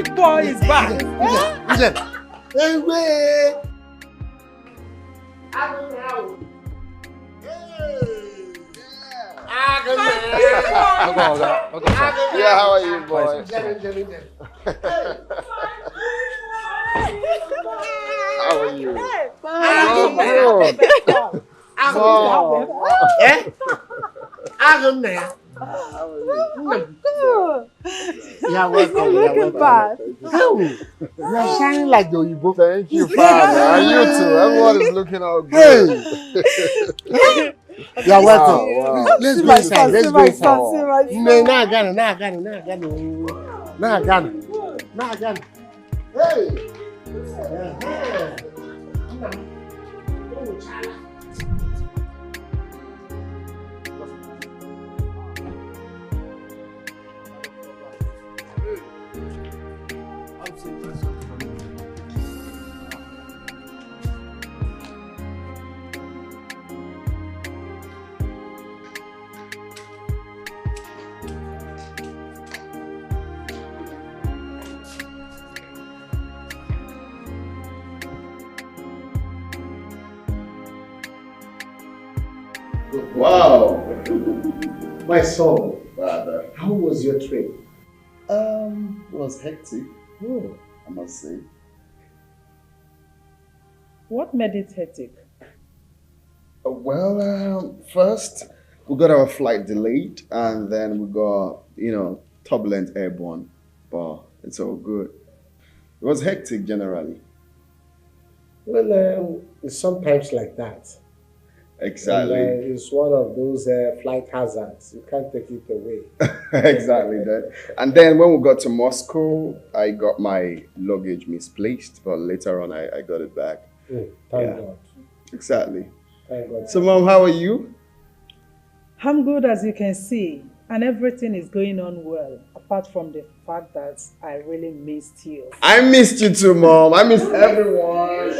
big boy is back. Listen. Hey, wait. Yeah, how are you, boy? How are you? Yeah, welcome. You're shining like the Oyibo. Thank you, Father. And you too. Everyone is looking all good. You're welcome. Wow. Let's go inside. Let's go inside. No, now I got it. Hey. Wow. My son, Father. how was your trip? It was hectic, I must say. What made it hectic? First we got our flight delayed, and then we got, turbulent airborne, but it's all good. It was hectic generally. Well, it's sometimes like that. Exactly. And, it's one of those flight hazards. You can't take it away. Exactly that. And then when we got to Moscow, I got my luggage misplaced, but later on I got it back. Thank God. Exactly. Thank God. So, Mom, how are you? I'm good, as you can see, and everything is going on well, apart from the fact that I really missed you. I missed you too, Mom. I missed everyone.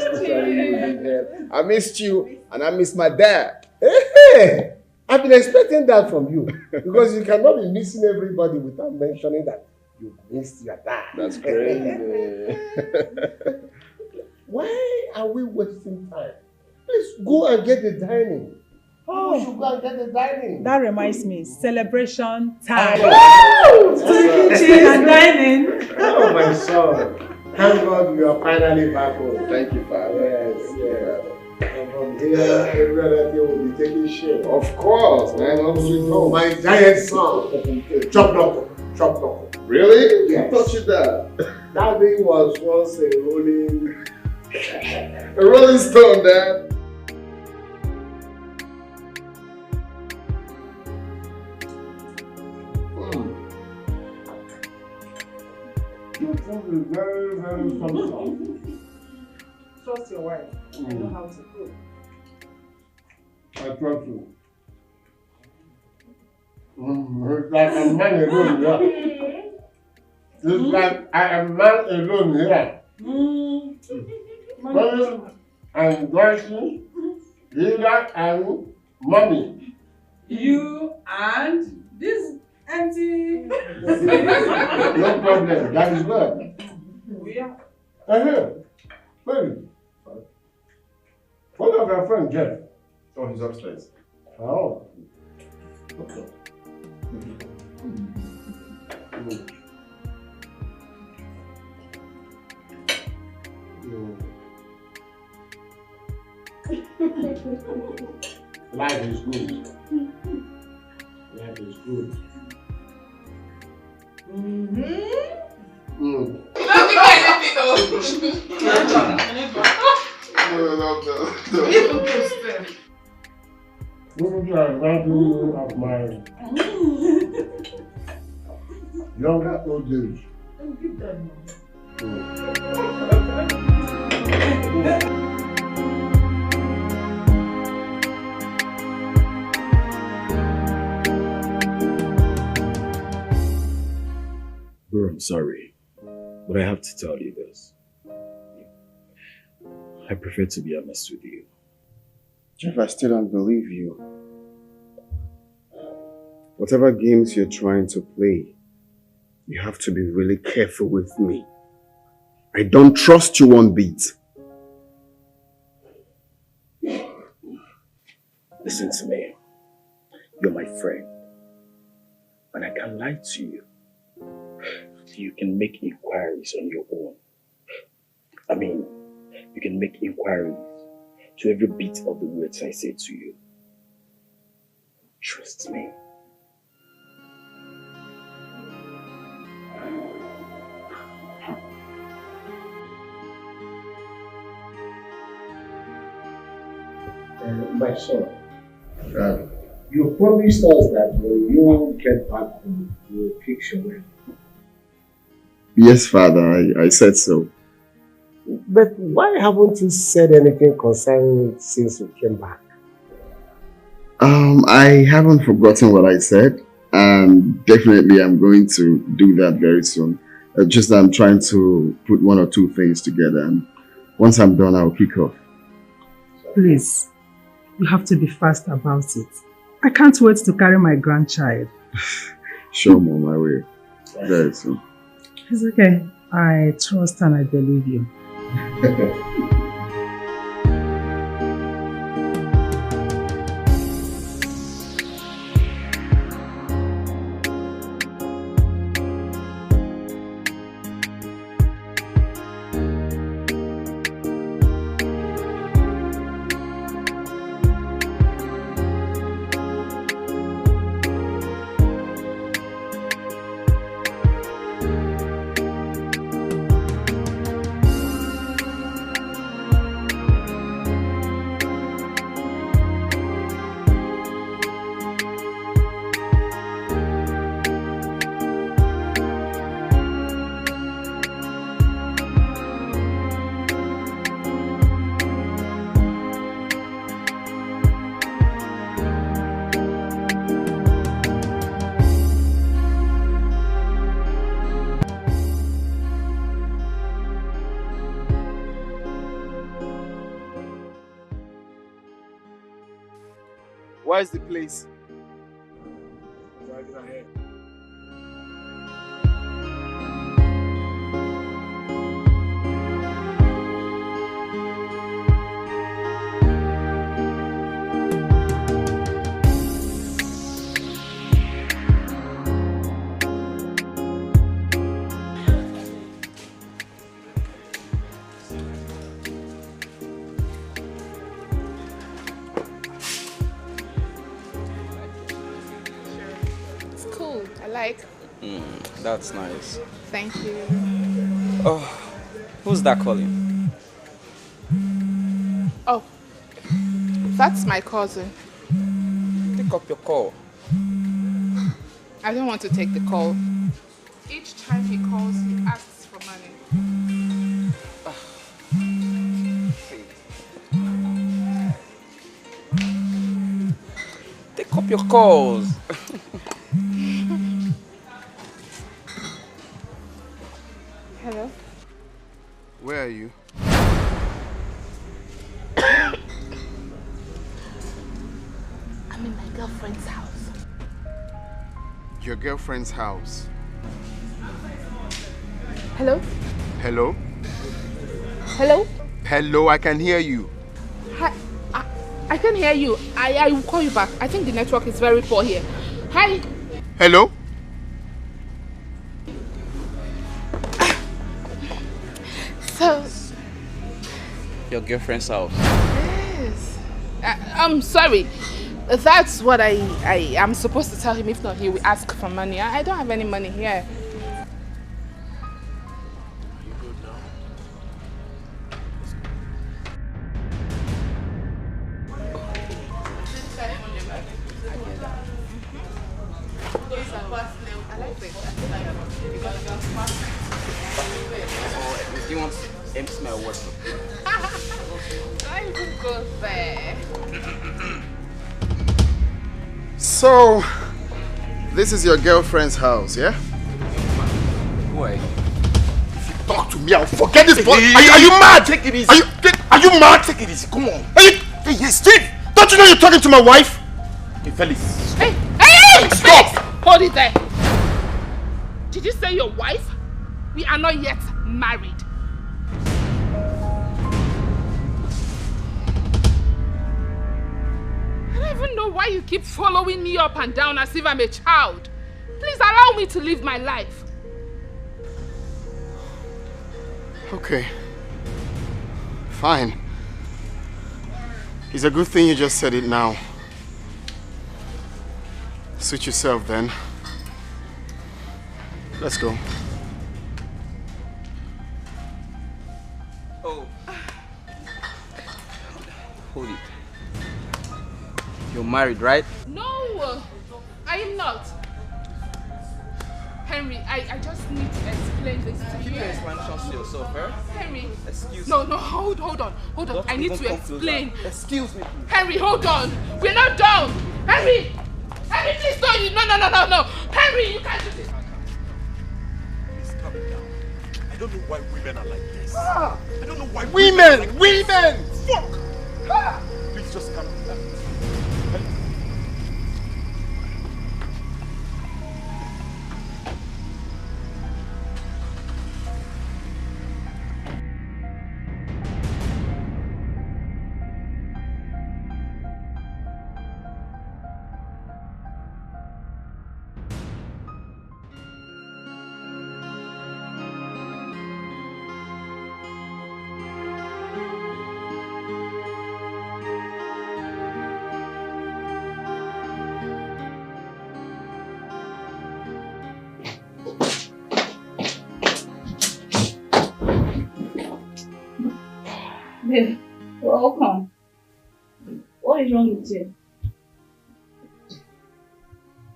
I missed you, and I missed my dad. Hey, I've been expecting that from you because you cannot be missing everybody without mentioning that you missed your dad. That's crazy. Why are we wasting time? Please go and get the dining. Oh, we should go and get the dining. That reminds me, celebration time. Kitchen and dining. Oh, my son. Thank God you are finally back home. Thank you, Father. Yes. And from here, every other thing will be taking shape. Of course, man. Oh, my giant son. Chop knuckle. Really? Yes. Who taught you that? That thing was once a rolling stone, Dad. Your food is very, very soft. Trust your wife. I know how to cook. I trust you. It's like a man alone here. It's like I am man alone here. Mommy and Dorothy, Lila and Mommy. You and this empty. No problem, that is good. We are. Baby. What of your friend Jeff? Oh, he's upstairs. Oh. Okay. Life is good. Life is good. Of my younger old days. Bro, I'm sorry, but I have to tell you this. I prefer to be honest with you. Jeff, I still don't believe you. Whatever games you're trying to play, You have to be really careful with me. I don't trust you one bit. Listen to me. You're my friend. And I can't lie to you. You can make inquiries on your own. I mean, you can make inquiries to every bit of the words I say to you. Trust me. My son, you promised us that when you get back home, you will fix your wedding. Yes, Father, I said so. But why haven't you said anything concerning it since you came back? I haven't forgotten what I said, and definitely I'm going to do that very soon. Just that I'm trying to put one or two things together, and once I'm done, I'll kick off. Please, you have to be fast about it. I can't wait to carry my grandchild. Sure, Mom, I will. Very soon. It's okay. I trust and I believe you. Where's the place? Driving ahead. That's nice. Thank you. Oh, who's that calling? Oh, that's my cousin. Pick up your call. I don't want to take the call. Each time he calls, he asks for money. Take up your calls. Hello? Where are you? I'm in my girlfriend's house. Your girlfriend's house. Hello? Hello? Hello? Hello, I can hear you. Hi. I can hear you. I will call you back. I think the network is very poor here. Hi. Hello? So, Your girlfriend's house. yes. I'm sorry. That's what I am supposed to tell him. If not, he will ask for money. I don't have any money here. Do you want to empty my water? I even go there. So, this is your girlfriend's house, yeah? Why? Talk to me, I'll forget this boy. Are you mad? Take it easy. Are you mad? Take it easy. Come on. Hey, Steve! Don't you know you're talking to my wife? Hey, Felix. Hey! Stop! Hold it there. Did you say your wife? We are not yet married. I don't even know why you keep following me up and down as if I'm a child. Please allow me to live my life. Okay. Fine. It's a good thing you just said it now. Suit yourself then. Let's go. Oh. Hold it. You're married, right? No, I am not. Henry, I just need to explain this to Keep you. your explanations to yourself, eh? Henry. Excuse No, me. no, hold on. Don't I need even to come explain. closer. Excuse me, please. Henry, hold on. We're not done. Henry, please don't. No. Henry, you can't do this. Please calm it down. I don't know why women are like this. Ah. I don't know why Women! women! Fuck! Please just calm it down. Babe, welcome. What is wrong with you?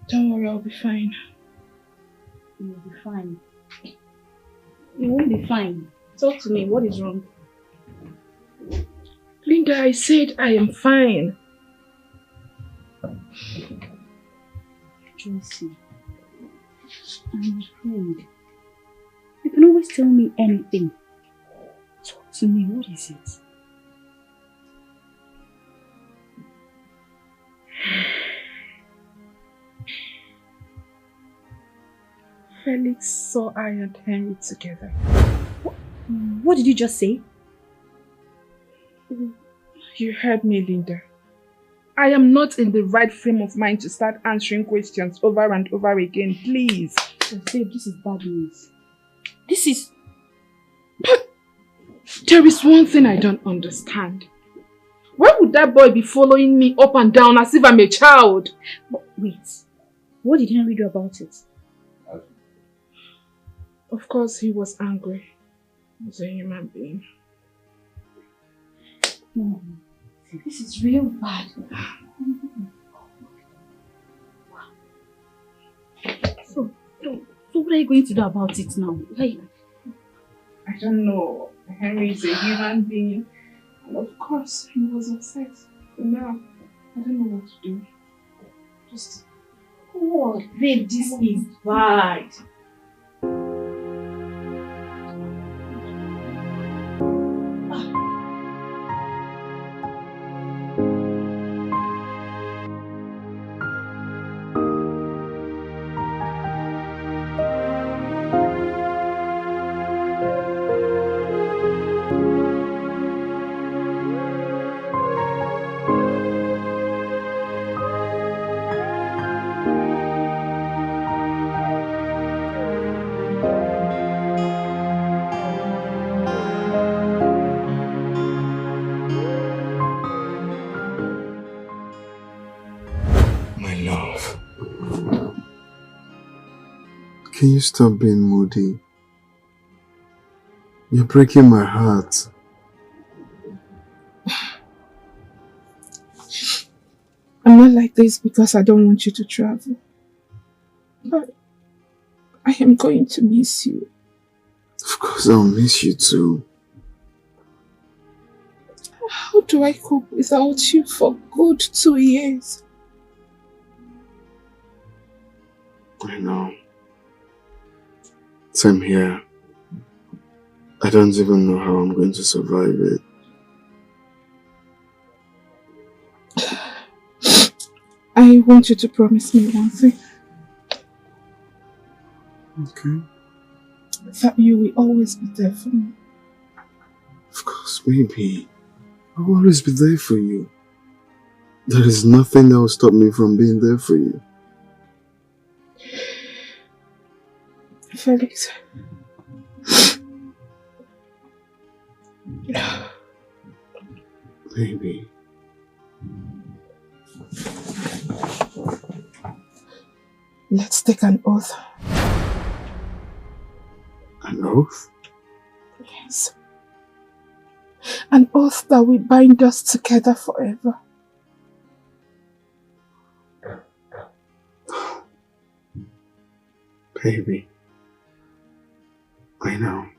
Don't worry, I'll be fine. You'll be fine. You won't be fine. Talk to me. What is wrong? Linda, I said I am fine. Josie, I'm afraid. You can always tell me anything. Talk to me. What is it? Felix saw I and Henry together. What did you just say? You heard me, Linda. I am not in the right frame of mind to start answering questions over and over again, please. Oh, babe, this is bad news. This is... But there is one thing I don't understand. Why would that boy be following me up and down as if I'm a child? But wait, what did Henry do about it? Of course he was angry. He's a human being. No, see, this is real bad. So what are you going to do about it now? Like, I don't know. Henry is a human being. And of course he was upset. But now, I don't know what to do. Just... oh, babe, this is bad. Can you stop being moody? You're breaking my heart. I'm not like this because I don't want you to travel. But I am going to miss you. Of course I'll miss you too. How do I cope without you for good 2 years? I know. Same here. I don't even know how I'm going to survive it. I want you to promise me one thing. Okay. That you will always be there for me. Of course, baby. I'll always be there for you. There is nothing that will stop me from being there for you. Felix. Baby. Let's take an oath. An oath? Yes. An oath that will bind us together forever. Baby. I know.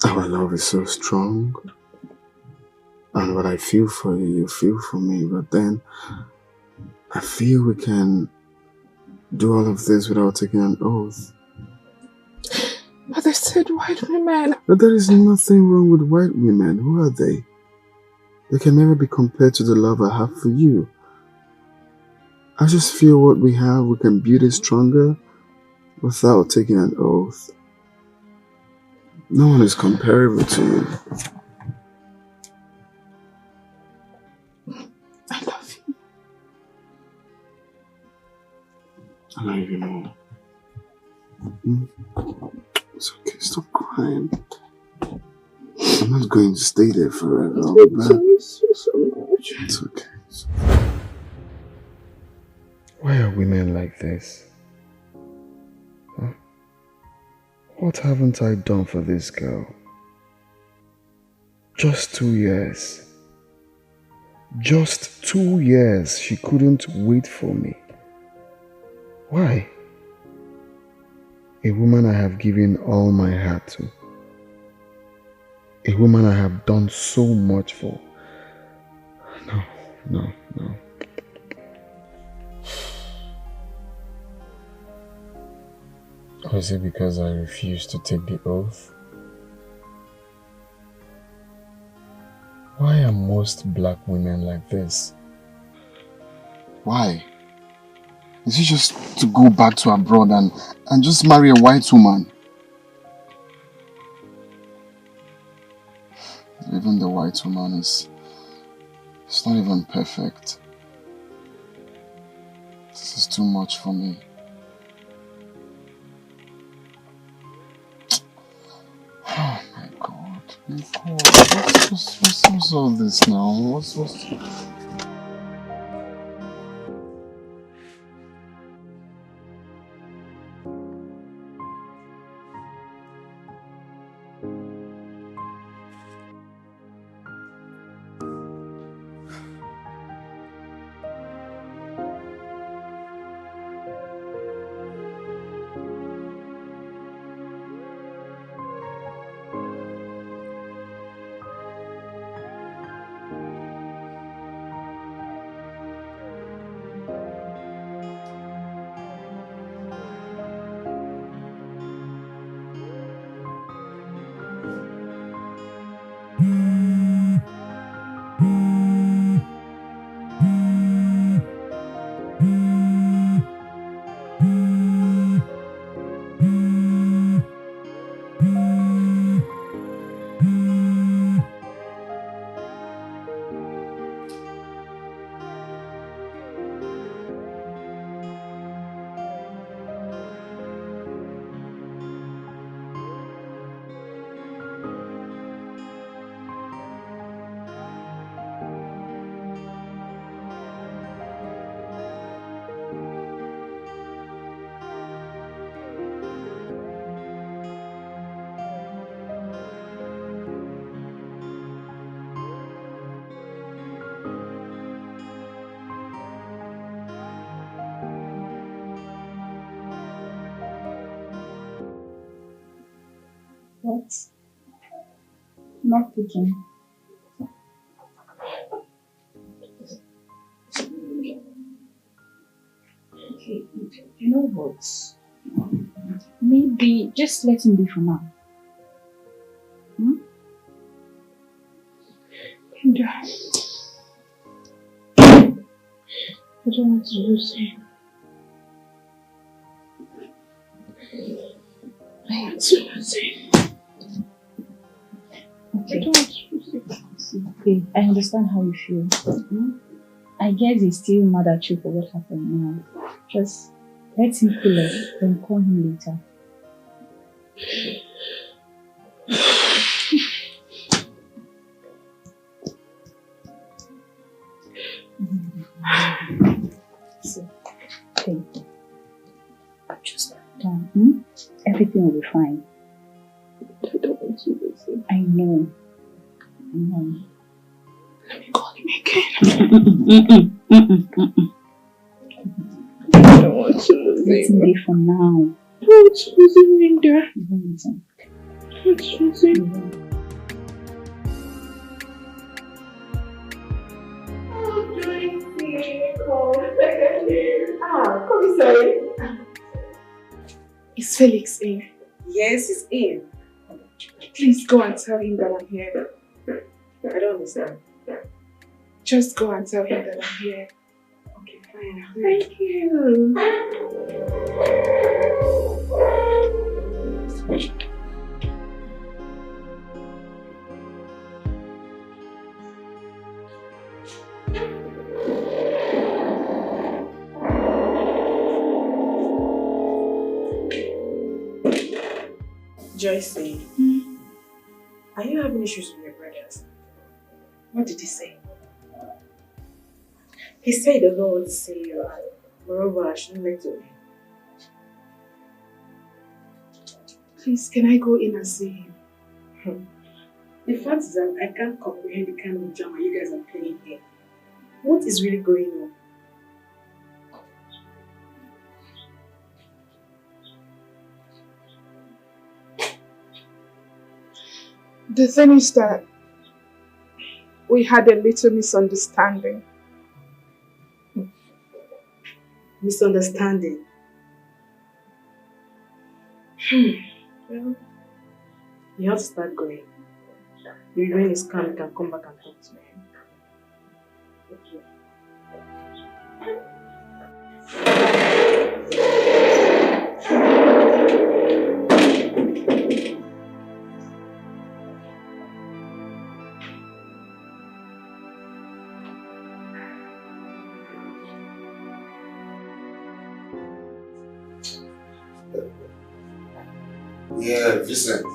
Our love is so strong. And what I feel for you, you feel for me. But then, I feel we can do all of this without taking an oath. But they said white women. But there is nothing wrong with white women. Who are they? They can never be compared to the love I have for you. I just feel what we have, we can build it stronger without taking an oath. No one is comparable to you. I love you. I love you more. It's okay, stop crying. I'm not going to stay there forever. I'll be back. I miss you so much. It's okay. Why are women like this? Huh? What haven't I done for this girl? Just 2 years. Just 2 years she couldn't wait for me. Why? A woman I have given all my heart to. A woman I have done so much for. No. Or is it because I refused to take the oath? Why are most black women like this? Why? Is it just to go back to abroad and just marry a white woman? Even the white woman it's not even perfect. This is too much for me. Oh my God. What's all this now? What's... What? Not picking. Okay, you know what? Maybe just let him be for now. And I don't want to lose him. Okay. Okay, I understand how you feel. I guess he's still mad at you for what happened now. Just let him cool off, then call him later. So, thank you. Just calm down. Everything will be fine. I don't want to listen. I know. I know. Let me call him again. I don't want to lose Let him be for now. I don't want to lose him, Linda. You won't listen. I don't want to lose him. You won't. Come sorry. Is Felix in? Yes, he's in. Please go and tell him that I'm here. I don't understand. Just go and tell him that I'm here. Okay, fine. Thank you. Joyce, are you having issues with your brothers? What did he say? He said he doesn't want to see you, and moreover, I shouldn't let you. Please, can I go in and see him? The fact is that I can't comprehend the kind of drama you guys are playing here. What is really going on? The thing is that we had a little misunderstanding. Misunderstanding? Well, you have to start going. When he's calm, you can come back and talk to him. Okay. Yeah, Vincent.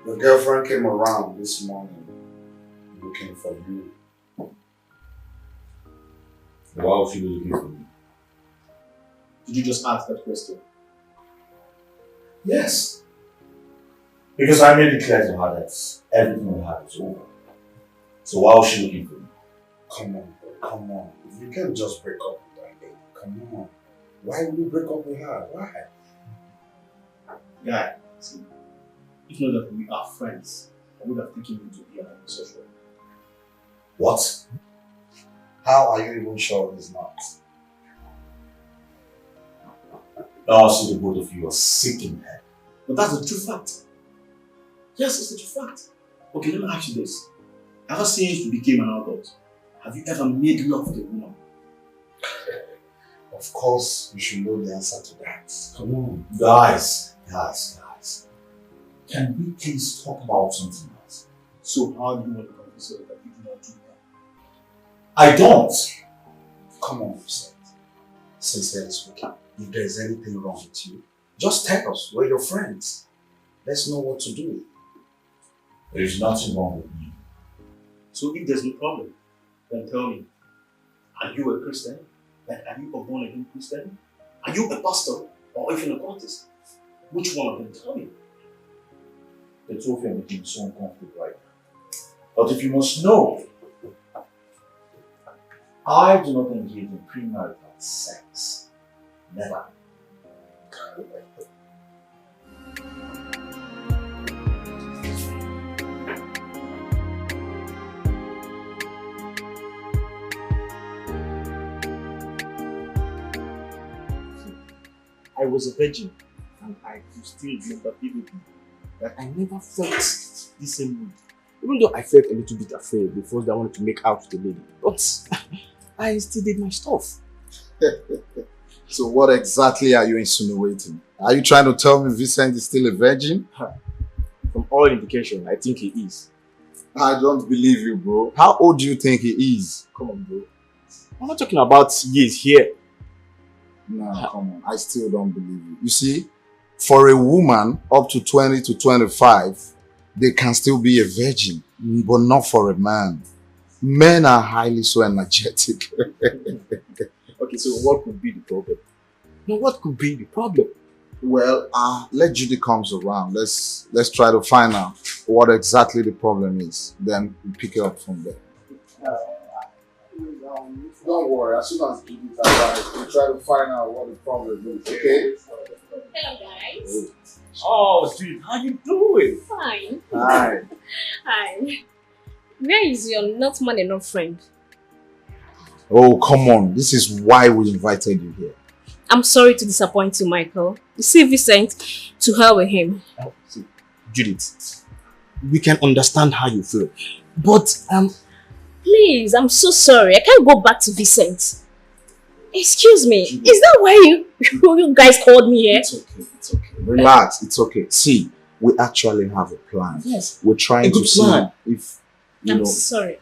Your girlfriend came around this morning looking for you. Why was she looking for me? Did you just ask that question? Yes. Because I made it clear to her that everything we had is over. So why was she looking for me? Come on, bro, come on. If you can't just break up with that lady, come on. Why would you break up with her? Why? Guy, see, if not that we are friends, I would have taken you to be an homosexual. What? How are you even sure he's not? Now I see the both of you are sick in head. But that's the true fact. Yes, it's the true fact. Okay, let me ask you this. Ever since you became an adult, have you ever made love to a woman? Of course, you should know the answer to that. Come on. Guys. Can we please talk about something else? So how do you want to convince us that you do not do that? I don't! Come on, Vincent. Sincerely speaking, if there's anything wrong with you, just tell us. We're your friends. Let's know what to do. There is nothing wrong with me. So if there's no problem, then tell me, are you a Christian? Like, are you a born-again Christian? Are you a pastor or even a cultist? Which one of them? Tell me. The two of you are making me so uncomfortable right now. But if you must know, I do not engage in premarital sex. Never. I was a virgin, and I could still remember vividly that I never felt the same way. Even though I felt a little bit afraid before I wanted to make out with the lady, but I still did my stuff. So what exactly are you insinuating? Are you trying to tell me Vincent is still a virgin? From all indication, I think he is. I don't believe you, bro. How old do you think he is? Come on, bro. I'm not talking about years here. No, come on. I still don't believe you. You see, for a woman up to 20 to 25, they can still be a virgin, but not for a man. Men are highly so energetic. Okay, so what could be the problem? No, what could be the problem? Well, let Judy comes around. Let's try to find out what exactly the problem is. Then we pick it up from there. Don't worry. As soon as Judy arrives, we'll try to find out what the problem is. Okay? Hello, guys. Oh, dude, how you doing? Fine. Hi. Hi. Where is your not man enough friend? Oh, come on. This is why we invited you here. I'm sorry to disappoint you, Michael. You see Vincent, to hell with him. Oh, see, Judith, we can understand how you feel. But, please, I'm so sorry. I can't go back to Vincent. Excuse me. Judith. Is that why you guys called me here? It's okay. It's okay. Relax. It's okay. See, we actually have a plan. Yes. We're trying to see if, I'm sorry.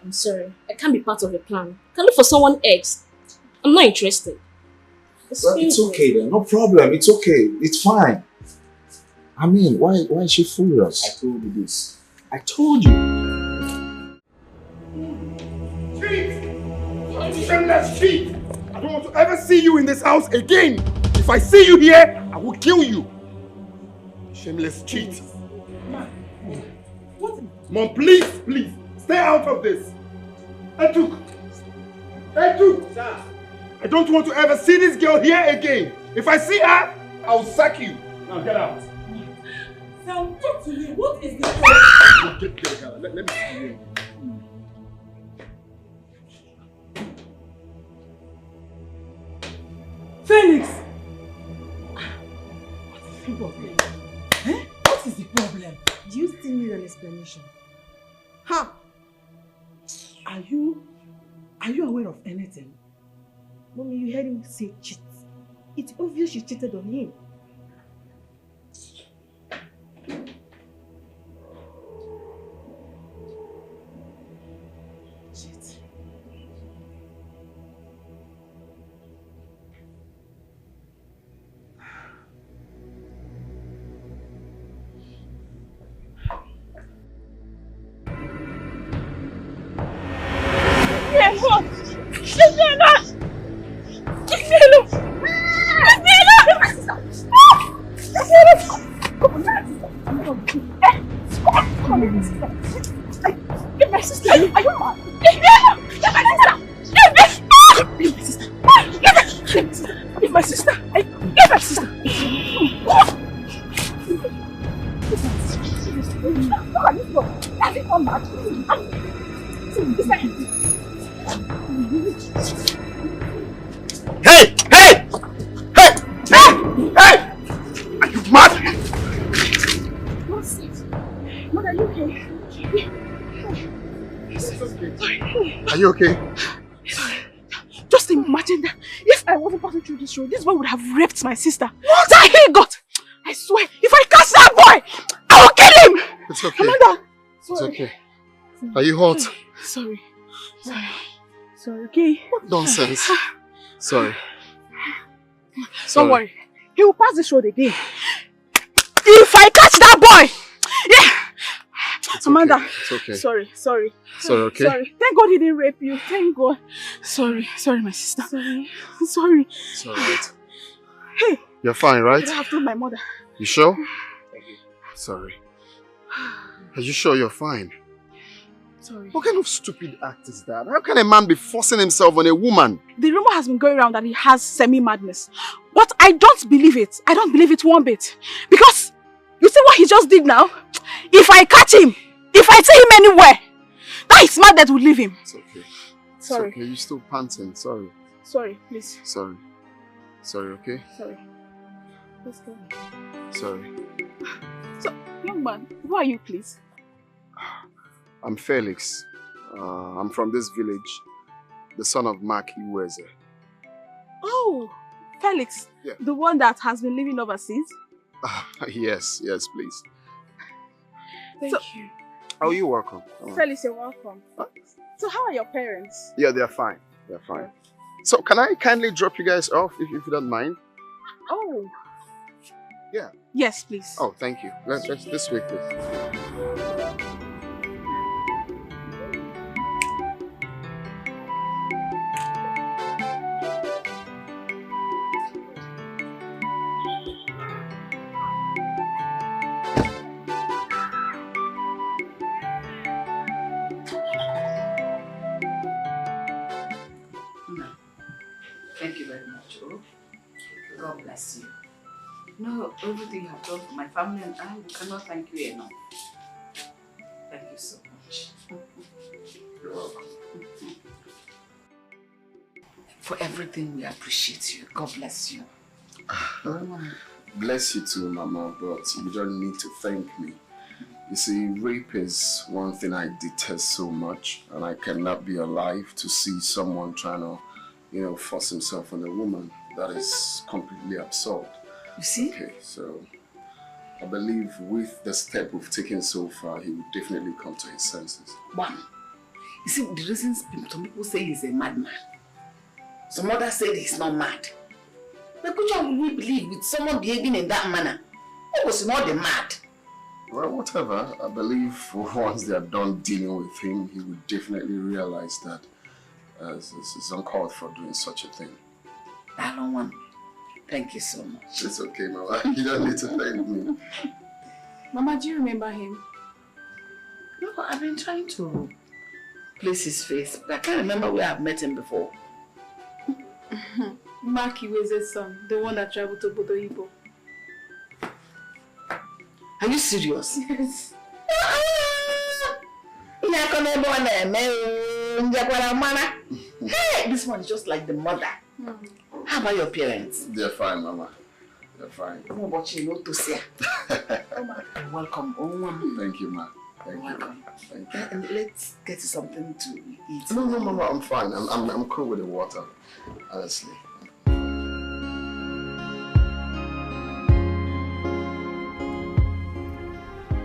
I can't be part of the plan. I can look for someone else. I'm not interested. Well, it's okay then. No problem. It's okay. It's fine. I mean, why is she furious? I told you this. I told you. Cheat! Shameless cheat! I don't want to ever see you in this house again. If I see you here, I will kill you. Shameless cheat. Mom, please, stay out of this. Etuk! Sir. I don't want to ever see this girl here again. If I see her, I'll sack you. Now get out. Sam, talk to me. What is the problem? Get, let me see you. Felix! What is the problem? Eh? What is the problem? Do you still need an explanation? Ha! Are you aware of anything? Mommy, you heard him say cheat. It's obvious you cheated on him. Cheat. Give my sister! Are you mad? Give my sister! Give my sister! Look at this one! Has it come back? Hey! Are you mad? What's it? Mother, are you okay? Are you okay? Just imagine that if I wasn't passing through this road, this boy would have raped my sister. What? That he got! I swear, if I catch that boy, I will kill him! It's okay. Amanda! It's okay. Are you hot? Sorry, okay? What nonsense. Sorry. Don't worry. He will pass this road again. If I catch that boy! Yeah! It's Amanda. Okay. It's okay. Sorry. Sorry, okay? Sorry. Thank God he didn't rape you. Thank God. Sorry, my sister. Sorry. It's alright. Hey. You're fine, right? I have told my mother. You sure? Sorry. Are you sure you're fine? Sorry. What kind of stupid act is that? How can a man be forcing himself on a woman? The rumor has been going around that he has semi-madness. But I don't believe it. I don't believe it one bit. Because, you see what he just did now? If I catch him, if I see him anywhere, that is mad that will leave him. It's okay. Sorry. It's okay. You're still panting. Sorry. Sorry, please. Sorry, okay? Sorry. Let's go. Sorry. So, young man, who are you, please? I'm Felix. I'm from this village. The son of Mark Iweze. Oh, Felix. Yeah. The one that has been living overseas? Yes, yes, please. Thank you. Oh, you're welcome. Felix, you're welcome. So how are your parents? Yeah, they're fine. They're fine. So can I kindly drop you guys off if you don't mind? Oh. Yeah. Yes, please. Oh, thank you. Let's this way, please. Thank you very much. Oh, God bless you. No, everything you have done for my family and I, we cannot thank you enough. Thank you so much. You're welcome. For everything, we appreciate you. God bless you. Bless you too, Mama, but you don't need to thank me. You see, rape is one thing I detest so much, and I cannot be alive to see someone trying to, force himself on a woman. That is completely absurd. You see? Okay, so I believe with the step we've taken so far, he would definitely come to his senses. One, you see, the reasons some people say he's a madman. Some others say he's not mad. But which one will we believe with someone behaving in that manner? Who was not the mad? Well, whatever. I believe once they are done dealing with him, he would definitely realize that it's uncalled for doing such a thing. I don't want. Thank you so much. It's okay, Mama. You don't need to thank me. Mama, do you remember him? No, I've been trying to place his face, but I can't remember where I've met him before. Mark Iweze's son, the one that traveled to Bodo Ibo. Are you serious? Yes. Hey, this one is just like the mother. How about your parents? They're fine, Mama. They're fine. You're welcome. Thank you, Ma. Thank you. Welcome. Thank you. And let's get you something to eat. No, Mama, I'm fine. I'm cool with the water, honestly.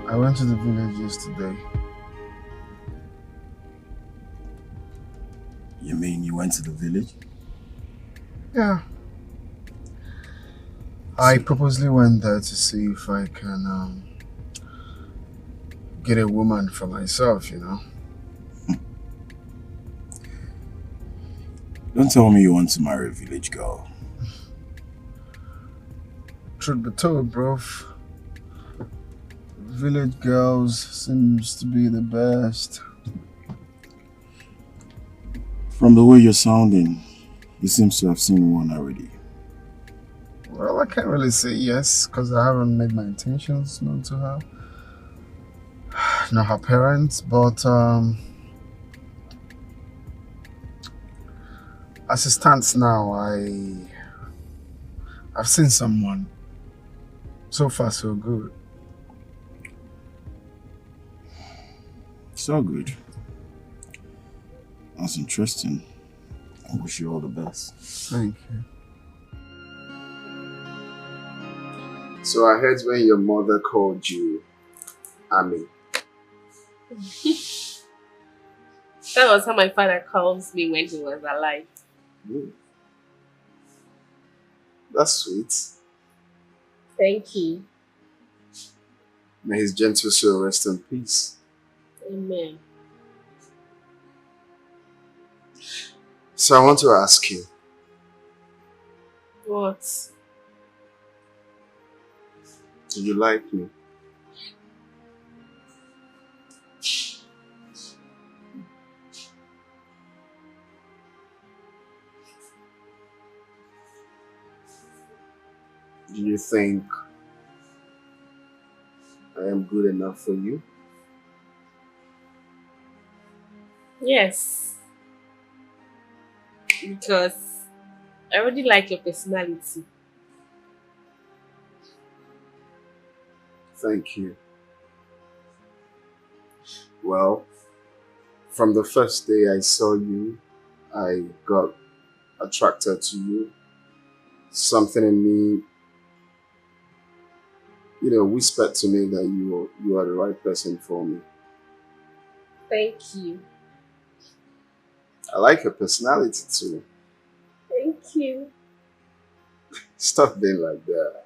I went to the village yesterday. You mean you went to the village? Yeah. I purposely went there to see if I can get a woman for myself, Don't tell me you want to marry a village girl. Truth be told, bro, village girls seems to be the best. From the way you're sounding, you seem to have seen one already. Well, I can't really say yes, because I haven't made my intentions known to her. Not her parents, but as it stands now, I've seen someone. So far, so good. So good. That's interesting. I wish you all the best. Thank you. So I heard when your mother called you Ami. That was how my father calls me when he was alive. That's sweet. Thank you. May his gentle soul rest in peace. Amen. So I want to ask you. What? Do you like me? Do you think I am good enough for you? Yes. Because I already like your personality. Thank you. Well, from the first day I saw you, I got attracted to you. Something in me whispered to me that you are the right person for me. Thank you. I like your personality too. Thank you. Stop being like that.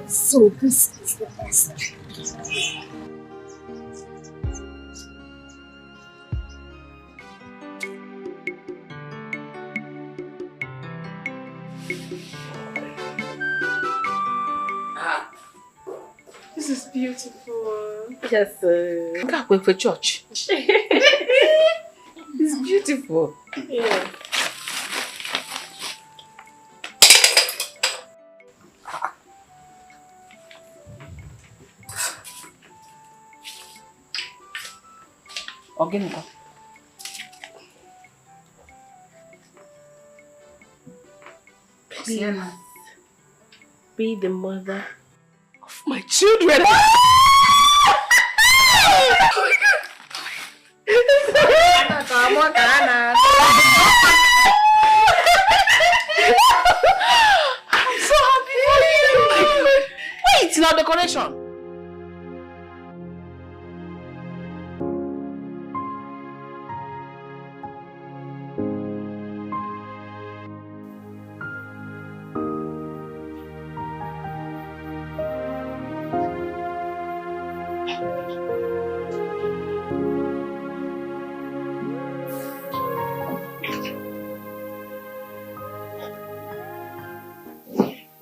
So this is the best. This is beautiful. Yes, can't wait for church. It's beautiful. Yeah. Organic. Please be the mother of my children. I'm so happy for you. Wait, now decoration.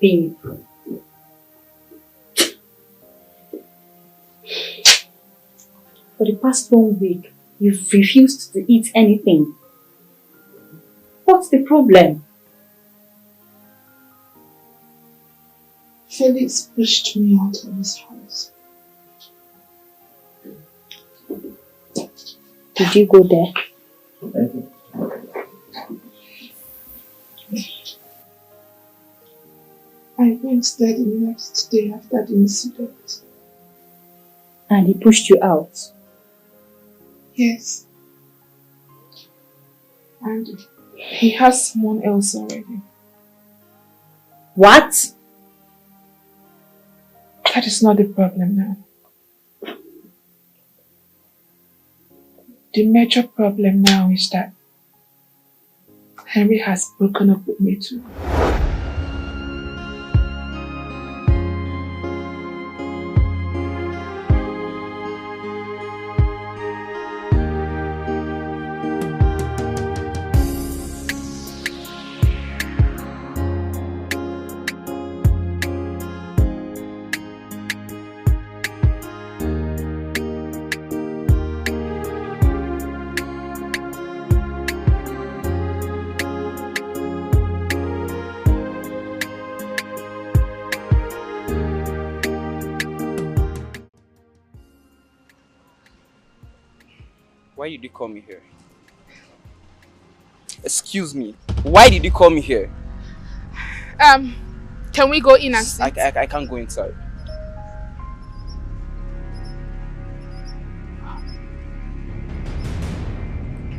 Babe. For the past 1 week, you've refused to eat anything. What's the problem? Felix pushed me out of his house. Did you go there? I went there the next day after the incident. And he pushed you out? Yes. And he has someone else already. What? That is not the problem now. The major problem now is that Henry has broken up with me too. Why did you call me here? Excuse me. Why did you call me here? Can we go in and sit? I can't go inside.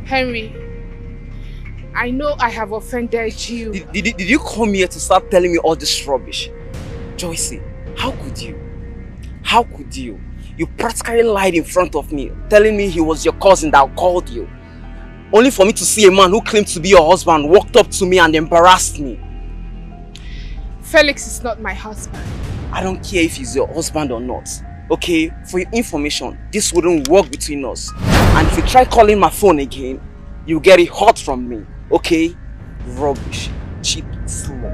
Henry, I know I have offended you. Did you come here to start telling me all this rubbish? Joycey, how could you? How could you? You practically lied in front of me, telling me he was your cousin that called you. only for me to see a man who claimed to be your husband walked up to me and embarrassed me. Felix is not my husband. I don't care if he's your husband or not. Okay, for your information, this wouldn't work between us. And if you try calling my phone again, you'll get it hot from me. Okay? Rubbish. Cheap slop.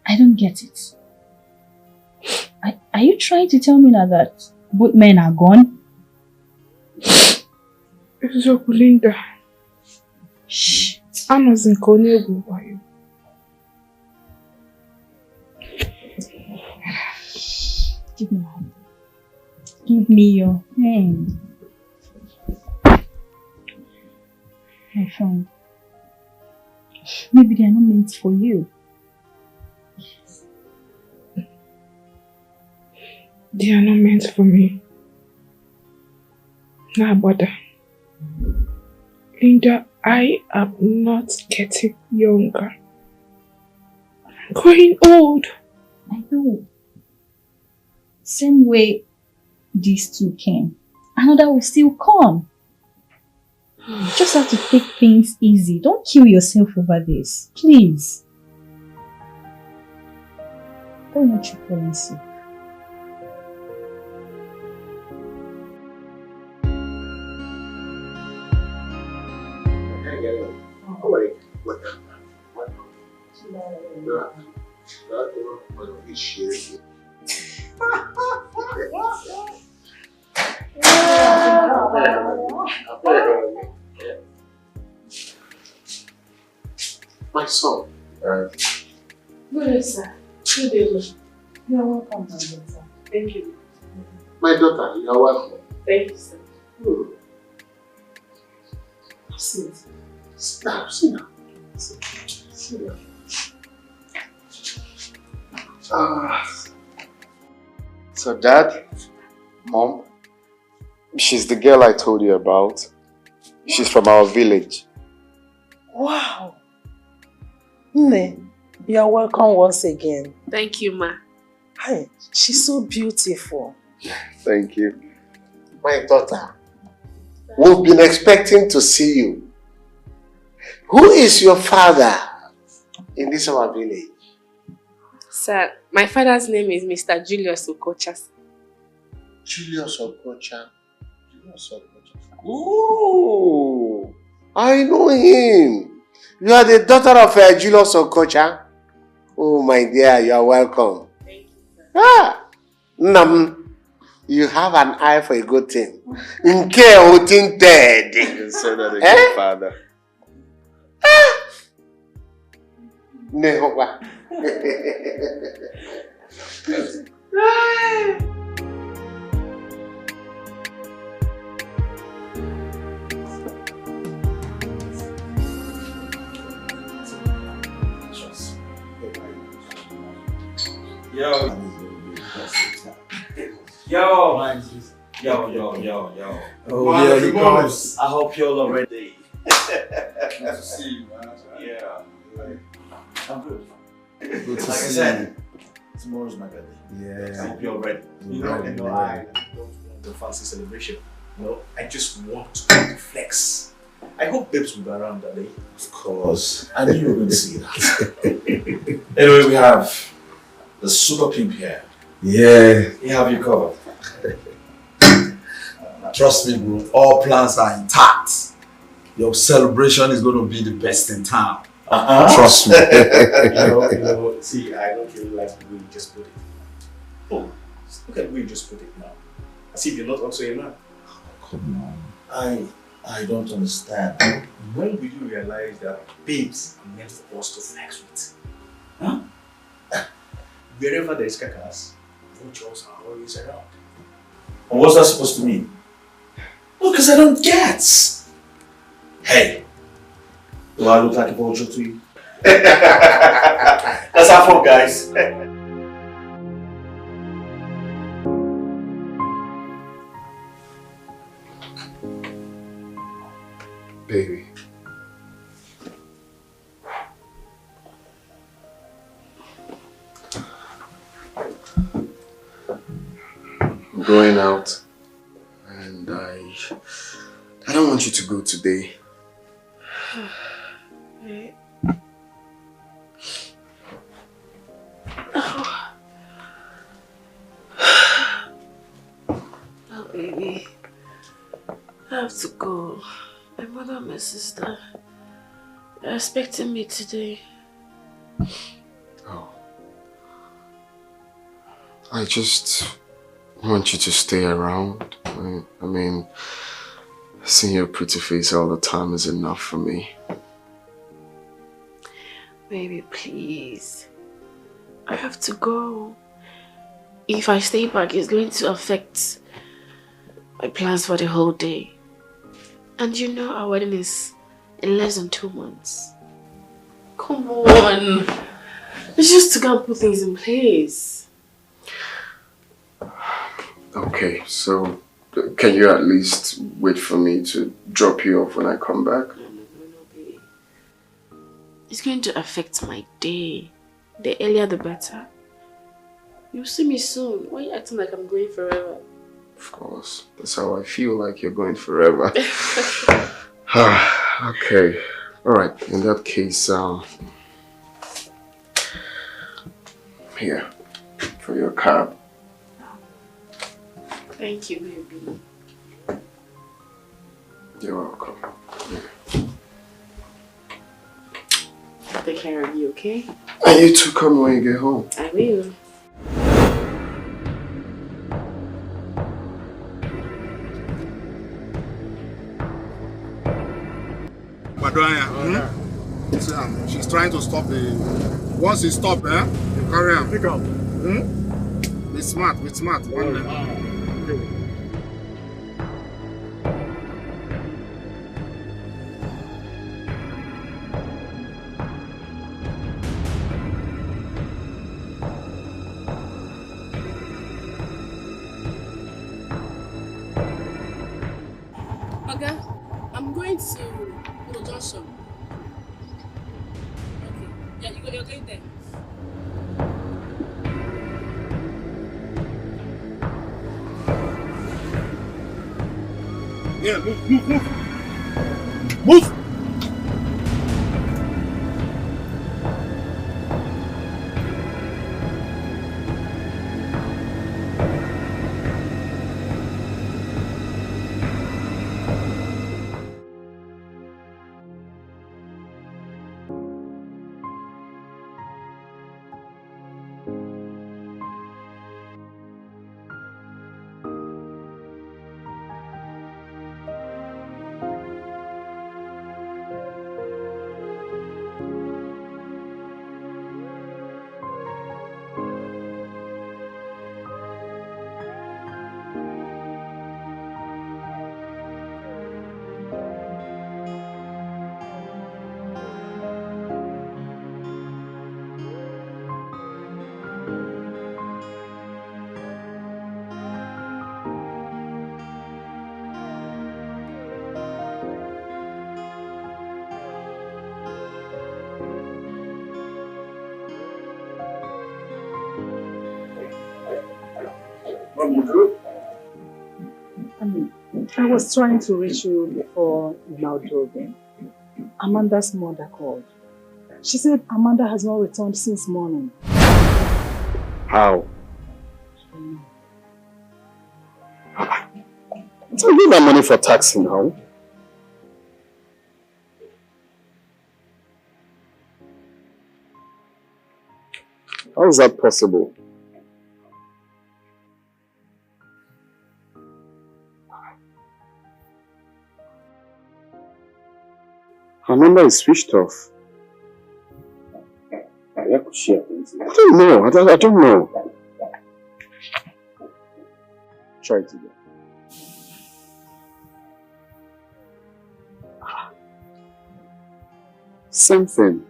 I don't get it. Are you trying to tell me now that both men are gone? Linda. Shh. Amazon Konegu by you. Give me your hand. Give me your hand. My friend. Maybe they are not meant for you. They are not meant for me. Nah, brother. Linda, I am not getting younger. I'm growing old. I know. Same way these two came. Another will still come. You just have to take things easy. Don't kill yourself over this. Please. Don't want you falling sick. My son. Good day, sir. Good day. You're welcome, my daughter. Thank you. My daughter, you are welcome. Thank you, sir. Sit. Sit down, sit down. Sit down. So Dad, Mom, she's the girl I told you about. She's from our village. Wow. Nne, you're welcome once again. Thank you, ma. Hi, she's so beautiful. Thank you. My daughter, we've been expecting to see you. Who is your father in this our village? Sir, my father's name is Mr. Julius Okocha. Julius Okocha. Julius Okocha. Oh, I know him. You are the daughter of Julius Okocha. Oh, my dear, you are welcome. Thank you, sir. Nam, you have an eye for a good thing. Nke otin dead. You can say that again, Father. Nehowa. Yo. Oh, yeah, he comes. I hope you're all ready. Good to see you, man. Yeah. I'm good. Good to see you. Like I said, tomorrow's my birthday. Yeah. I hope you're ready. You know, I don't want a fancy celebration. You know, I just want to flex. I hope babes will be around that day. Of course. I knew you were going to see that. Anyway, we have the super pimp here. Yeah. We have you covered. Trust me, bro. All plans are intact. Your celebration is going to be the best in town. Trust me. See, I don't really like the way you just put it. Oh, look at the way you just put it now. As if you're not also a man. Oh, come on. I don't understand. When will you realize that babes are meant for us to flex with? Huh? Wherever there is cacas, vultures are always around. And what's that supposed to mean? No, because I don't get. Hey, do I look like a vulture to you? Let's have fun, guys. Baby. I'm going out. And I don't want you to go today. Oh, baby. I have to go. My mother and my sister are expecting me today. Oh. I just want you to stay around. I mean, seeing your pretty face all the time is enough for me. Baby, please. I have to go. If I stay back, it's going to affect my plans for the whole day. And you know our wedding is in less than 2 months. Come on. It's just to go and put things in place. Okay, so can you at least wait for me to drop you off when I come back? No, baby. It's going to affect my day. The earlier the better. You'll see me soon. Why are you acting like I'm going forever? Of course. That's how I feel, like you're going forever. Okay. Alright, in that case, here, for your cab. Thank you, baby. You're welcome. I'll take care of you, okay? And you too, come when you get home. I will. Madoya, she's trying to stop the... Once you stop, you carry on. Pick up. Be smart, be smart. One Okay, I'm going to Junction. Okay, yeah, you're going there. Yeah, move. Move! I was trying to reach you before you now drove in. Amanda's mother called. She said Amanda has not returned since morning. How? So you need that money for taxi now? How is that possible? Her number is switched off. I don't know. I don't know. Try it again. same thing.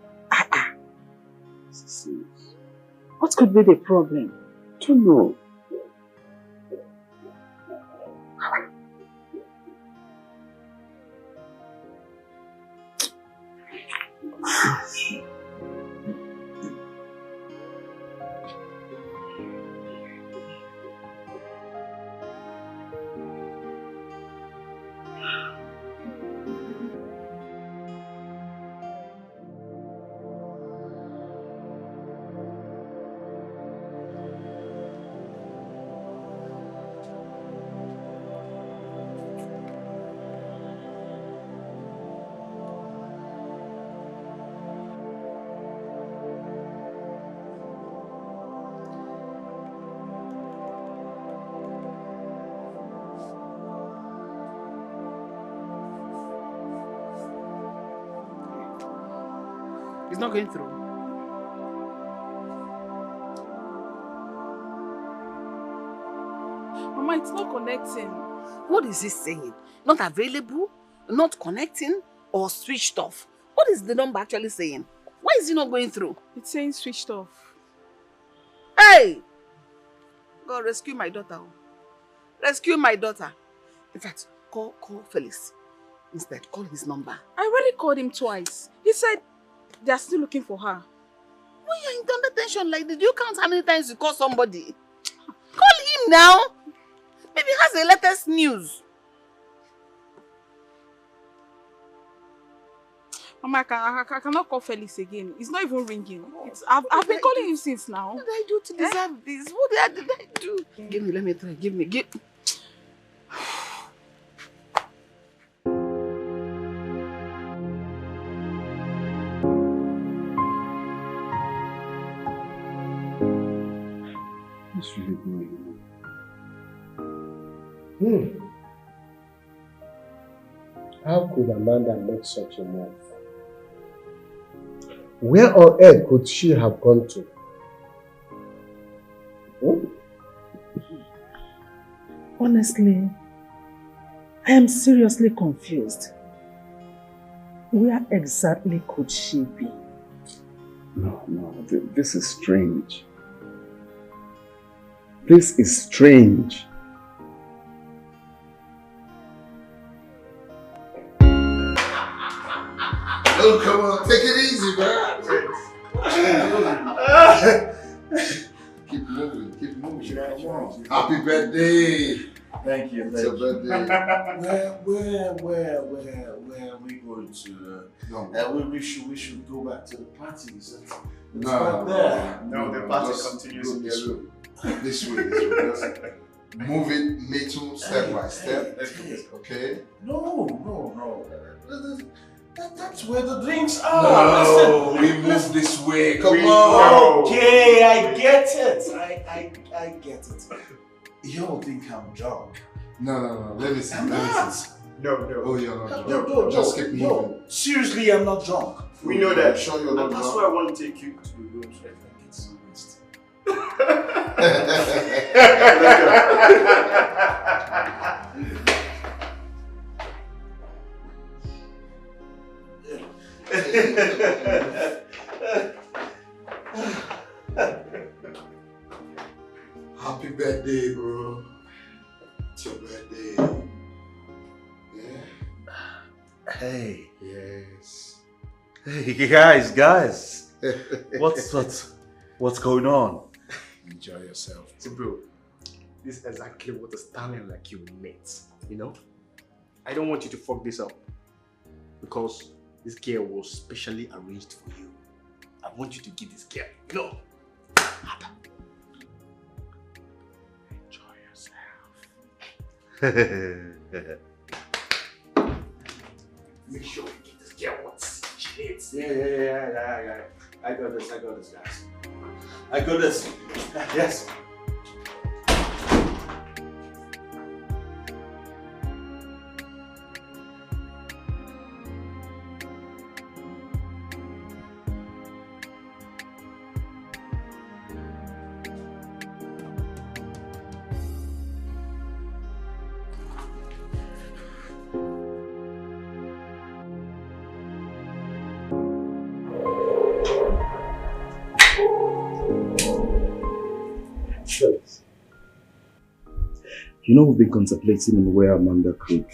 What could be the problem? Don't know. It's not going through. Mama, it's not connecting. What is it saying? Not available, not connecting, or switched off? What is the number actually saying? Why is it not going through? It's saying switched off. Hey! God, rescue my daughter. Rescue my daughter. In fact, call Felix. Instead, call his number. I already called him twice. He said they are still looking for her. When you're in under tension like this, do you count how many times you call somebody? Call him now. Maybe he has the latest news. Mama, I cannot call Felix again. It's not even ringing. I've been calling him since now. What did I do to deserve this? What did I do? Give me, let me try. Give me. It's really going on. How could Amanda make such a move? Where on earth could she have gone to? Honestly, I am seriously confused. Where exactly could she be? No, this is strange. This is strange. Oh, come on, take it easy, man. Keep moving. Come on. Happy birthday. Thank you. It's your birthday. Where are we going to? We should go back to the party. It's back there. No, the party continues in this room. This way. Move it little step by step. Okay? No. That's where the drinks are. No, we move this way. Come on. Okay, I get it. I get it. You all think I'm drunk? No. Let me see. I'm not. No. Oh, you're not drunk. No. Just keep moving. Seriously, I'm not drunk. We know that. Sure you're not drunk. That's why I want to take you to the room so I can get some rest. Happy birthday, bro. It's your birthday. Yeah. Hey. Yes. Hey, guys. What's going on? Enjoy yourself. See, bro, this is exactly what is standing like you mate. You know? I don't want you to fuck this up. Because this girl was specially arranged for you. I want you to give this girl, enjoy yourself. Make sure you give this girl what she needs. Yeah. I got this, guys. I got this. Yes. You know, we've been contemplating on where Amanda could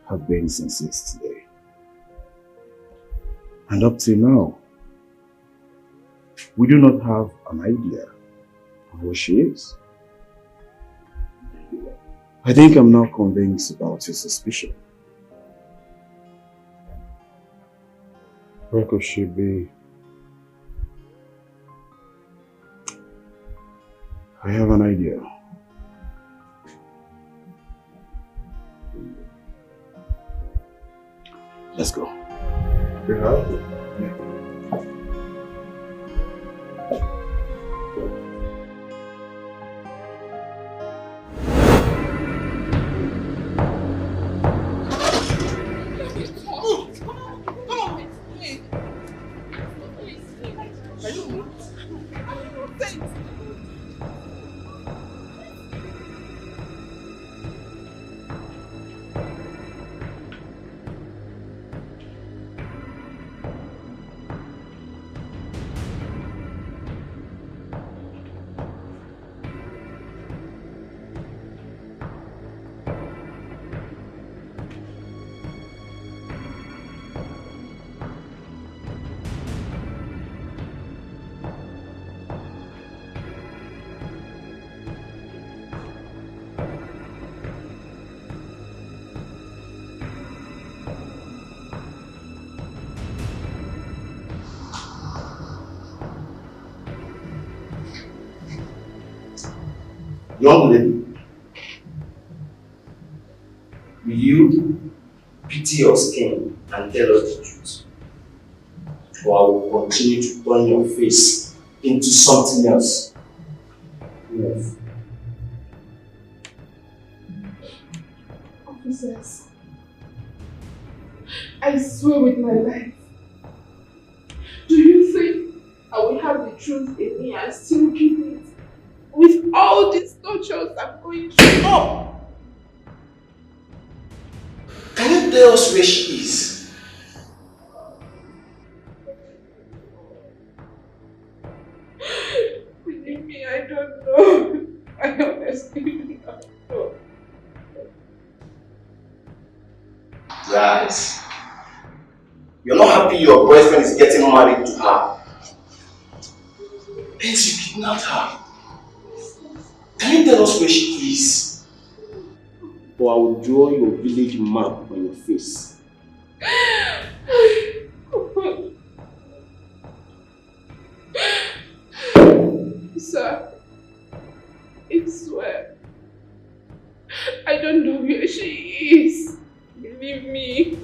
have been since yesterday. And up till now, we do not have an idea of where she is. I think I'm now convinced about your suspicion. Where could she be? I have an idea. Let's go. Yeah. Young lady, will you pity your skin and tell us the truth? Or I will continue to turn your face into something else. Yes. Officers, I swear with my life, do you think I will have the truth in me and still keep it? With all these tortures I'm going through. Oh! Can you tell us where she is? Believe me, I don't know. I honestly do not know. Guys, you're not happy your boyfriend is getting married to her. Hence you kidnapped her. Can you tell us where she is? Or I will draw your village map on your face. Sir, I swear, I don't know where she is. Believe me,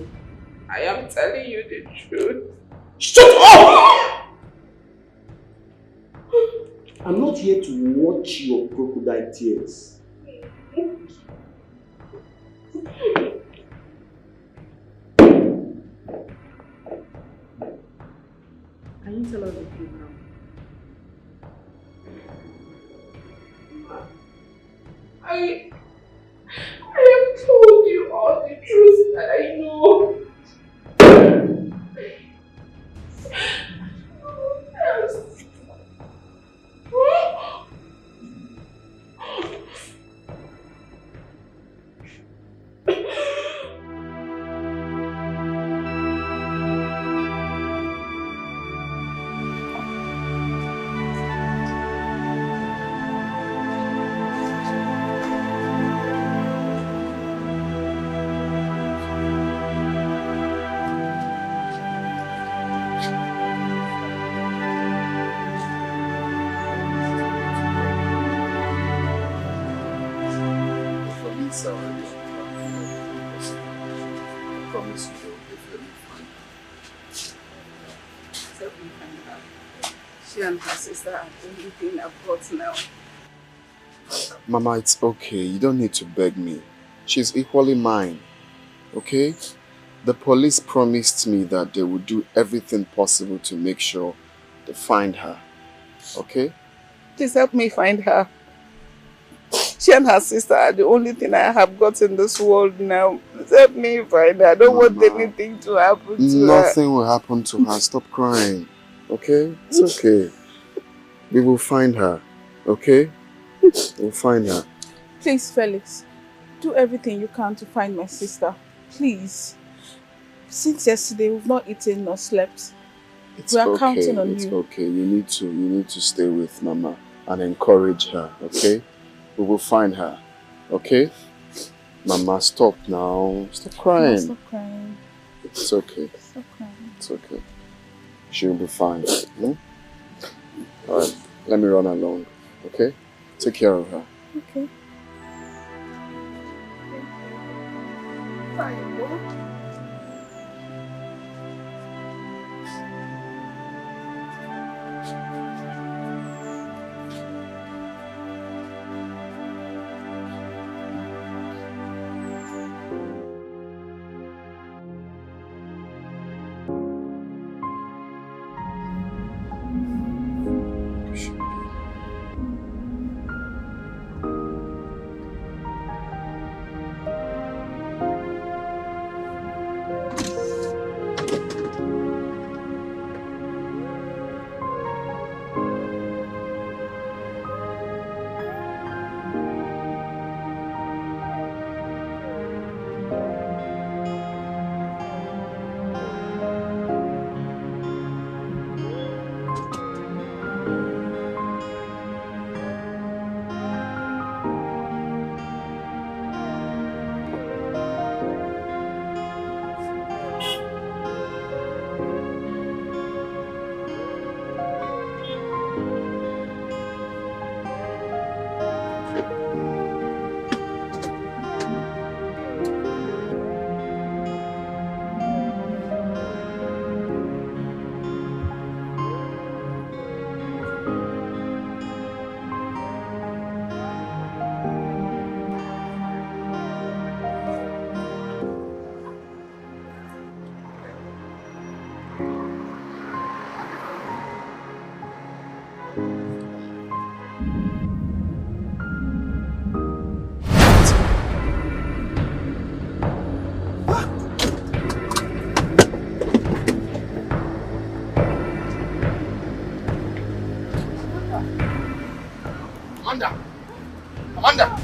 I am telling you the truth. Shut up! I'm not here to watch your crocodile tears. Can you tell us the truth now? I have told you all the truth that I know. She and her sister are the only thing I've got now. Mama, it's okay. You don't need to beg me. She's equally mine. Okay? The police promised me that they would do everything possible to make sure they find her. Okay? Please help me find her. She and her sister are the only thing I have got in this world now. Please help me find her. I don't want anything to happen to her. Nothing will happen to her. Stop crying. Okay? It's okay. We will find her. Okay? We'll find her. Please, Felix. do everything you can to find my sister. Please. Since yesterday, we've not eaten nor slept. It's We are okay. counting on It's you. okay. You need to stay with Mama and encourage her, okay? We will find her, okay? Mama, stop now. Stop crying. No, stop crying. It's okay. Stop crying. It's okay. She'll be fine. Hmm? Alright, let me run along, okay? Take care of her. Okay. Fine, boy. Amanda! Amanda!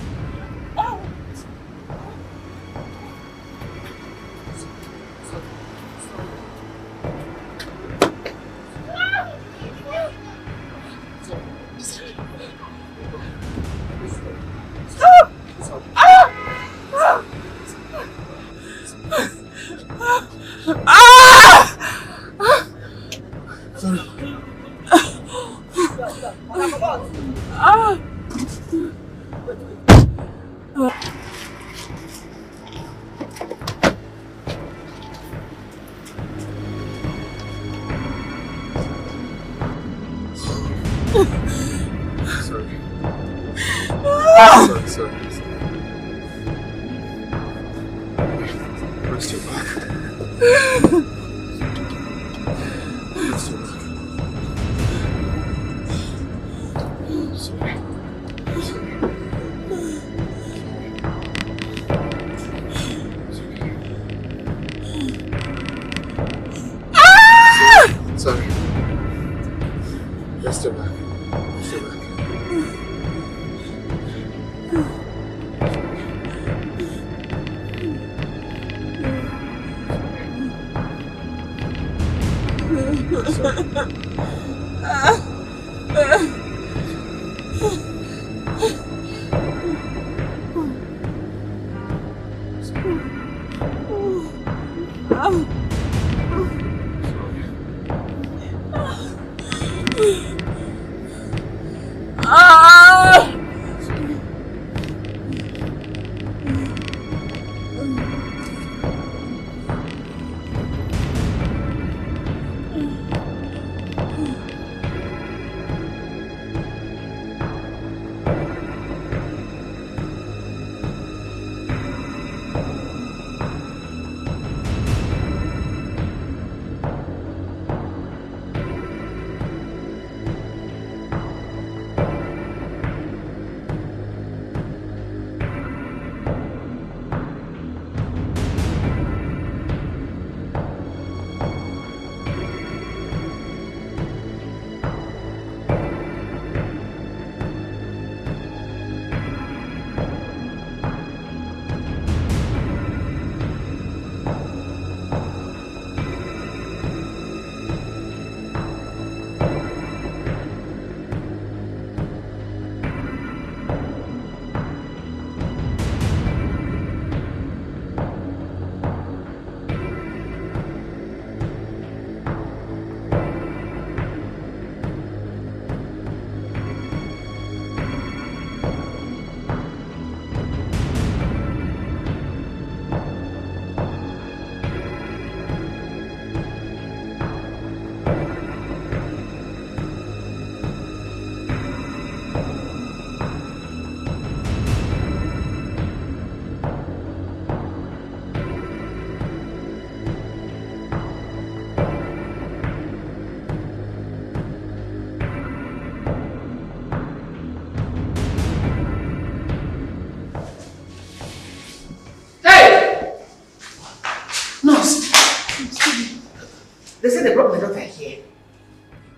brought my daughter here.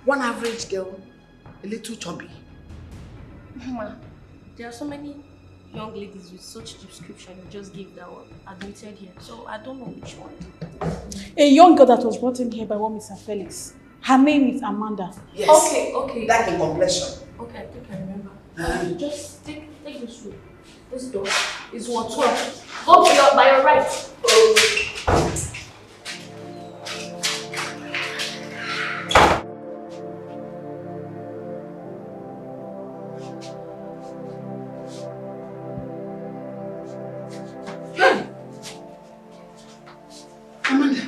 One average girl, a little chubby. Mama, there are so many young ladies with such description you just gave that were admitted here. So I don't know which one. A young girl that was brought in here by one Mr. Felix. Her name is Amanda. Yes. Okay. Dark in complexion. Okay, I think I remember. Just take this room. This door is 112. Go by your right. Amanda.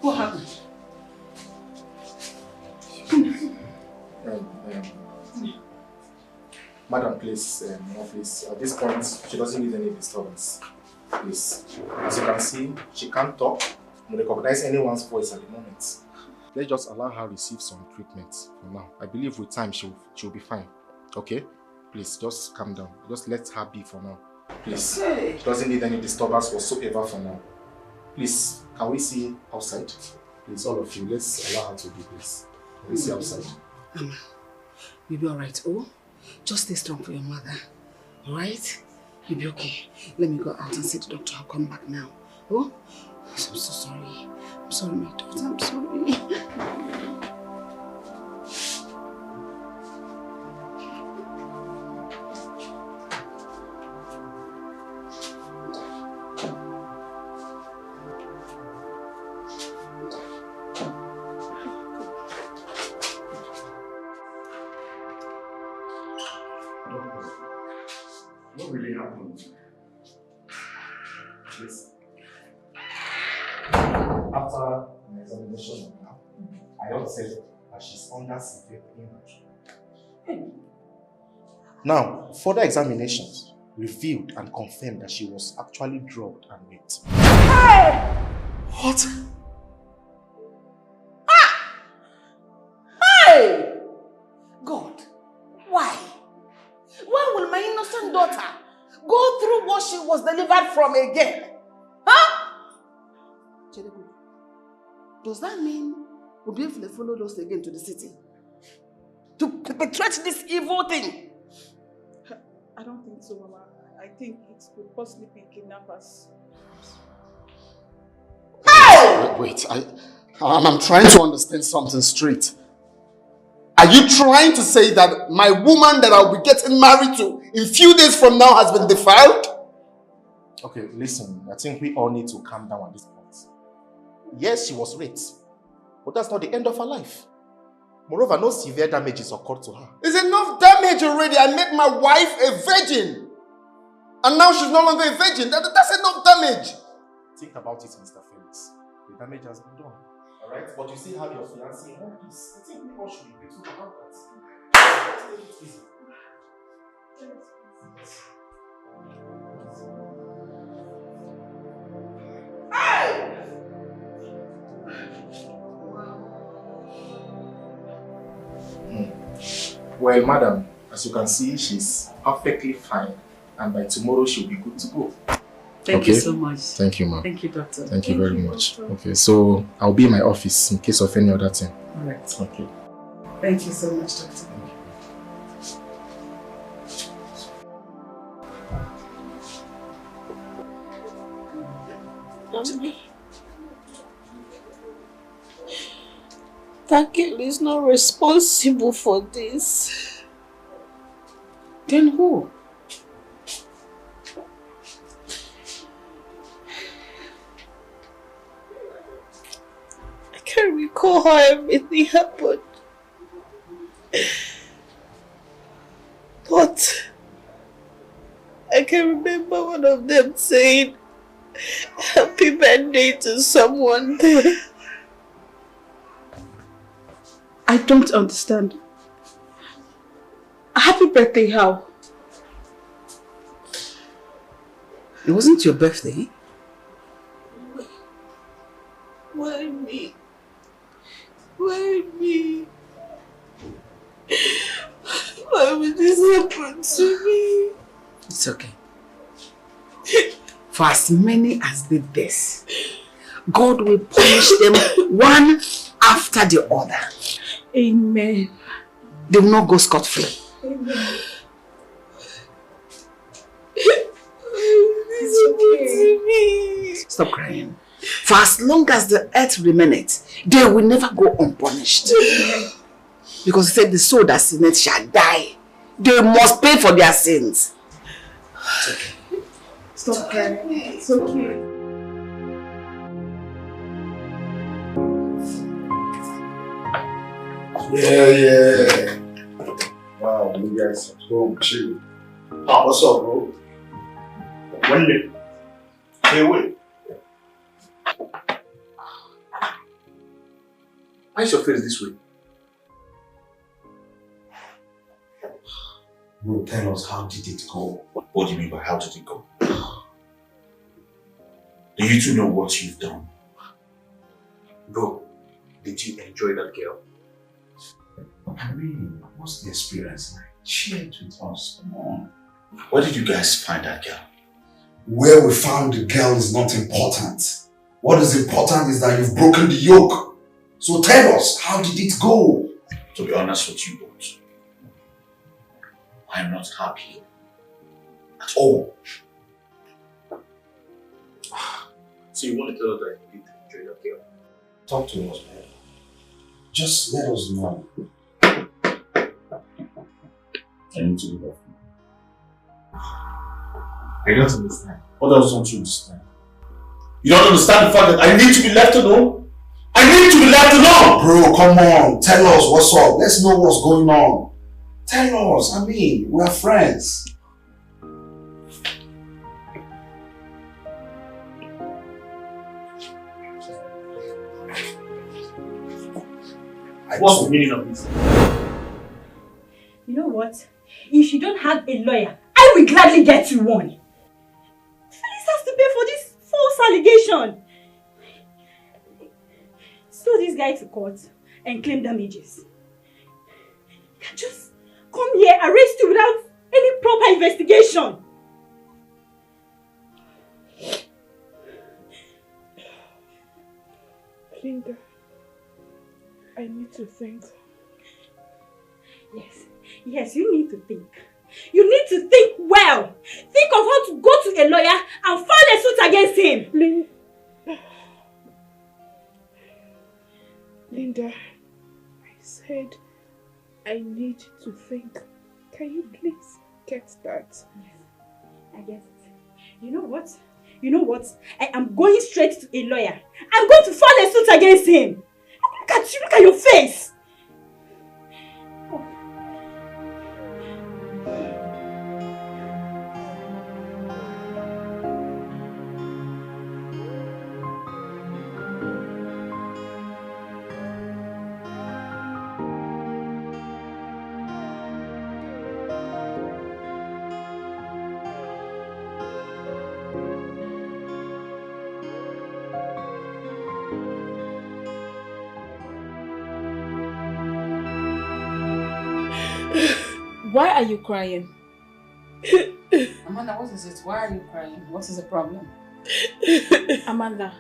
What happened? Madam, please, please. At this point, she doesn't need any disturbance. Please. As you can see, she can't talk or recognize anyone's voice at the moment. Let's just allow her receive some treatment for now. I believe with time she'll be fine. Okay? Please, just calm down. Just let her be for now. Please. She doesn't need any disturbance whatsoever for now. Please, can we see outside? Please, all of you, let's allow her to be, please. Can we see outside? You'll be alright, oh? Just stay strong for your mother. Alright? You'll be okay. Let me go out and see the doctor. I'll come back now. Oh? I'm so sorry. I'm sorry, my daughter. I'm sorry. What really happened? Yes. After an examination of her, I observed that she's under severe pain. Now, further examinations revealed and confirmed that she was actually drugged and raped. Hey! What? Hey! God, why? Why will my innocent daughter go through what she was delivered from again? Huh? Does that mean we'll be able to follow us again to the city? To perpetrate this evil thing? I don't think so, Mama. I think it could possibly be kidnappers. Hey! Wait, I'm trying to understand something straight. Are you trying to say that my woman that I'll be getting married to in few days from now has been defiled? Okay, listen, I think we all need to calm down at this point. Yes, she was raped, but that's not the end of her life. Moreover, no severe damages occurred to her. It's enough damage already. I made my wife a virgin. And now she's no longer a virgin. That's enough damage. Think about it, Mr. Felix. The damage has been done. Alright? But you still have your fiancé in all this. I think we all should be grateful about that. Take it easy. Well, madam, as you can see, she's perfectly fine. And by tomorrow, she'll be good to go. Thank you so much. Thank you, ma'am. Thank you, doctor. Thank you very much. Okay, so I'll be in my office in case of any other thing. All right. Okay. Thank you so much, doctor. That girl is not responsible for this. Then who? I can't recall how everything happened. But I can remember one of them saying happy birthday to someone there. I don't understand. Happy birthday, how? It wasn't your birthday. Why me? Why me? Why would this happen to me? It's okay. For as many as did this, God will punish them one after the other. Amen. They will not go scot-free. Amen. Stop crying. For as long as the earth remaineth, they will never go unpunished. Because he said the soul that sinneth shall die. They must pay for their sins. Stop crying. It's okay. Yeah. Wow, you guys are home chill. What's up, bro? One day. Hey, wait. Why is your face this way? Bro, tell us, how did it go? What do you mean by how did it go? Do you two know what you've done? Bro, did you enjoy that girl? I mean, what's the experience like? Share it with us, come on. Where did you guys find that girl? Where we found the girl is not important. What is important is that you've broken the yoke. So tell us, how did it go? To be honest with you both, I am not happy at all. So you want to tell us that you did enjoy that girl? Talk to us, man. Just let us know. I need to do that. I don't understand. What else don't you understand? You don't understand the fact that I need to be left alone? I need to be left alone! Bro, come on. Tell us what's up. Let's know what's going on. Tell us. I mean, we're friends. What's the meaning of this? You know what? If you don't have a lawyer, I will gladly get you one. Felix has to pay for this false allegation. Sue this guy to court and claim damages. You can just come here, arrest you without any proper investigation. Linda, I need to think. Yes, you need to think. You need to think well. Think of how to go to a lawyer and file a suit against him. Linda, I said I need to think. Can you please get that? Yes, I get it. You know what? I am going straight to a lawyer. I'm going to file a suit against him. Look at you, look at your face. Why are you crying? Amanda, what is it? Why are you crying? What is the problem? Amanda,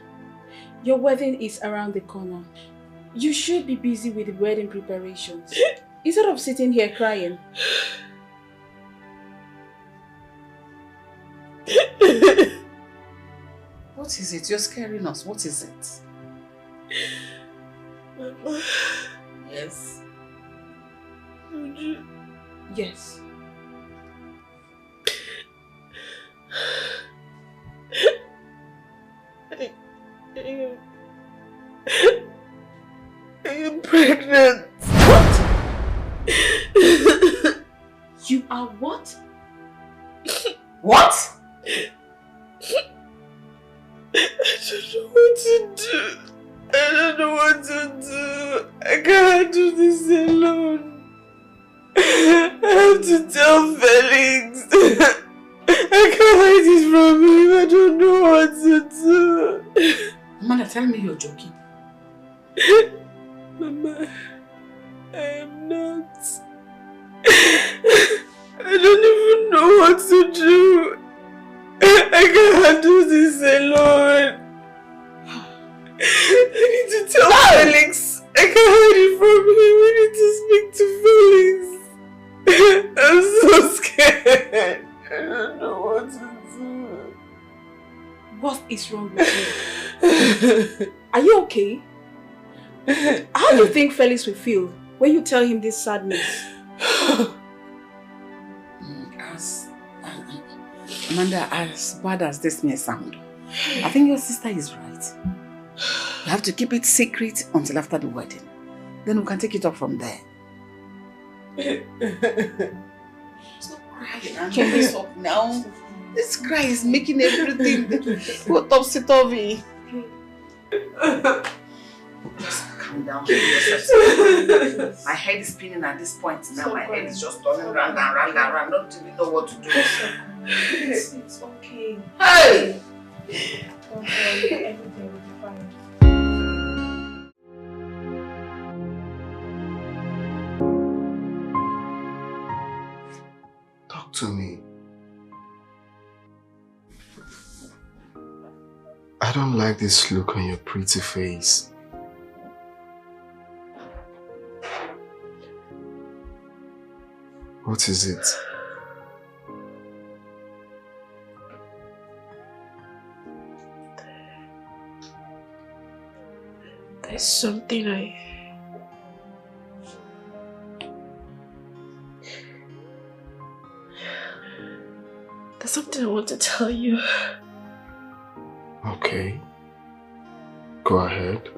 your wedding is around the corner. You should be busy with the wedding preparations instead of sitting here crying. What is it? You're scaring us. What is it? Mama. Yes. Would you? Yes. I am pregnant. What? You are what? What? I don't know what to do. I can't do this alone. I have to tell Felix. I can't hide this from him. I don't know what to do. Amanda, tell me you're joking. Mama, I am not. I don't even know what to do. I can't do this alone. is wrong with you? Are you okay? How do you think Felix will feel when you tell him this sad news? Amanda, as bad as this may sound, I think your sister is right. You have to keep it secret until after the wedding. Then we can take it up from there. Stop crying. Can we stop now? This cry is making everything go topsy-turvy. Just calm down. My head is spinning at this point now. My head is just turning round and round and round. I don't even know what to do. It's okay. Hey! Don't worry, everything will be fine. Talk to me. I don't like this look on your pretty face. What is it? There's something There's something I want to tell you. Okay. Go ahead.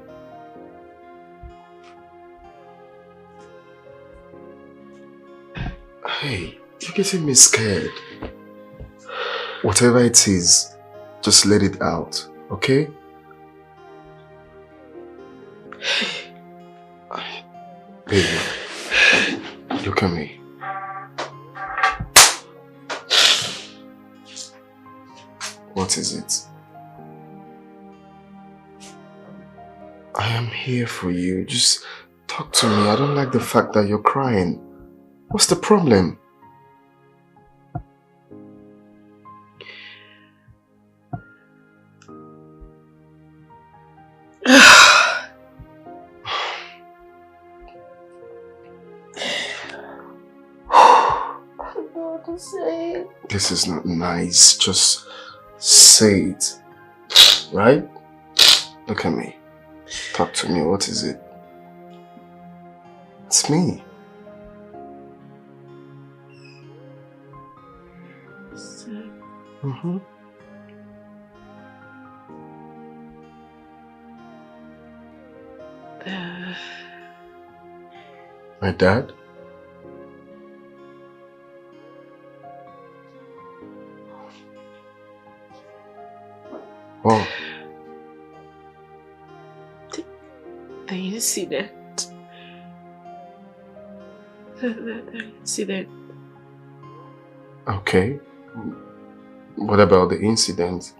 Hey, you're getting me scared. Whatever it is, just let it out, okay? Baby, look at me. What is it? I am here for you. Just talk to me. I don't like the fact that you're crying. What's the problem? This is not nice. Just say it. Right? Look at me. Talk to me. What is it? It's me. Mm-hmm. My dad? Oh. The incident. The incident. Okay. What about the incident?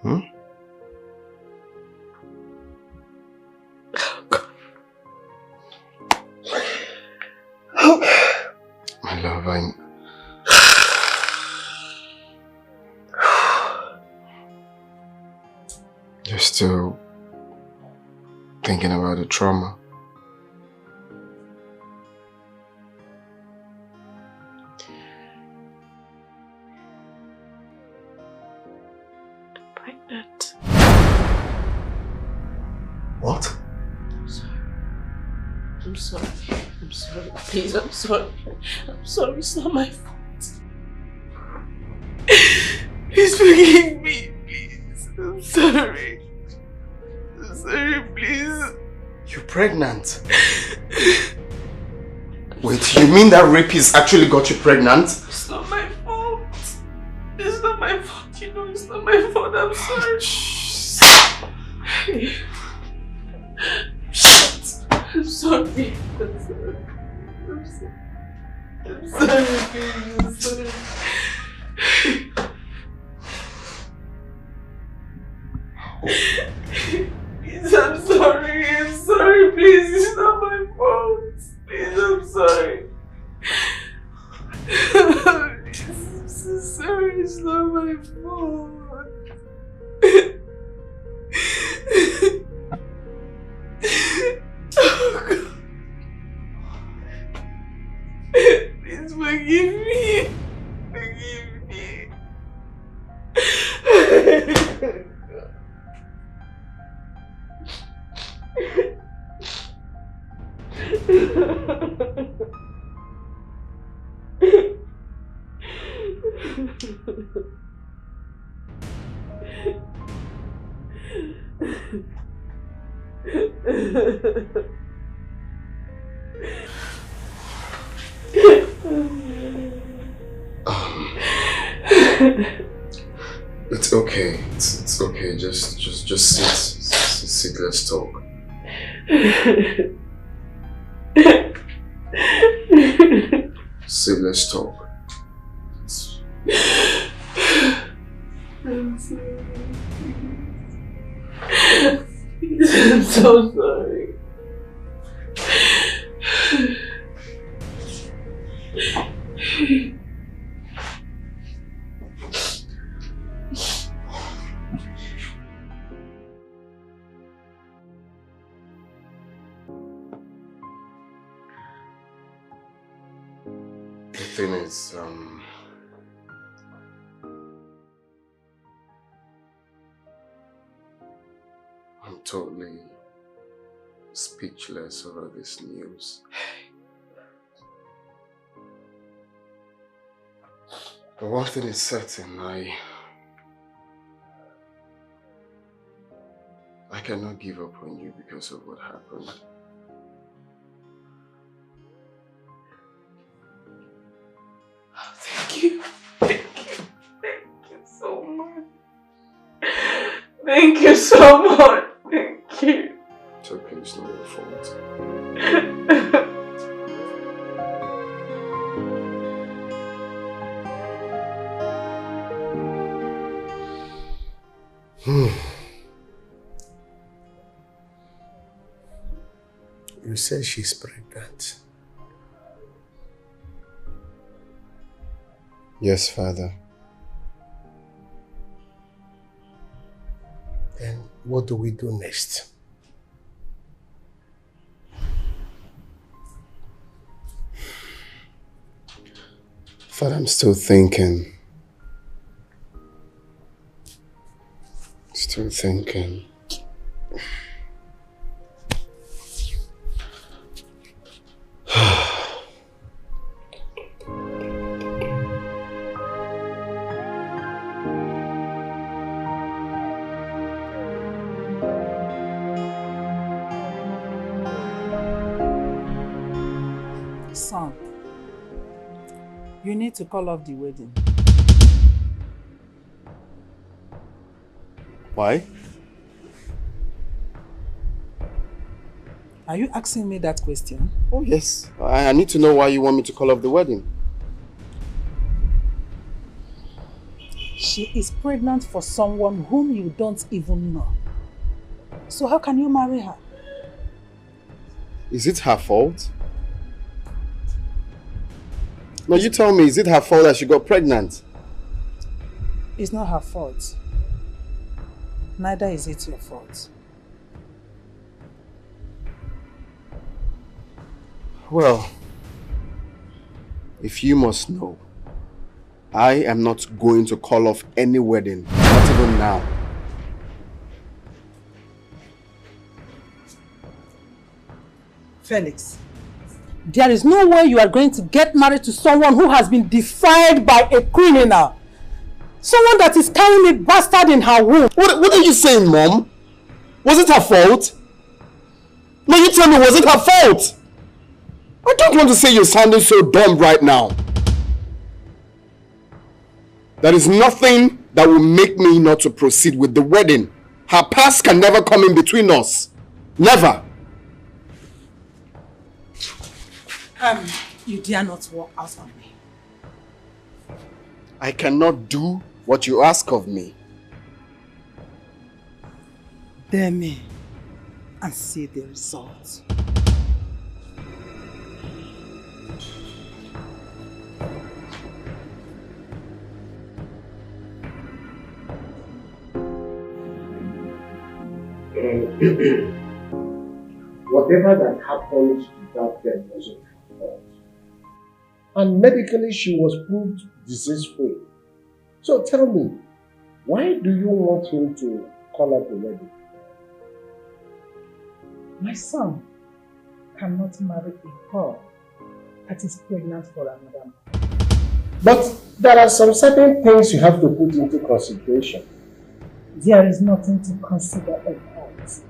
Hmm? My love, You're still thinking about the trauma. Pregnant. What? I'm sorry. I'm sorry. Please, I'm sorry. I'm sorry. It's not my fault. Please forgive me. Please. I'm sorry. I'm sorry, please. You're pregnant? Wait, you mean that rapist actually got you pregnant? It's not my fault. It's not my fault. You know, it's not my fault. I'm sorry. I'm sorry. I'm sorry. I'm sorry. I'm sorry, baby. I'm sorry. Please, I'm sorry. I'm sorry. Please, it's not my fault. Please, I'm sorry. Please, I'm so sorry. It's not my fault. Forgive me. It's okay. It's okay. Just sit. Sit. Let's talk. Sit. Let's talk. I'm sorry. I'm so sorry. The thing is, I'm totally speechless over this news. But one thing is certain, I cannot give up on you because of what happened. Thank you. Thank you. Thank you so much. Thank you so much. Thank you. It's okay, it's not your fault. You said she's pregnant. Yes, Father. Then what do we do next? Father, I'm still thinking. Still thinking. Son, you need to call off the wedding. Why? Are you asking me that question? Oh, yes. I need to know why you want me to call off the wedding. She is pregnant for someone whom you don't even know. So how can you marry her? Is it her fault? No, you tell me, is it her fault that she got pregnant? It's not her fault. Neither is it your fault. Well, if you must know, I am not going to call off any wedding, not even now. Felix, there is no way you are going to get married to someone who has been defiled by a criminal. Someone that is carrying a bastard in her womb. What are you saying, Mom? Was it her fault? No, you tell me, was it her fault? I don't want to say you're sounding so dumb right now. There is nothing that will make me not to proceed with the wedding. Her past can never come in between us. Never. You dare not walk out on me. I cannot do what you ask of me. Dare me and see the result. Whatever that happened to that girl wasn't her fault. And medically, she was proved disease-free. So tell me, why do you want him to call up the wedding? My son cannot marry a girl that is pregnant for another man. But there are some certain things you have to put into consideration. There is nothing to consider about.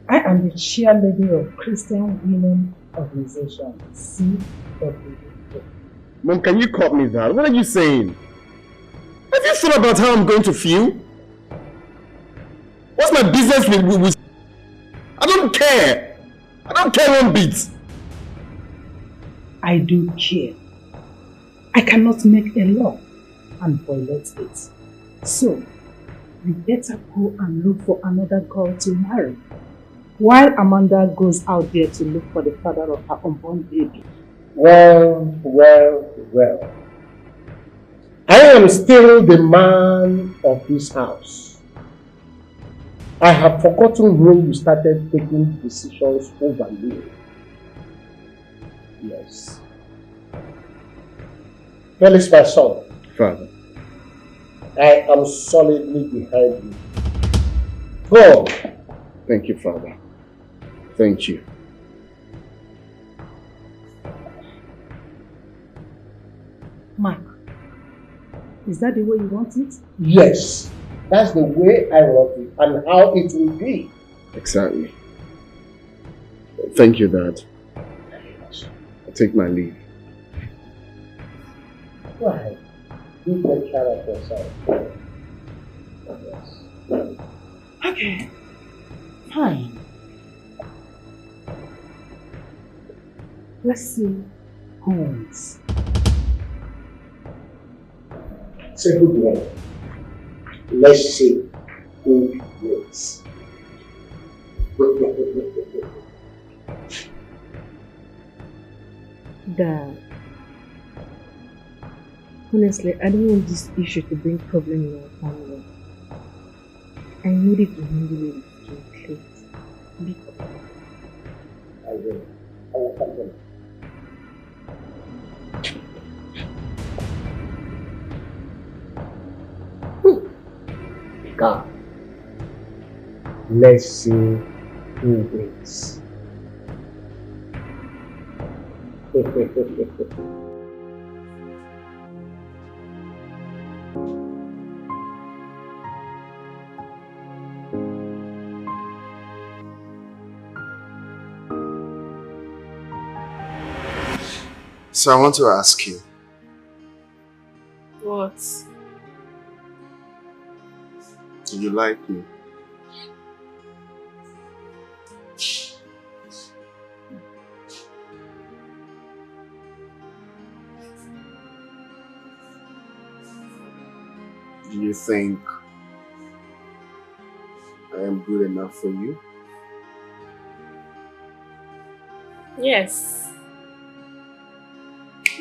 I am the chairlady of Christian Women Organization, CWO. Mom, can you cut me that? What are you saying? Have you thought about how I'm going to feel? What's my business with I don't care. I don't care one bit. I do care. I cannot make a law and violate it. So, you better go and look for another girl to marry, while Amanda goes out there to look for the father of her unborn baby. Well. I am still the man of this house. I have forgotten when you started taking decisions over me. Yes. Felix, my son. Father. I am solidly behind you. Go. Thank you, Father. Thank you. Mark, is that the way you want it? Yes. That's the way I want it and how it will be. Exactly. Thank you, Dad. I take my leave. Why? You take care of yourself. Yes. Okay. Fine. Let's see who wins. It's a good one. Let's see who wins. Dad, honestly, I don't want this issue to bring problem in our family. I need it to handle it with your plate. I will handle it. God. Let's see who wins. So I want to ask you, What? do you like me? Do you think I am good enough for you? Yes.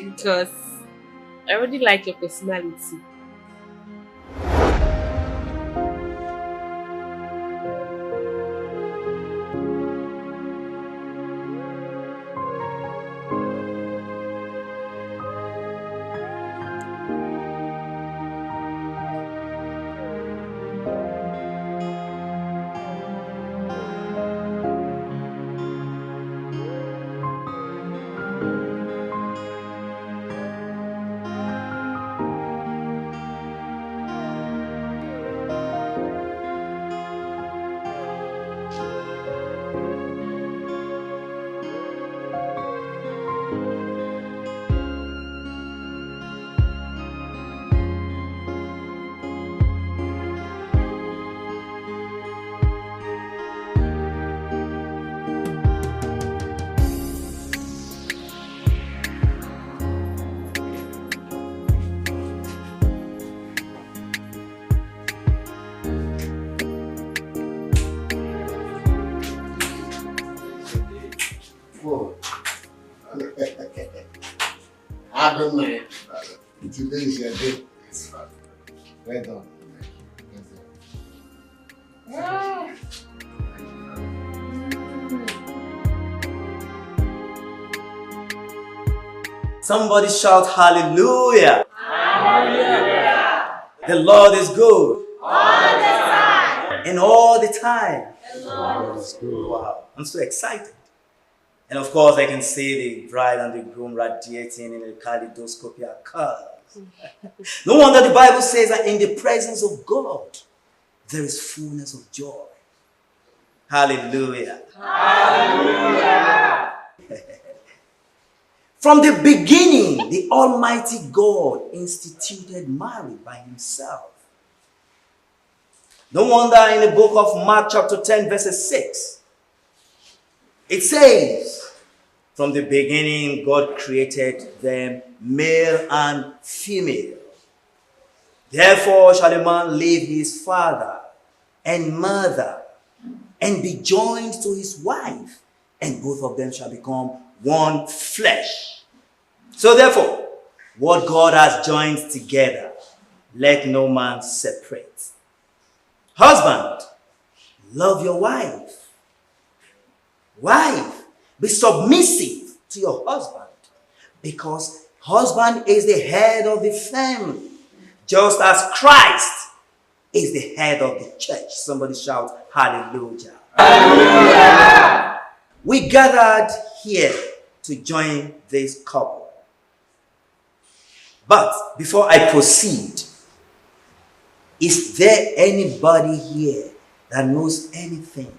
Because I already like your personality. Adonai. Today is your day. Well done. Somebody shout hallelujah. Hallelujah. The Lord is good. All the time. And all the time. The Lord is good. Wow, I'm so excited. And of course, I can see the bride and the groom radiating in a kaleidoscope of colors. No wonder the Bible says that in the presence of God, there is fullness of joy. Hallelujah. Hallelujah. From the beginning, the Almighty God instituted marriage by himself. No wonder in the book of Mark chapter 10 verses 6, it says, from the beginning God created them male and female. Therefore shall a man leave his father and mother and be joined to his wife, and both of them shall become one flesh. So therefore, what God has joined together, let no man separate. Husband, love your wife. Wife, be submissive to your husband, because husband is the head of the family, just as Christ is the head of the church. Somebody shout hallelujah. Hallelujah. We gathered here to join this couple. But before I proceed, is there anybody here that knows anything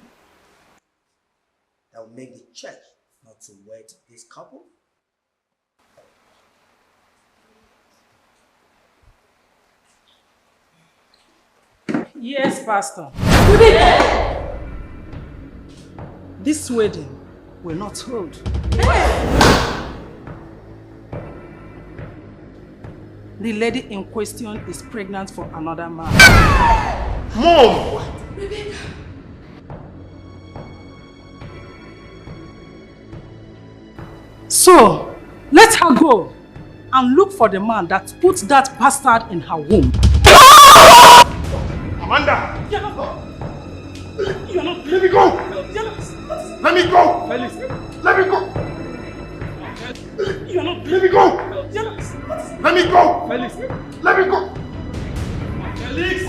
that will make the church not to wed this couple? Yes, Pastor. This wedding will not hold. The lady in question is pregnant for another man. Mom! So, let her go and look for the man that put that bastard in her womb. Amanda! You're not. Let me go! Let me go! Felix. Let me go! You're not. Let me go! Let me go! Felix. Let me go! Felix.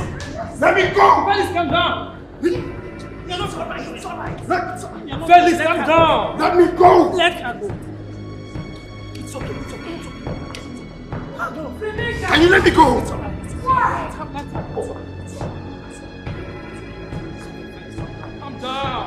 Let me go! Felix, calm down. You're not alright. It's alright. Felix, calm down. Let me go! Let her go. It's okay. Can you let me go? Let her go. Calm down.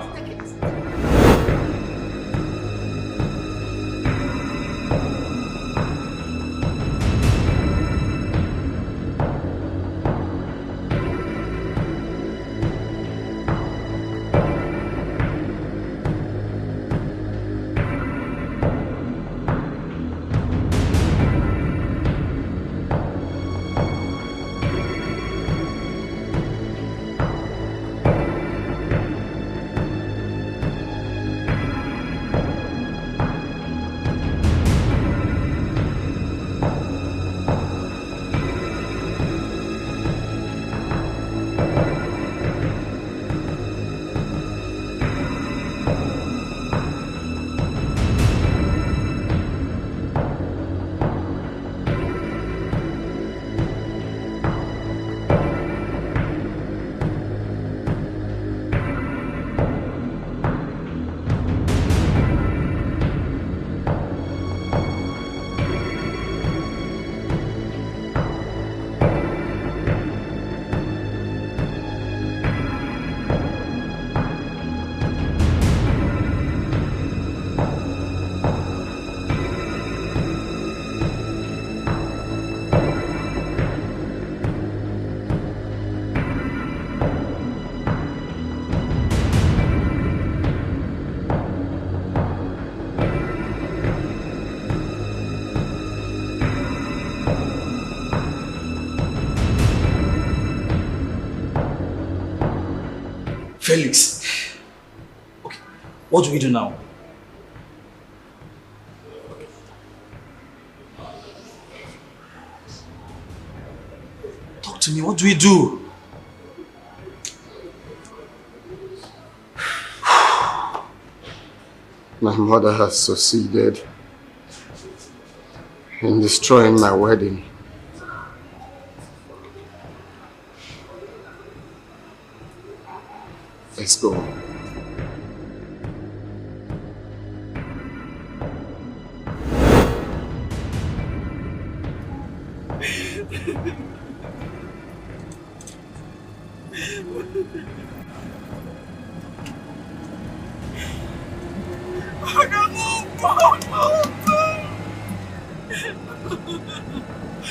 Felix. Okay, what do we do now? Talk to me, what do we do? My mother has succeeded. in destroying my wedding. Let's go.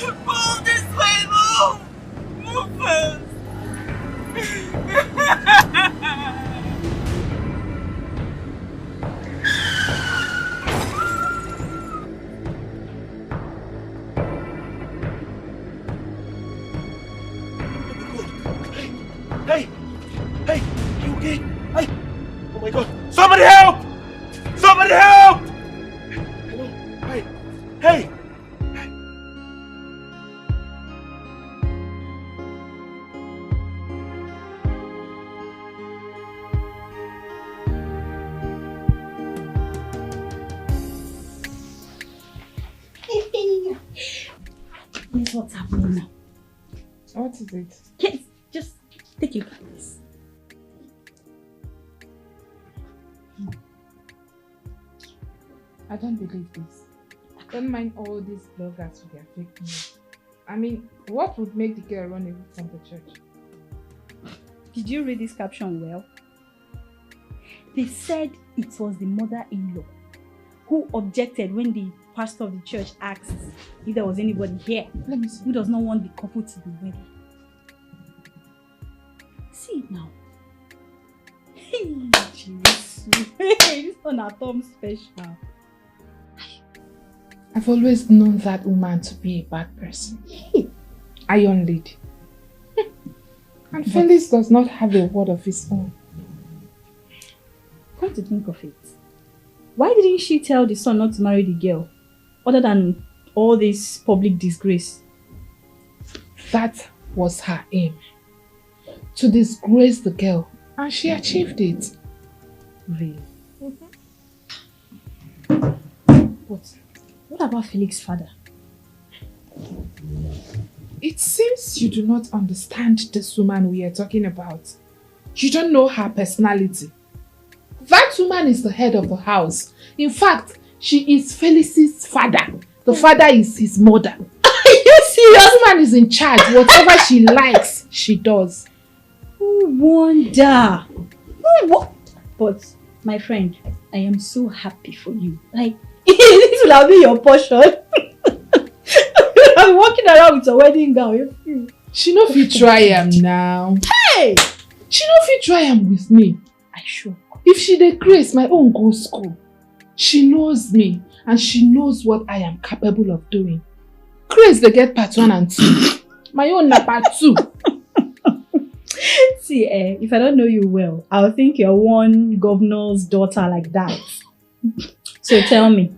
Move this way, move! Move first! Hey! Hey! You okay? Hey! Oh my god! Somebody help! Somebody help! Hello? Hey! Hey! Here's what's happening now. What is it? Yes, just take your place. I don't believe this. Don't mind all these bloggers with their fake news. I mean, what would make the girl run away from the church? Did you read this caption well? They said it was the mother-in-law who objected when the pastor of the church asked if there was anybody here who does not want the couple to be wedding. See it now. Hey, Jesus. This one at home special. I've always known that woman to be a bad person. Iron lady. And Felix does not have a word of his own. Come to think of it, why didn't she tell the son not to marry the girl, other than all this public disgrace? That was her aim. To disgrace the girl, and she achieved it. Really? But what about Felix's father? It seems you do not understand this woman we are talking about. You don't know her personality. That woman is the head of the house. In fact, she is Felix's father. The father is his mother. Are you serious? That woman is in charge. Whatever she likes, she does. No wonder. What? But my friend, I am so happy for you. Like, this will have been your portion. I'm walking around with a wedding gown. She no fit try am now. Hey! She no fit try am with me. I sure. If she dey grace my own go school, she knows me and she knows what I am capable of doing. Grace dey get part 1 and 2. My own na part 2. See, if I don't know you well, I'll think you're one governor's daughter like that. So tell me,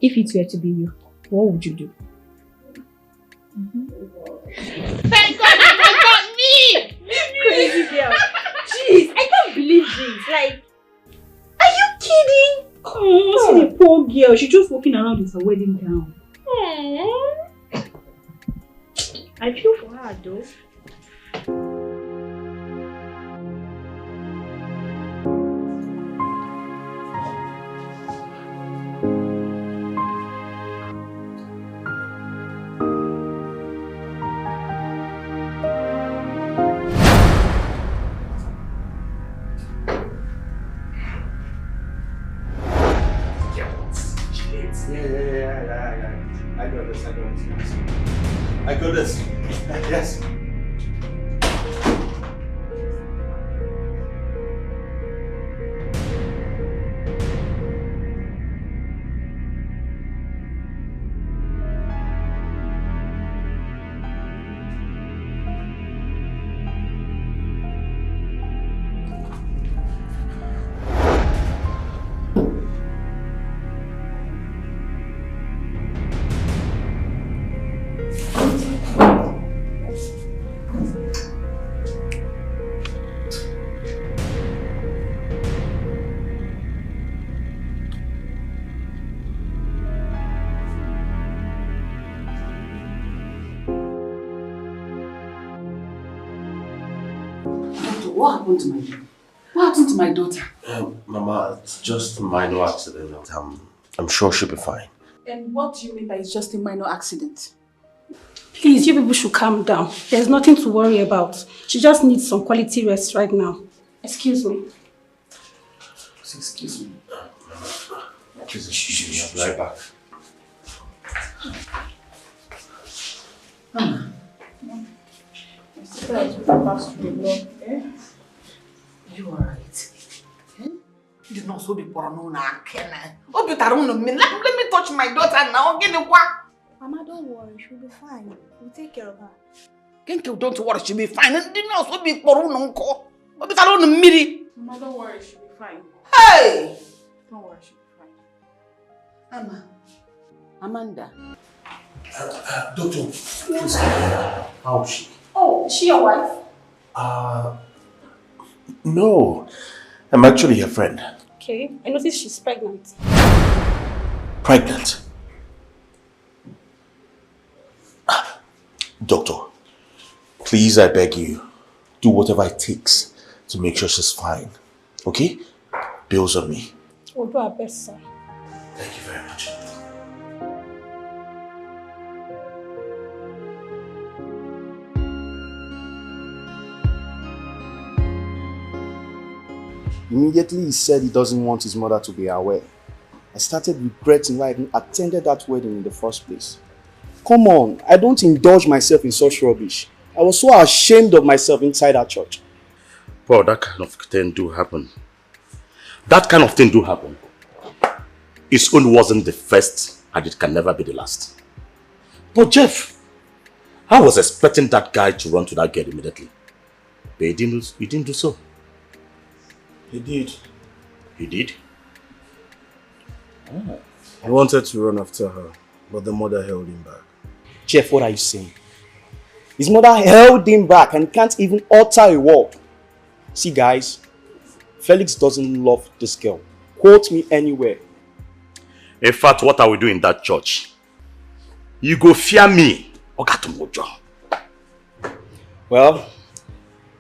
if it were to be you, what would you do? Thank God you got me! Crazy girl. Jeez, I can't believe this. Like, are you kidding? Oh, see the poor girl. She's just walking around with her wedding gown. I feel for her though. Yeah. I got this. I got this. Yes. Doctor, what happened to my daughter? What happened to my daughter? Mama, it's just a minor accident. I'm sure she'll be fine. And what do you mean by it's just a minor accident? Please, you people should calm down. There's nothing to worry about. She just needs some quality rest right now. Excuse me. Excuse me. Please, I'll be right back. Mama. You alright? The nurse will be born now. Let me touch my daughter now. Get the quack. Mama, don't worry. She'll be fine. We'll take care of her. Don't worry. She'll be fine. The nurse will be born now. Mama, don't worry. She'll be fine. Hey! Don't worry. She'll be fine. Mama. Amanda. Doctor, please, how is she? Oh, is she your wife? No. I'm actually her friend. Okay. I noticed she's pregnant. Pregnant? Doctor, please, I beg you, do whatever it takes to make sure she's fine. Okay? Bills on me. We'll do our best, sir. Thank you very much. Immediately he said he doesn't want his mother to be aware. I started regretting why I even attended that wedding in the first place. Come on, I don't indulge myself in such rubbish. I was so ashamed of myself inside that church. Well, that kind of thing do happen. That kind of thing do happen. His own wasn't the first and it can never be the last. But Jeff, I was expecting that guy to run to that girl immediately. But he didn't do so. He did. He did? Oh. He wanted to run after her, but the mother held him back. Jeff, what are you saying? His mother held him back and can't even utter a word. See guys, Felix doesn't love this girl. Quote me anywhere. In fact, what are we doing in that church? You go fear me. Well,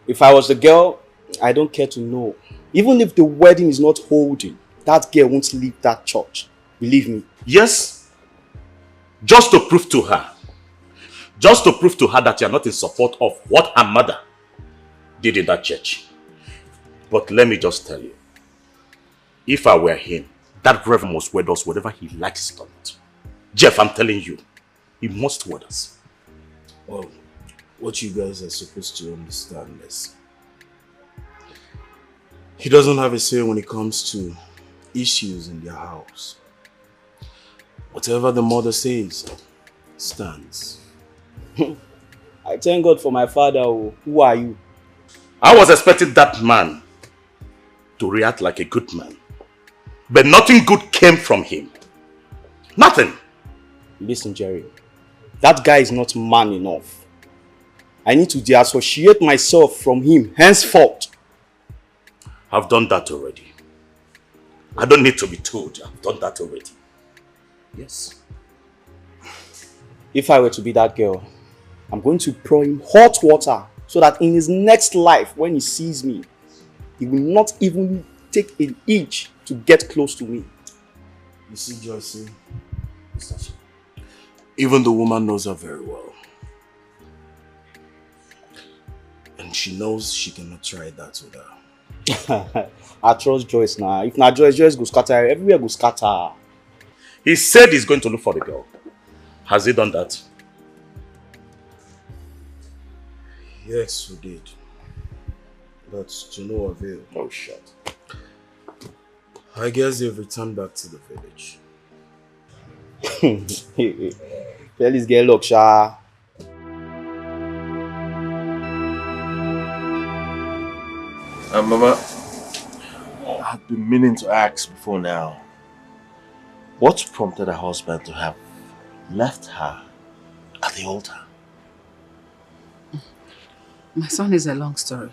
if I was the girl, I don't care to know. Even if the wedding is not holding, that girl won't leave that church. Believe me. Yes. Just to prove to her. Just to prove to her that you are not in support of what her mother did in that church. But let me just tell you. If I were him, that reverend must wed us whatever he likes it or not. Jeff, I'm telling you, he must wed us. Well, what you guys are supposed to understand is he doesn't have a say when it comes to issues in their house. Whatever the mother says stands. I thank God for my father. Who are you? I was expecting that man to react like a good man. But nothing good came from him. Nothing. Listen, Jerry. That guy is not man enough. I need to disassociate myself from him henceforth. I've done that already. I don't need to be told. I've done that already. Yes. If I were to be that girl, I'm going to pour him hot water so that in his next life, when he sees me, he will not even take an inch to get close to me. You see, Joyce, even the woman knows her very well. And she knows she cannot try that with her. I trust Joyce now. If not Joyce, Joyce goes scatter. Everywhere goes scatter. He said he's going to look for the girl. Has he done that? Yes, we did. But to no avail. Oh, shit. I guess they've returned back to the village. Felix get luck, sha. Mama, I've been meaning to ask before now. What prompted her husband to have left her at the altar? My son, is a long story.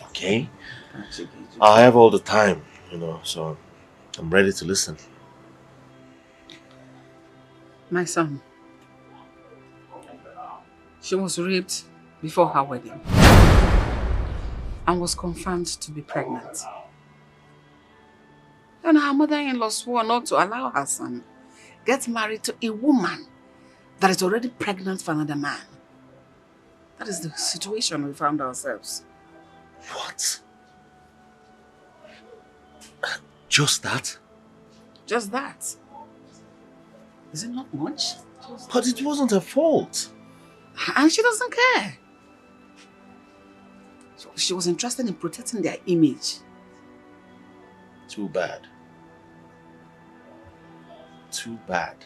Okay. I have all the time, so I'm ready to listen. My son, She was raped before her wedding and was confirmed to be pregnant. And her mother-in-law swore not to allow her son get married to a woman that is already pregnant for another man. That is the situation we found ourselves. What? Just that? Just that. Is it not much? But it wasn't her fault. And she doesn't care. She was interested in protecting their image. Too bad. Too bad.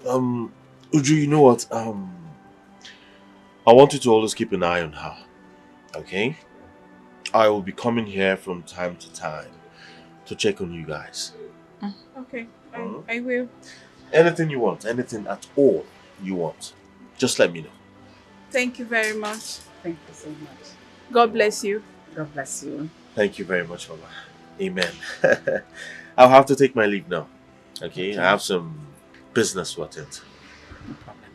Uju, you know what? I want you to always keep an eye on her. Okay? I will be coming here from time to time to check on you guys. Okay, I will. Anything you want, anything at all you want, just let me know. Thank you very much. Thank you so much. God bless you. God bless you. Thank you very much, Mama. Amen. I'll have to take my leave now. Okay? I have some business to attend. No problem.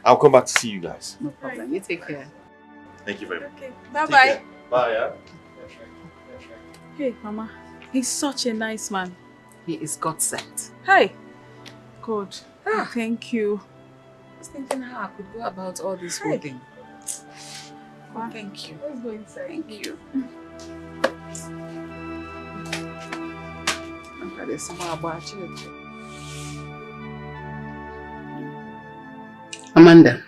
I'll come back to see you guys. No problem. You take care. Thank you very much. Okay, bye-bye. Bye, yeah? Hey, Mama. He's such a nice man. He is God sent. Hey. God. Thank you. I was thinking how I could go about all this whole thing. Oh, thank you. Let's go inside. Thank you. Amanda,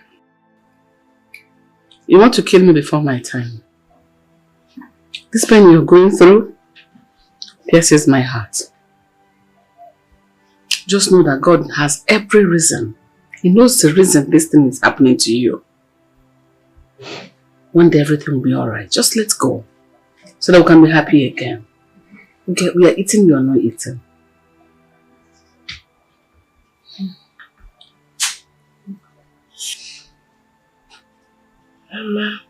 you want to kill me before my time. This pain you're going through pierces my heart. Just know that God has every reason. He knows the reason this thing is happening to you. One day everything will be alright. Just let go. So that we can be happy again. Okay, we are eating, you are not eating. Mama,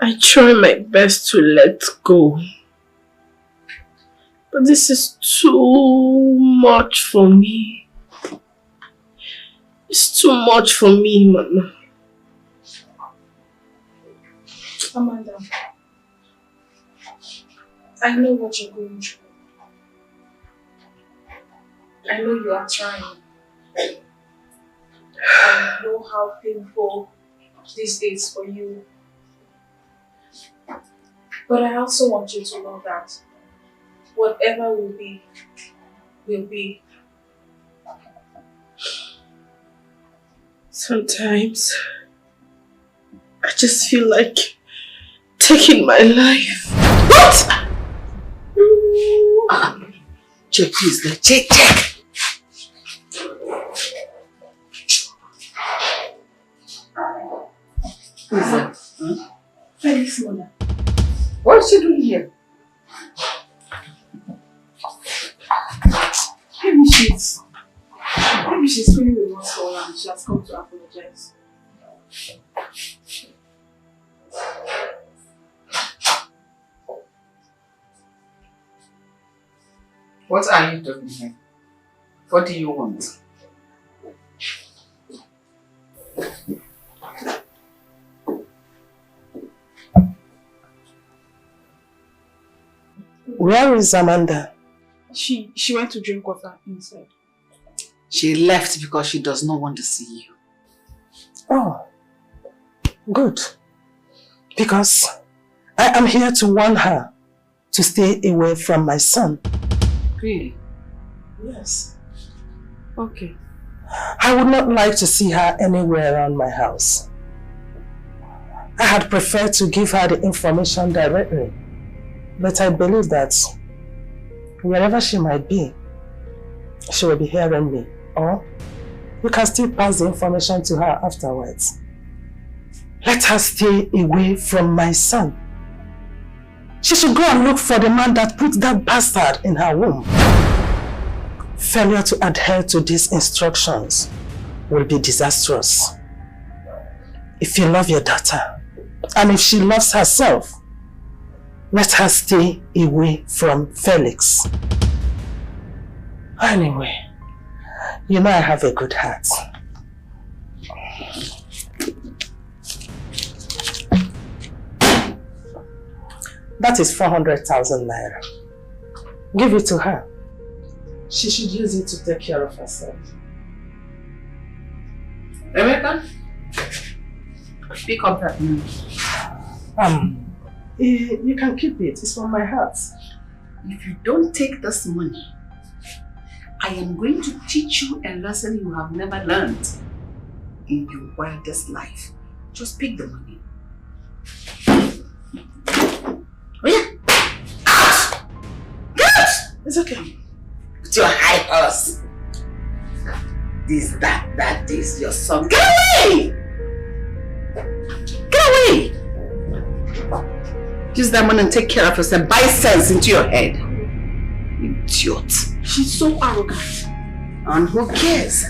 I try my best to let go. But this is too much for me. It's too much for me, Mama. Amanda, I know what you're going through. I know you are trying. I know how painful this is for you. But I also want you to know that whatever will be, will be. Sometimes I just feel like taking my life. What? Check, please. Check. Who is that? Felix, mother. What is she doing here? Maybe she's feeling remorseful and she has come to apologize. What are you doing here? What do you want? Where is Amanda? She went to drink water inside. She left because she does not want to see you. Oh, good. Because I am here to warn her to stay away from my son. Really? Yes. Okay. I would not like to see her anywhere around my house. I had preferred to give her the information directly, but I believe that wherever she might be, she will be hearing me, or you can still pass the information to her afterwards. Let her stay away from my son. She should go and look for the man that put that bastard in her womb. Failure to adhere to these instructions will be disastrous. If you love your daughter, and if she loves herself, let her stay away from Felix. Anyway, You know I have a good heart. That is 400,000 naira. Give it to her. She should use it to take care of herself. Rebecca, pick up that money. You can keep it. It's from my heart. If you don't take this money, I am going to teach you a lesson you have never learned in your wildest life. Just pick the money. Oh yeah! Out! Get out! It's okay. With your high horse. That is your son. Get away! Get away! Use that money and take care of yourself. Buy sense into your head. Idiot. She's so arrogant. And who cares?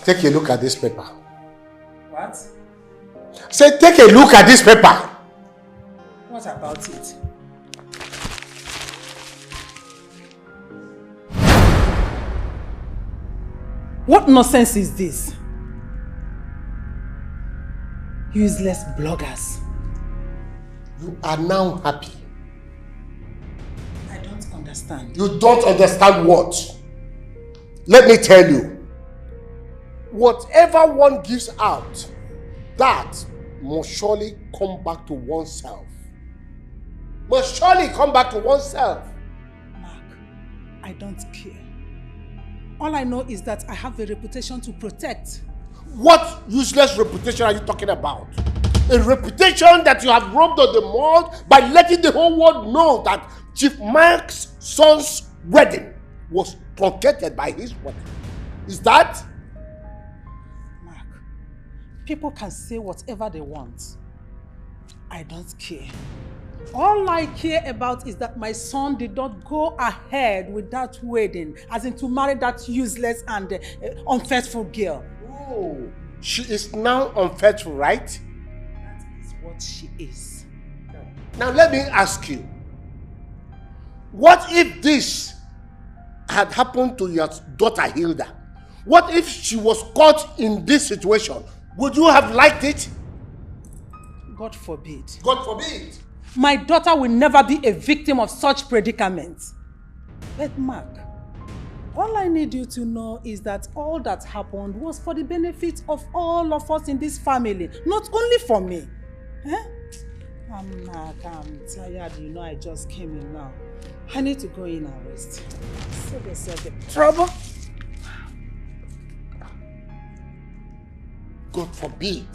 Take a look at this paper. What? Say, take a look at this paper. What about it? What nonsense is this? Useless bloggers. You are now happy. I don't understand. You don't understand what? Let me tell you. Whatever one gives out, that must surely come back to oneself. Must surely come back to oneself. Mark, I don't care. All I know is that I have a reputation to protect. What useless reputation are you talking about? A reputation that you have rubbed on the mud by letting the whole world know that Chief Mark's son's wedding was truncated by his wedding. Is that? People can say whatever they want. I don't care. All I care about is that my son did not go ahead with that wedding, as in to marry that useless and unfaithful girl. Oh, she is now unfaithful, right? That is what she is. Now let me ask you, what if this had happened to your daughter Hilda? What if she was caught in this situation? Would you have liked it? God forbid. God forbid. My daughter will never be a victim of such predicaments. But Mark, all I need you to know is that all that happened was for the benefit of all of us in this family, not only for me. I'm tired, you know, I just came in now. I need to go in and rest. Save yourself the trouble. God forbid.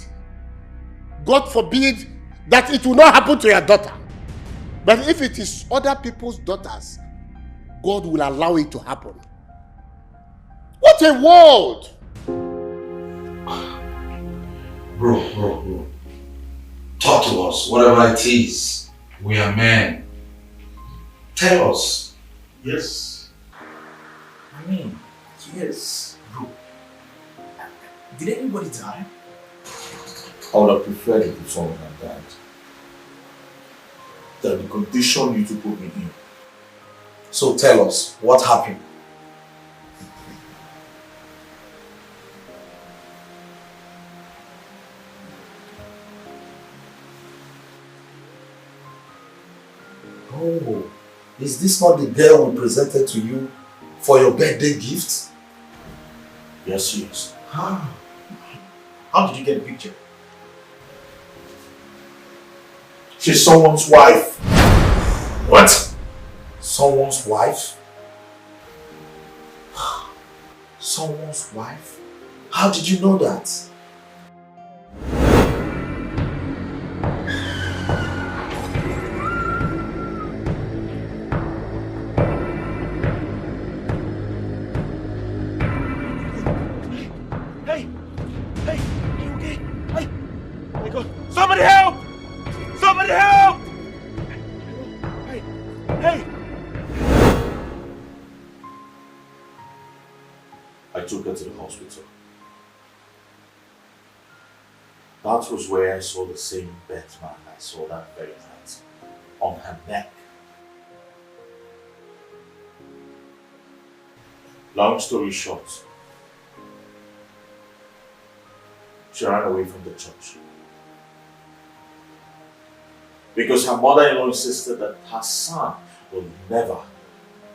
God forbid that it will not happen to your daughter. But if it is other people's daughters, God will allow it to happen. What a world! Bro. Talk to us, whatever it is. We are men. Tell us. Yes. I mean, yes, bro. Did anybody die? I would have preferred it if someone had died. That the condition you two put me in. So tell us, what happened? Oh, is this not the girl we presented to you for your birthday gift? Yes. How did you get a picture? She's someone's wife. What? Someone's wife? Someone's wife? How did you know that? Hey! Somebody help! Somebody help! Hey! Hey! I took her to the hospital. That was where I saw the same Batman I saw that very night on her neck. Long story short, she ran away from the church. Because her mother-in-law insisted that her son will never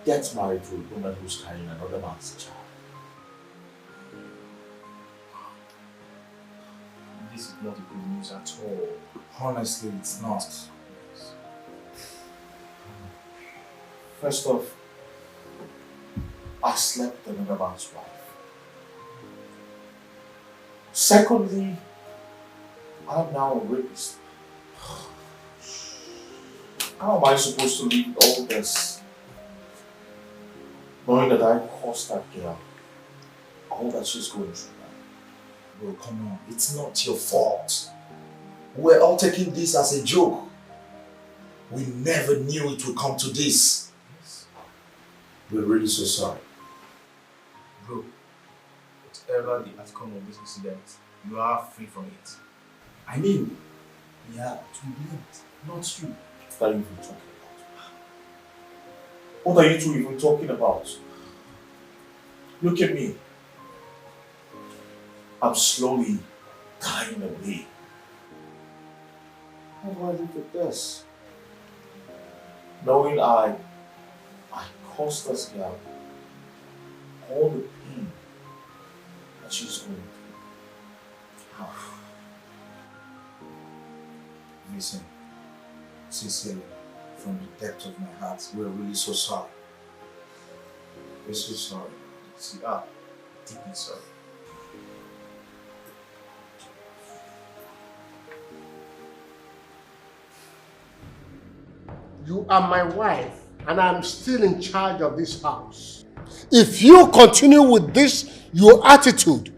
get married to a woman who's carrying another man's child. This is not good news at all. Honestly, it's not. First off, I slept with another man's wife. Secondly, I'm now a rapist. How am I supposed to leave all this? Knowing that I caused that girl all that she's going through now. Bro, come on. It's not your fault. We're all taking this as a joke. We never knew it would come to this. We're really so sorry. Bro, whatever the outcome of this incident, you are free from it. I mean, we are to blame, not you. What are you even talking about? What are you two even talking about? Look at me. I'm slowly dying away. How do I look at this? Knowing I caused this girl all the pain that she's going through. Listen, sincerely, from the depth of my heart, we're really so sorry. We're so sorry. See, deeply sorry. You are my wife, and I'm still in charge of this house. If you continue with this, your attitude,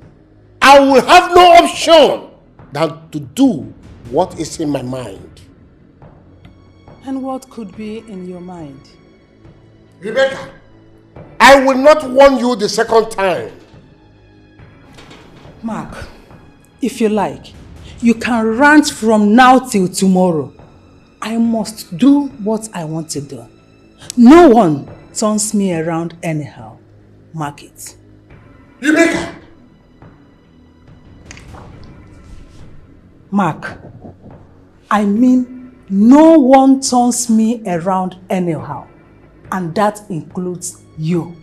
I will have no option than to do what is in my mind. And what could be in your mind? Rebecca, I will not warn you the second time. Mark, if you like, you can rant from now till tomorrow. I must do what I want to do. No one turns me around anyhow. Mark it. Rebecca! Mark, I mean no one turns me around anyhow. And that includes you.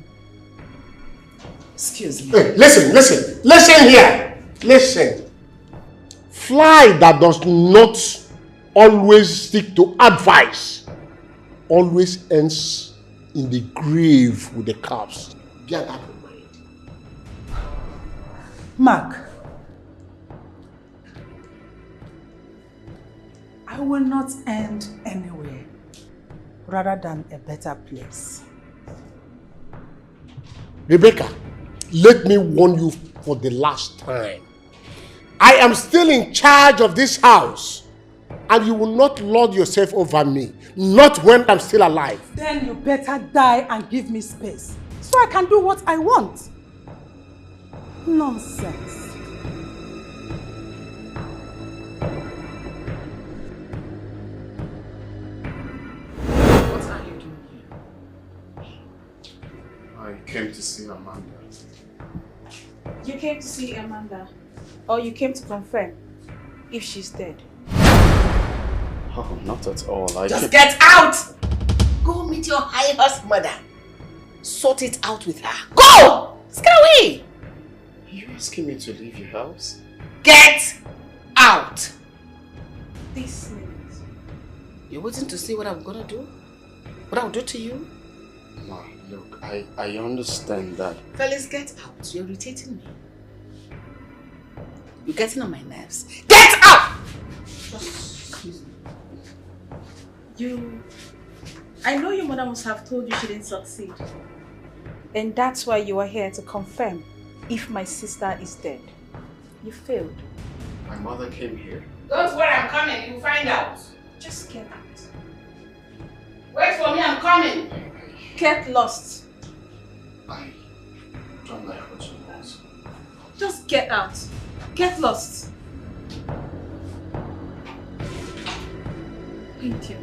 Excuse me. Hey, listen here. Listen. Fly that does not always stick to advice always ends in the grave with the corpse. Bear that in mind. Mark, I will not end anywhere rather than a better place. Rebecca, let me warn you for the last time. I am still in charge of this house, and you will not lord yourself over me, not when I'm still alive. Then you better die and give me space, so I can do what I want. Nonsense. What are you doing here? I came to see Amanda. You came to see Amanda, or you came to confirm if she's dead? Oh, not at all. Just get out! Go meet your high-horse mother. Sort it out with her. Go! Let's get away! Are you asking me to leave your house? Get out! This minute. You're waiting to see what I'm gonna do? What I'll do to you? Ma, look, I understand that. Felix, get out. You're irritating me. You're getting on my nerves. Get out! Excuse me. I know your mother must have told you she didn't succeed. And that's why you are here to confirm if my sister is dead. You failed. My mother came here? Don't worry, I'm coming. You'll find out. Just get out. Wait for me, I'm coming. Get lost. I don't like what you want. Just get out. Get lost. Idiot.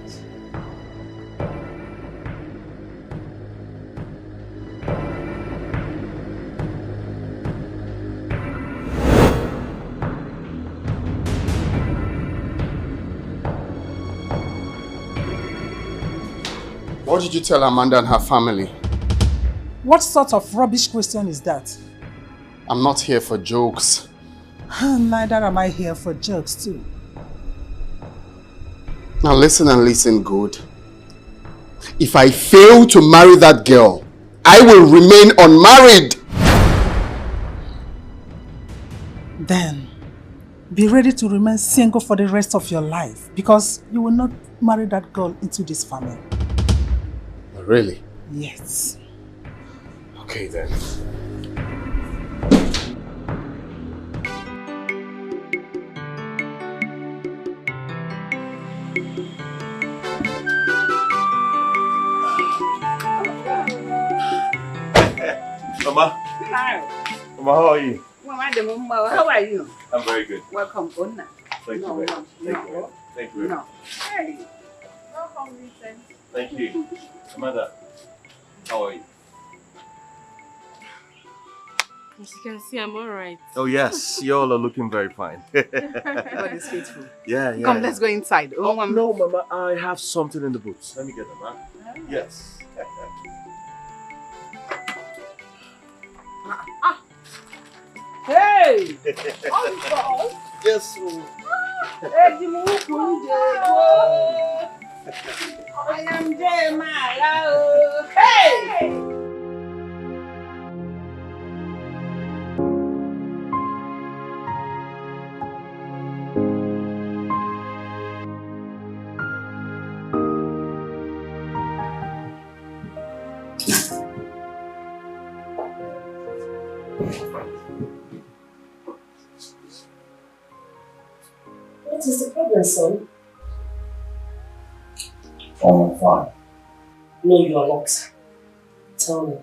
What did you tell Amanda and her family? What sort of rubbish question is that? I'm not here for jokes. Neither am I here for jokes too. Now listen and listen good. If I fail to marry that girl, I will remain unmarried. Then, be ready to remain single for the rest of your life because you will not marry that girl into this family. Really? Yes. Okay then. Mama. Hi. Mama, how are you? Mama, how are you? I'm very good. Welcome, Onna. Thank you very much. Thank you. Thank you very much. Hey. Welcome, Vincent. Thank you. Amanda, how are you? As you can see, I'm alright. Oh yes, you all are looking very fine. God is faithful. Yeah. Come, let's go inside. Oh, no, Mama, I have something in the boots. Let me get them, huh? Yes. Hey! Yes. I am Jeremiah. Hey! What is the problem, son? Oh, I'm fine. No, you are not. Tell me,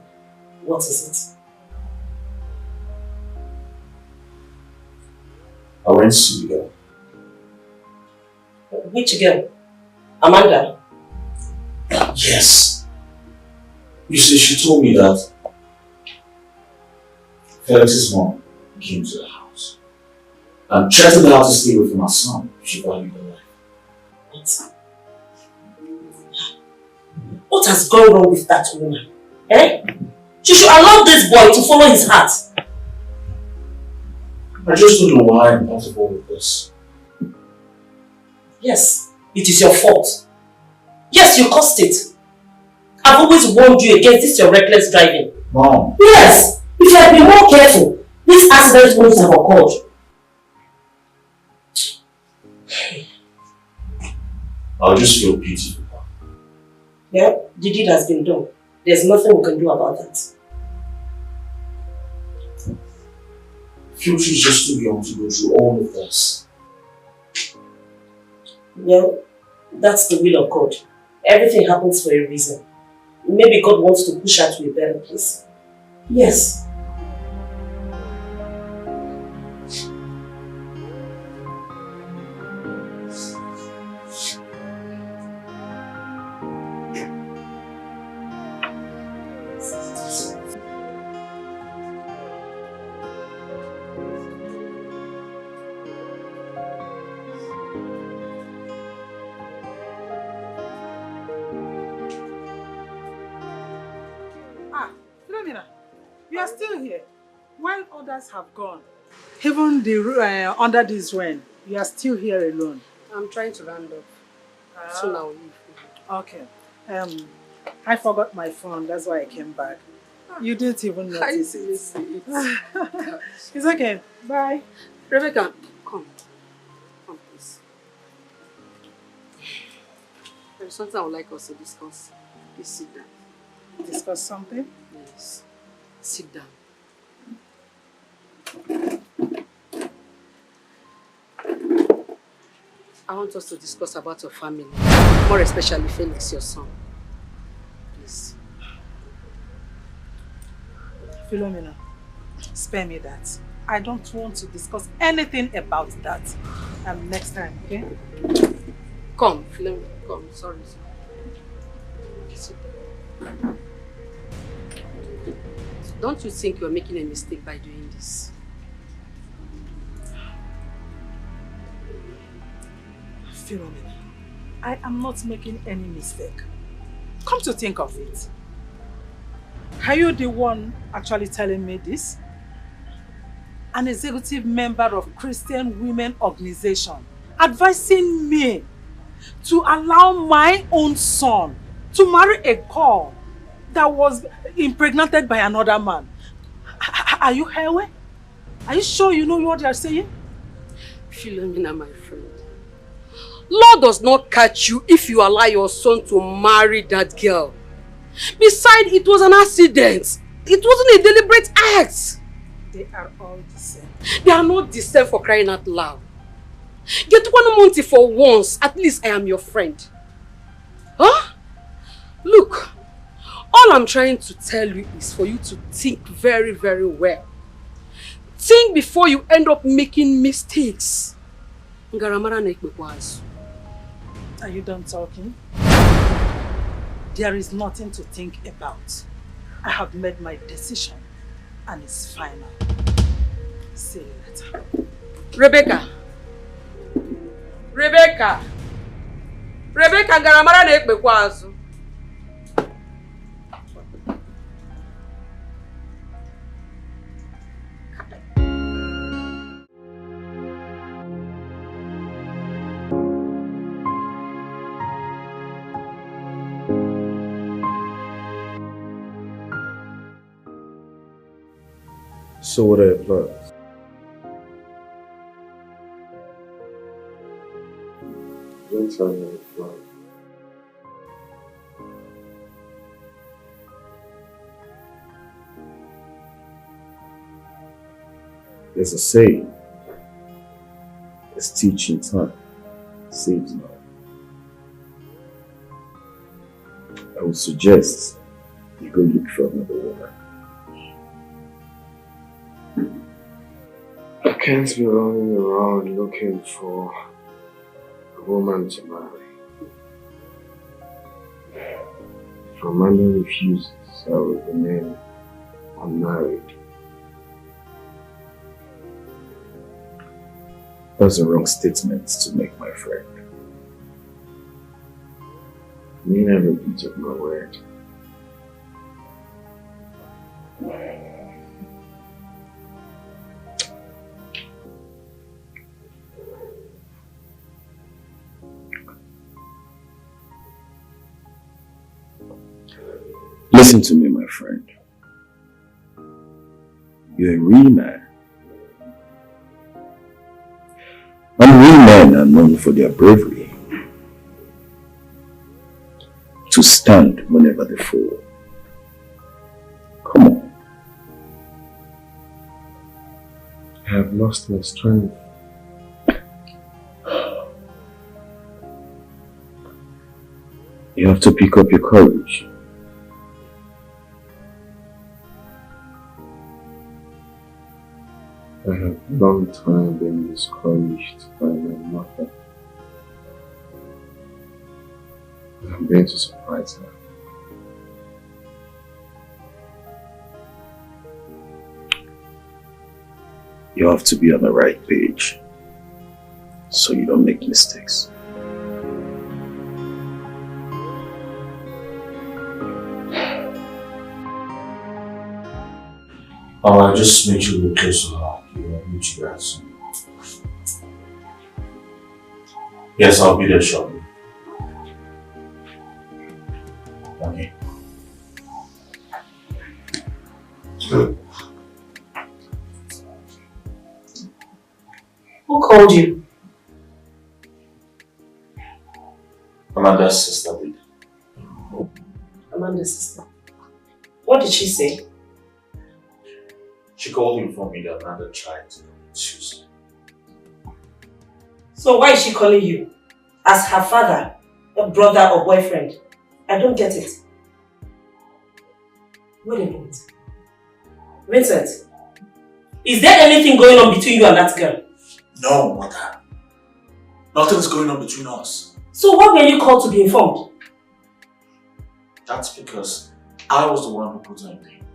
what is I went to see you. it? Which girl? Amanda? Yes. You see, she told me that Felix's mom came to the house and threatened her to stay away from her son if she valued her life. What? What has gone wrong with that woman? Eh? She should allow this boy to follow his heart. I just don't know why I'm part of all of this. Yes, it is your fault. Yes, you caused it. I've always warned you against this your reckless driving. Mom. Yes, if you had been more careful, this accident wouldn't have occurred. I'll just feel pity for her. Yeah, the deed has been done. There's nothing we can do about that. Feel she's just too young to go through all of this. Well, that's the will of God. Everything happens for a reason. Maybe God wants to push her to a better place. Yes. You are still here, while others have gone. Even the under this rain, you are still here alone. I'm trying to round up. Soon I'll leave. Okay. I forgot my phone. That's why I came back. You didn't even notice it. It's okay. Bye. Rebecca, come. Come, please. There's something I would like us to discuss. Please sit down. Discuss something? Yes. Sit down. I want us to discuss about your family. More especially Felix, your son. Please. Philomena, spare me that. I don't want to discuss anything about that. Next time, okay? Come, Philomena, come. Sorry. Don't you think you're making a mistake by doing this? Philomena, I am not making any mistake. Come to think of it. Are you the one actually telling me this? An executive member of Christian Women Organization advising me to allow my own son to marry a girl that was impregnated by another man. Are you Hewe? Are you sure you know what you are saying? Philomena, my friend. Law does not catch you if you allow your son to marry that girl. Besides, it was an accident. It wasn't a deliberate act. They are all the same. They are not the same, for crying out loud. Get 1 month for once. At least I am your friend. Huh? Look, all I'm trying to tell you is for you to think very, very well. Think before you end up making mistakes. Are you done talking? There is nothing to think about. I have made my decision and it's final. See you later. Rebecca! Garamara na-ekpekwa. So what are your plans? Don't tell me any plan. There's a saying, it's teaching time saves none. I would suggest you go look for another woman. I can't be running around looking for a woman to marry. If Amanda refuses, I will remain unmarried. That's a wrong statement to make, my friend. I mean every bit of my word. Listen to me, my friend. You're a real man. And real men are known for their bravery. To stand whenever they fall. Come on. I have lost my strength. You have to pick up your courage. I have long time been discouraged by my mother. I'm going to surprise her. You have to be on the right page so you don't make mistakes. I just made you look close to her. I'll meet you guys soon. Yes, I'll be there shortly. Okay. Who called you? Amanda's sister did. Amanda's sister. What did she say? She called to inform me that Amanda tried to Tuesday. So why is she calling you? As her father, a brother or boyfriend? I don't get it. Wait a minute. Vincent, is there anything going on between you and that girl? No, mother. Nothing's going on between us. So why were you called to be informed? That's because I was the one who put her in pain.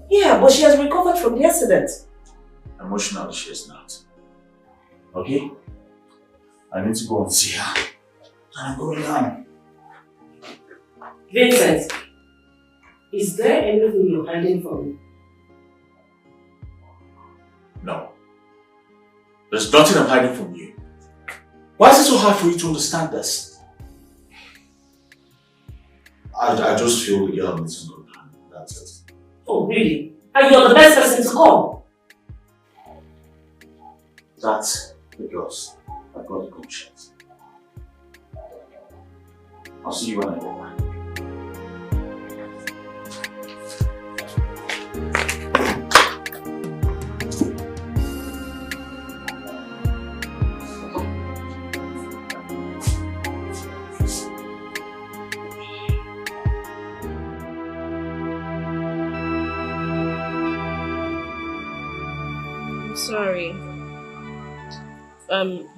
Yeah, but she has recovered from the accident. Emotionally, she is not. Okay? I need to go and see her. And I'm going down. Vincent, is there anything you're hiding from me? No. There's nothing I'm hiding from you. Why is it so hard for you to understand this? I just feel the girl needs to go down. That's it. Oh, really? And you're the best person to call? That's because I've got a conscience. I'll see you when I go back.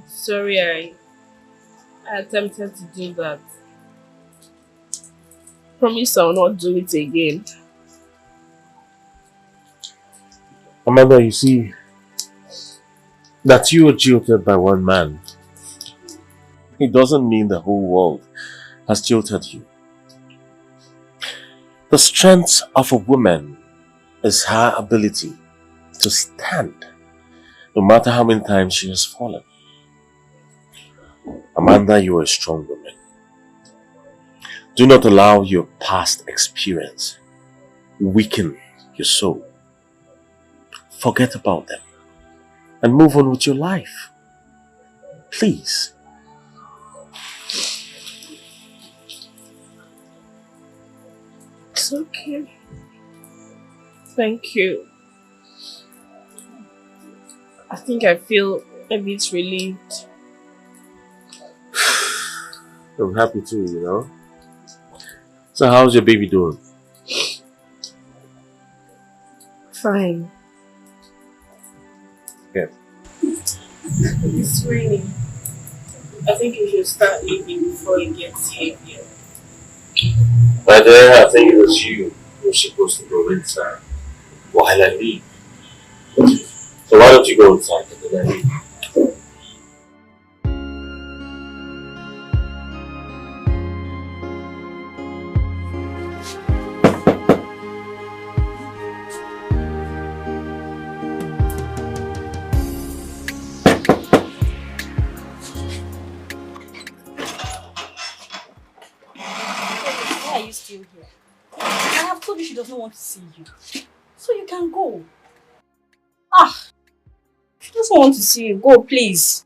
Sorry I attempted to do that. Promise I'll not do it again. Amanda, you see, that you were jilted by one man, it doesn't mean the whole world has jilted you. The strength of a woman is her ability to stand, no matter how many times she has fallen. Amanda, you are a strong woman. Do not allow your past experience weaken your soul. Forget about them and move on with your life. Please. It's okay. Thank you. I think I feel a bit relieved. I'm happy too, you know. So how's your baby doing? Fine. Yeah. It's raining. I think you should start leaving before it gets heavier. My dear, I think it was you who was supposed to go inside while I leave. So why don't you go inside and then I leave? Why are you still here? I have told you she does not want to see you. So you can go. She doesn't want to see you. Go, please.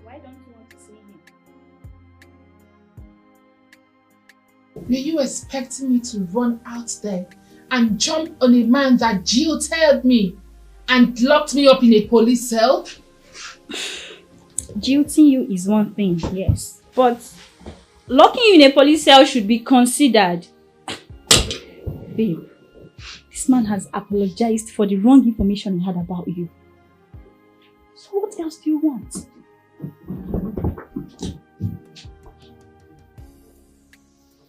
Why don't you want to see him? Were you expecting me to run out there and jump on a man that jilted me and locked me up in a police cell? Jilting you is one thing, yes. But locking you in a police cell should be considered. Babe, this man has apologized for the wrong information he had about you. So what else do you want?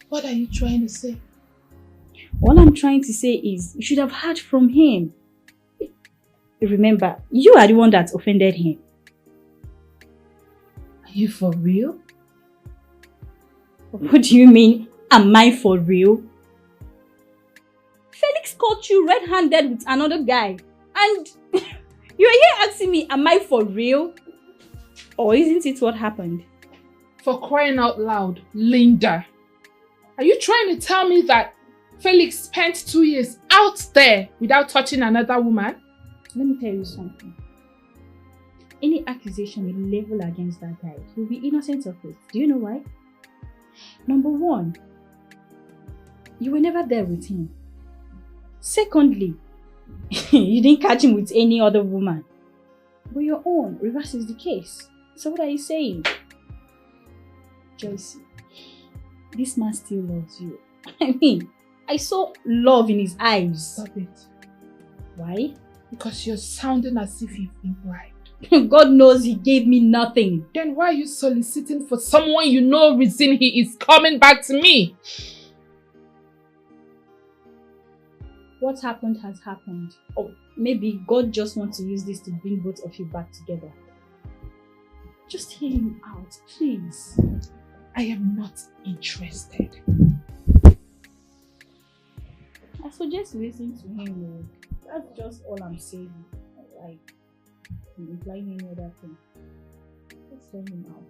What are you trying to say? All I'm trying to say is you should have heard from him. Remember, you are the one that offended him. Are you for real? What do you mean, am I for real? Felix caught you red-handed with another guy. And you're here asking me, am I for real? Or isn't it what happened? For crying out loud, Linda. Are you trying to tell me that Felix spent 2 years out there without touching another woman? Let me tell you something. Any accusation you level against that guy, he'll be innocent of it. Do you know why? Number one, you were never there with him. Secondly, you didn't catch him with any other woman. But your own reverses the case. So what are you saying? Joyce, this man still loves you. I mean, I saw love in his eyes. Stop it. Why? Because you're sounding as if you've been bribed. God knows he gave me nothing. Then why are you soliciting for someone you know reason he is coming back to me? What happened has happened. Or maybe God just wants to use this to bring both of you back together. Just hear him out, please. I am not interested. I suggest listening to him. That's just all I'm saying. Like, implying any other thing. Just hear him out.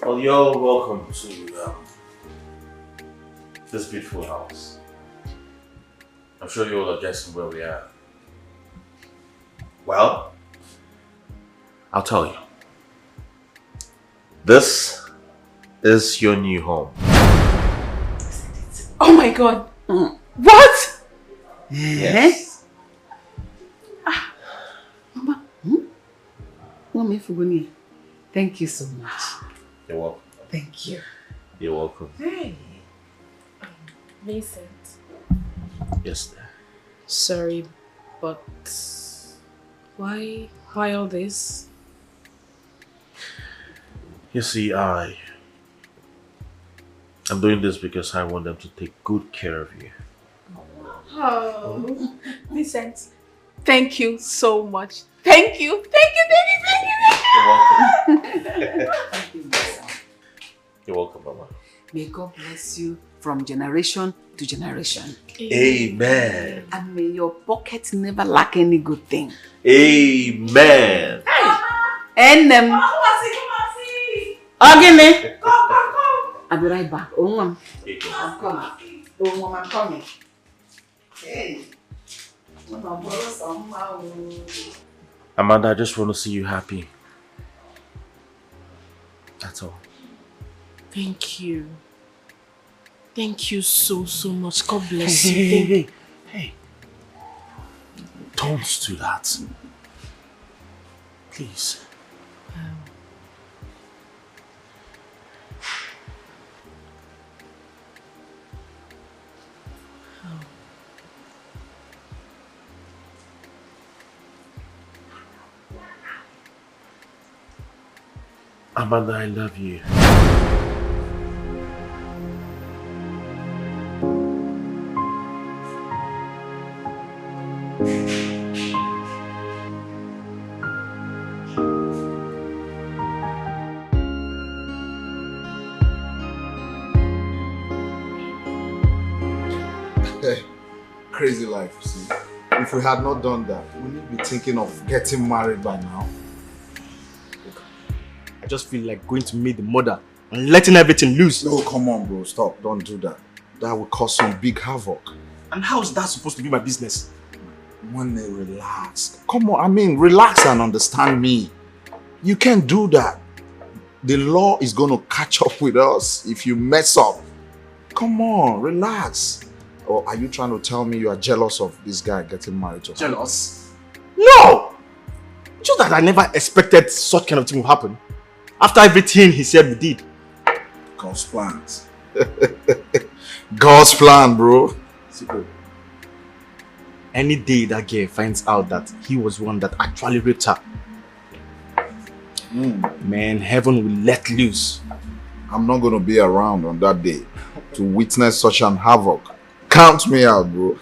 Well, you're welcome to this beautiful house. I'm sure you all are guessing where we are. Well, I'll tell you. This is your new home. Oh my God! What? Yes. Mama, thank you so much. You're welcome. Thank you. You're welcome. Hey. Vincent. Yes, sir. Sorry, but why all this? You see, I'm doing this because I want them to take good care of you. Oh, Vincent, thank you so much. Thank you, thank you, thank you, thank you, thank you. You're welcome, Mama. May God bless you from generation to generation. Amen. And may your pocket never lack any good thing. Amen. And Agene. I'll be right back. Oh, Mom. I'm coming. Oh, Mom, I'm coming. Hey. Amanda, I just want to see you happy. That's all. Thank you. Thank you so much. God bless you. Hey. Don't do that. Please. Amanda, I love you. Crazy life, you see. If we had not done that, we need to be thinking of getting married by now. I just feel like going to meet the mother and letting everything loose. No, come on, bro. Stop. Don't do that. That will cause some big havoc. And how is that supposed to be my business? Money, relax. Come on, I mean, relax and understand me. You can't do that. The law is going to catch up with us if you mess up. Come on, relax. Or are you trying to tell me you are jealous of this guy getting married to her? Jealous? No! Just that I never expected such kind of thing to happen. After everything he said we did. God's plans. God's plan, bro. Any day that girl finds out that he was one that actually raped her, man, heaven will let loose. I'm not going to be around on that day to witness such an havoc. Count me out, bro.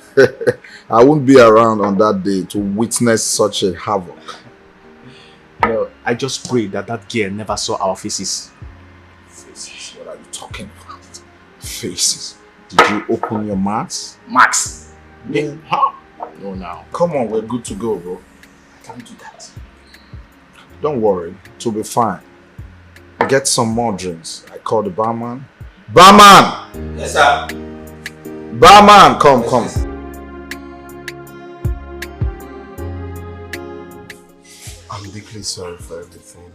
I won't be around on that day to witness such a havoc. No, I just pray that that girl never saw our faces. Faces? What are you talking about? Faces? Did you open your mouth? Max! Yeah. Huh? No, now. Come on, we're good to go, bro. I can't do that. Don't worry, it'll be fine. Get some more drinks. I call the barman. Barman! Yes, sir. Barman, come. I'm deeply sorry for everything.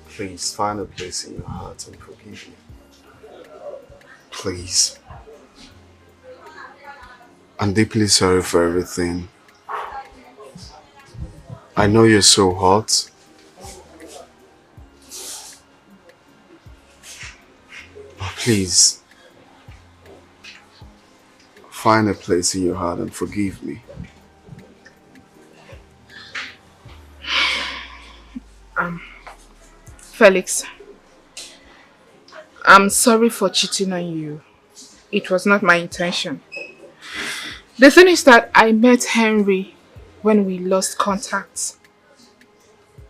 Please find a place in your heart and forgive me. Please. I'm deeply sorry for everything. I know you're so hot. But please, find a place in your heart and forgive me. Felix, I'm sorry for cheating on you. It was not my intention. The thing is that I met Henry when we lost contact.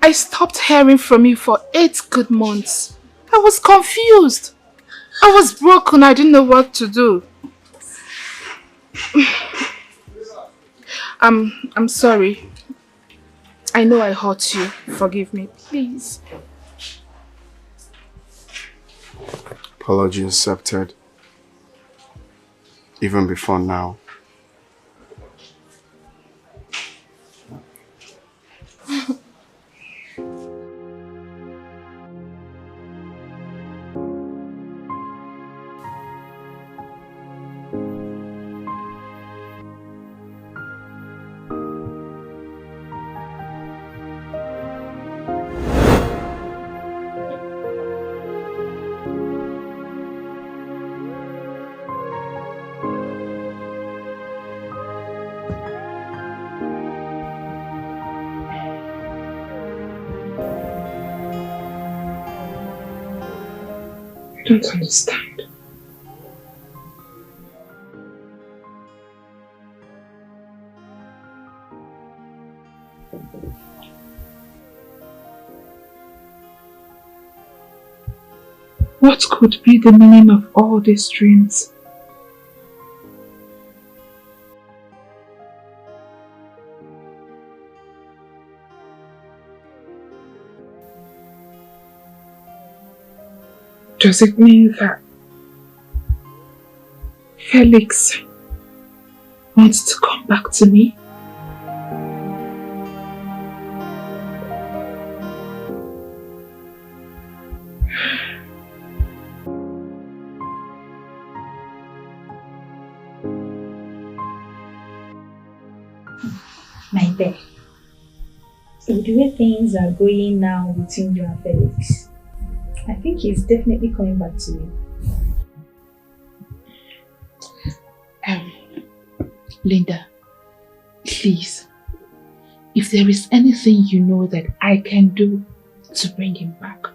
I stopped hearing from you for 8 good months. I was confused. I was broken. I didn't know what to do. I'm sorry. I know I hurt you. Forgive me, please. Apology accepted. Even before now. I don't understand. What could be the meaning of all these dreams? Does it mean that Felix wants to come back to me? My dear, with the way things are going now between you and Felix, I think he's definitely coming back to you. Linda, please, if there is anything you know that I can do to bring him back,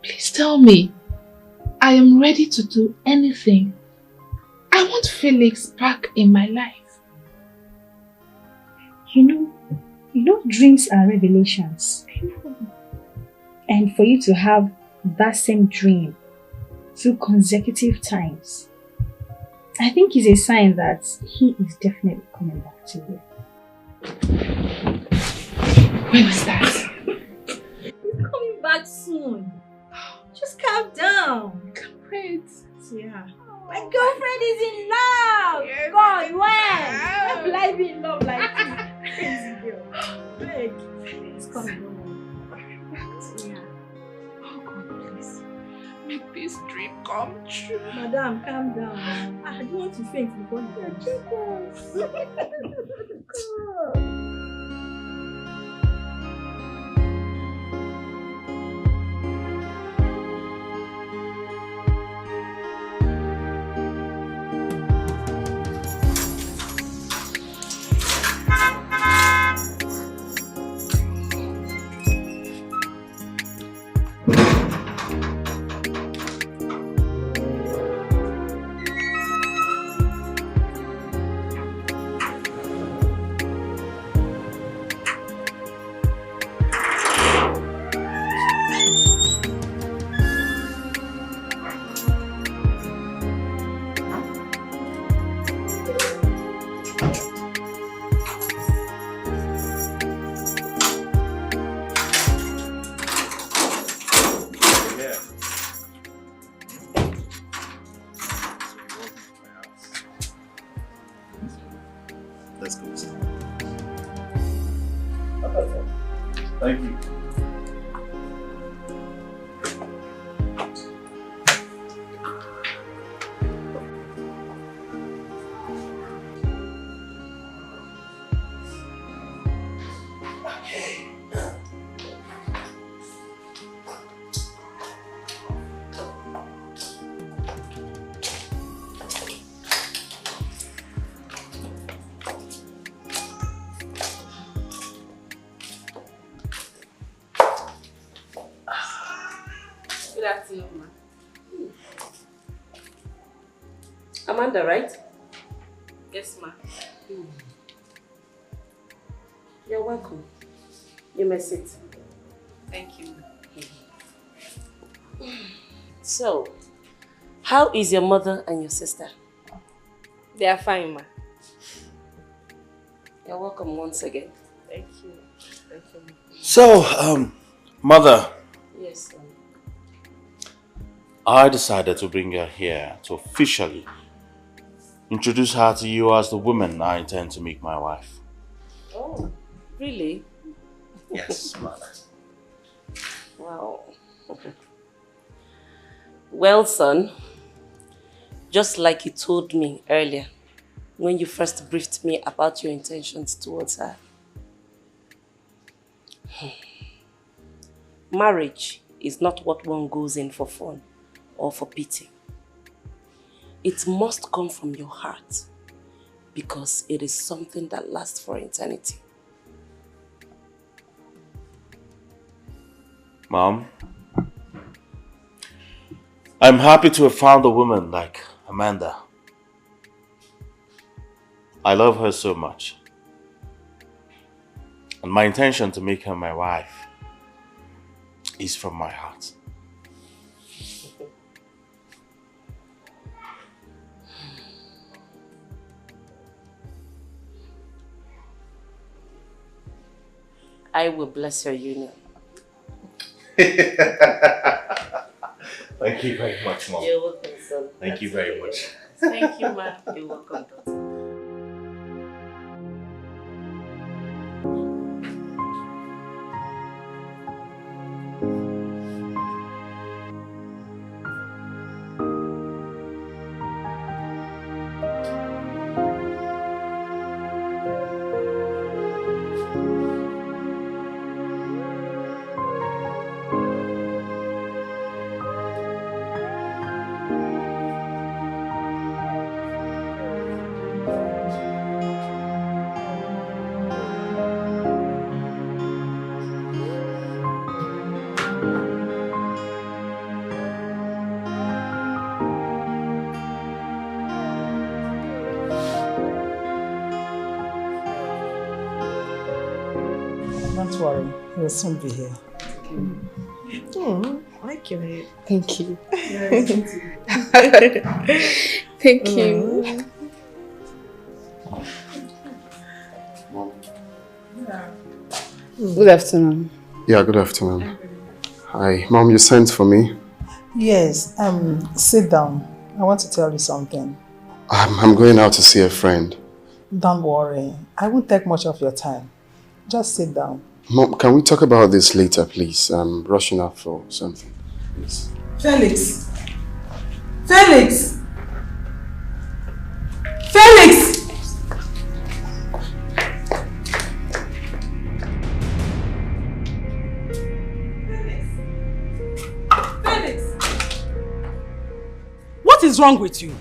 please tell me. I am ready to do anything. I want Felix back in my life. You know dreams are revelations. And for you to have that same dream 2 consecutive times, I think is a sign that he is definitely coming back to you. When is that? He's coming back soon. Just calm down. Great. Yeah. My girlfriend is in love. Yes, God, when? When will I be in love like this? Crazy girl. Beg. It's coming. this dream come true. Madam, calm down. I don't want to faint before you Let's go. Thank you. Good afternoon, ma. Amanda, right? Yes, ma. You're welcome. You may sit. Thank you. So, how is your mother and your sister? They are fine, ma. You're welcome once again. Thank you. Thank you. So, mother, Yes, sir. I decided to bring her here to officially introduce her to you as the woman I intend to make my wife. Oh, really? Yes, mother. Wow. Well, son, just like you told me earlier, when you first briefed me about your intentions towards her. Marriage is not what one goes in for fun or for pity. It must come from your heart because it is something that lasts for eternity. Mom, I'm happy to have found a woman like Amanda. I love her so much. And my intention to make her my wife is from my heart. I will bless your union. Thank you very much, Mom. You're welcome, son. Thank you very much. Thank you, ma. You're welcome, daughter. Don't worry, he'll soon be here. Oh, I like your hair. Thank you. Thank you. Good afternoon. Yeah, good afternoon. Hi. Mom, you sent for me? Yes, sit down. I want to tell you something. I'm going out to see a friend. Don't worry, I won't take much of your time. Just sit down. Mom, can we talk about this later, please? I'm rushing out for something. Please. Felix, Felix! Felix! Felix! What is wrong with you?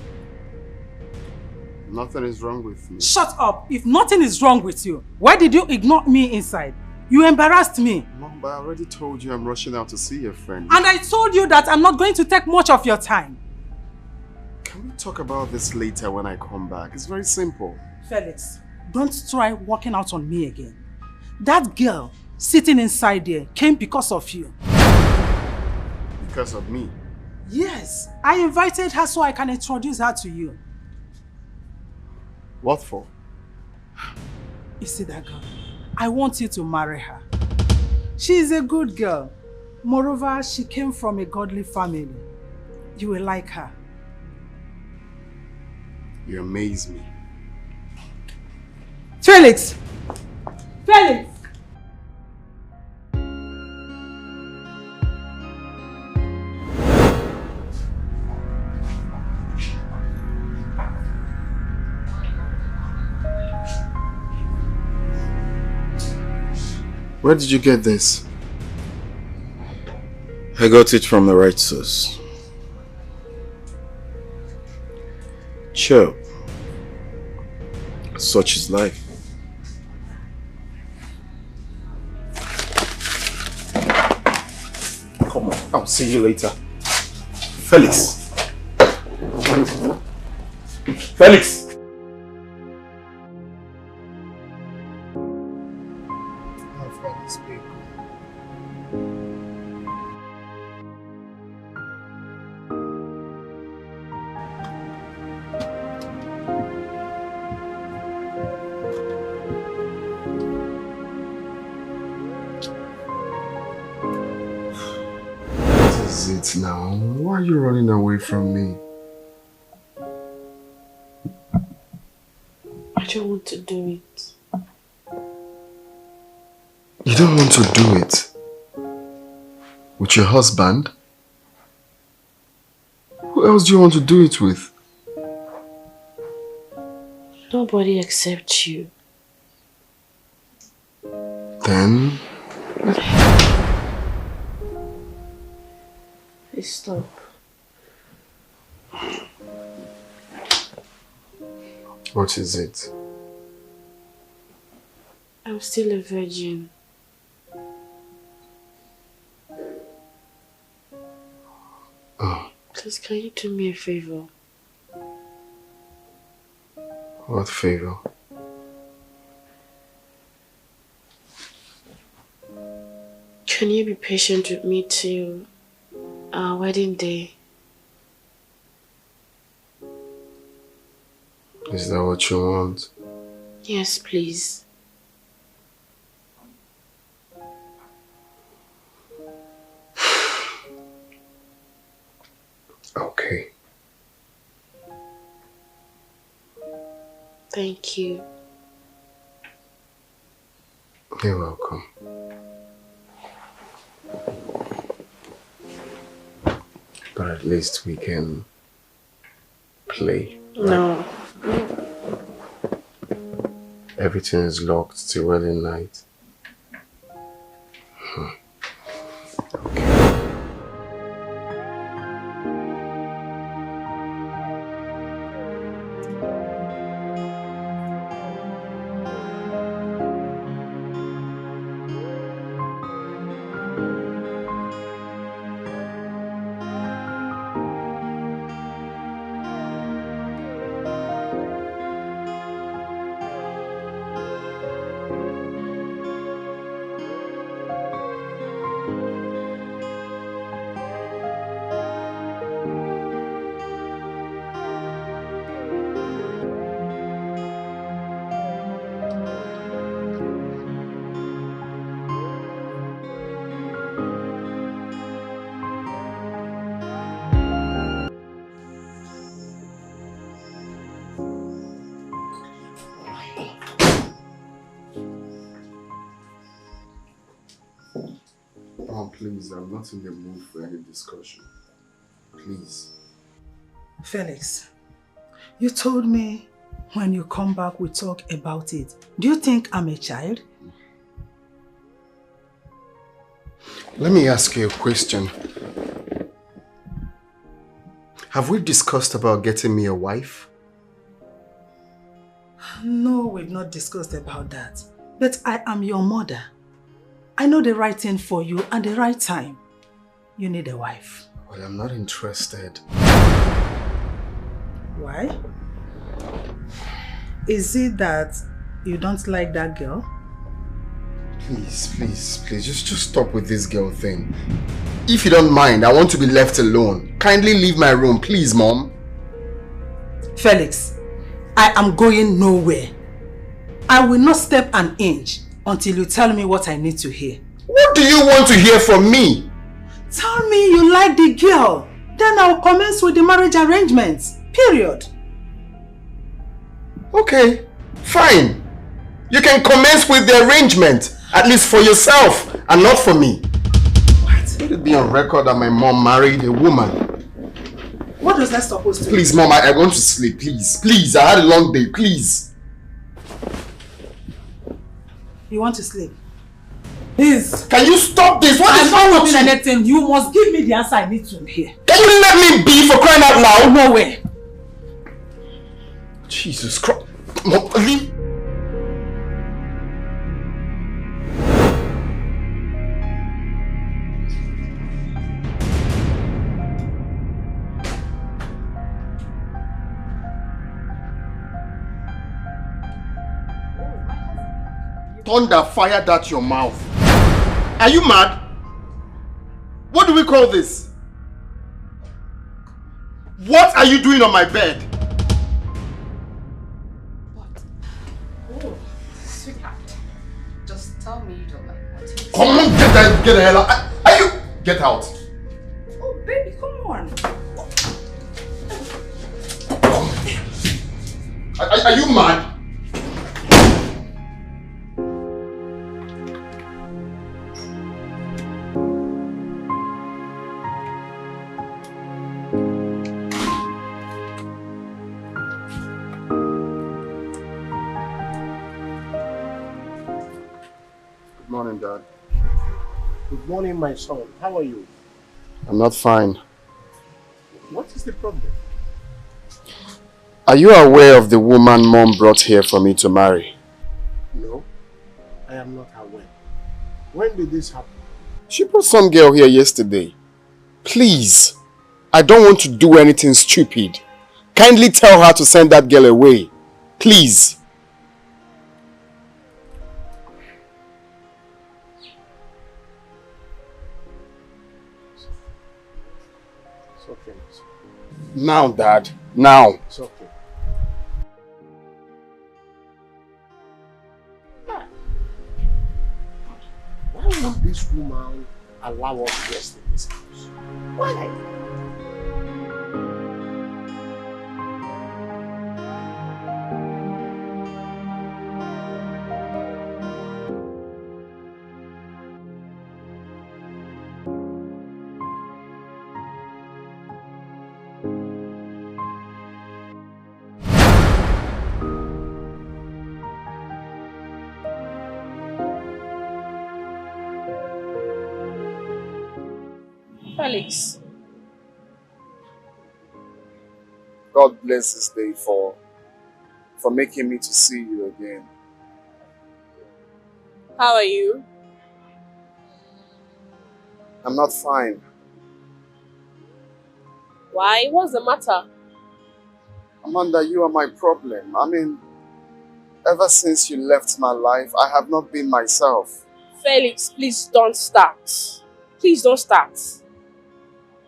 Nothing is wrong with me. Shut up. If nothing is wrong with you, why did you ignore me inside? You embarrassed me. Mom, but I already told you I'm rushing out to see a friend. And I told you that I'm not going to take much of your time. Can we talk about this later when I come back? It's very simple. Felix, don't try walking out on me again. That girl sitting inside there came because of you. Because of me? Yes, I invited her so I can introduce her to you. What for? You see that girl? I want you to marry her. She is a good girl. Moreover, she came from a godly family. You will like her. You amaze me. Felix! Felix! Where did you get this? I got it from the right source. Sure. Such is life. Come on, I'll see you later. Felix! Felix! Now, why are you running away from me? I don't want to do it. You don't want to do it? With your husband? Who else do you want to do it with? Nobody except you. Then? Please stop. What is it? I'm still a virgin. Oh. Please, can you do me a favor? What favor? Can you be patient with me till our wedding day? Is that what you want? Yes, please. Okay. Thank you. You're welcome. But at least we can play. Right? No. Everything is locked till wedding night. Oh, please, I'm not in the mood for any discussion. Please. Felix, you told me when you come back we talk about it. Do you think I'm a child? Let me ask you a question. Have we discussed about getting me a wife? No, we've not discussed about that. But I am your mother. I know the right thing for you and the right time. You need a wife. Well, I'm not interested. Why? Is it that you don't like that girl? Please, just stop with this girl thing. If you don't mind, I want to be left alone. Kindly leave my room, please, Mom. Felix, I am going nowhere. I will not step an inch until you tell me what I need to hear. What do you want to hear from me? Tell me you like the girl. Then I'll commence with the marriage arrangements. Period. Okay, fine. You can commence with the arrangement. At least for yourself and not for me. What? Let it be on record that my mom married a woman. What was that supposed to be? Please, Mom, I want to sleep. Please, I had a long day. Please. You want to sleep? Please. Can you stop this? What is wrong with you? Anything. You must give me the answer I need to hear. Can you let me be, for crying out loud? No way. Jesus Christ. Mom, leave. Thunder fired at your mouth. Are you mad? What do we call this? What are you doing on my bed? Oh, sweetheart. Just tell me you don't like what you Come on, get the hell out. Are you? Get out. Oh, baby, come on. Are you mad? Good morning, Dad. Good morning, my son. How are you? I'm not fine. What is the problem? Are you aware of the woman Mom brought here for me to marry? No, I am not aware. When did this happen? She brought some girl here yesterday. Please, I don't want to do anything stupid. Kindly tell her to send that girl away. Please. It's okay. Now, Dad. Now. It's okay. Why would this woman allow us guests in this house? Why? Felix. God bless this day for making me to see you again. How are you? I'm not fine. Why? What's the matter? Amanda, you are my problem. I mean, ever since you left my life, I have not been myself. Felix, please don't start. Please don't start.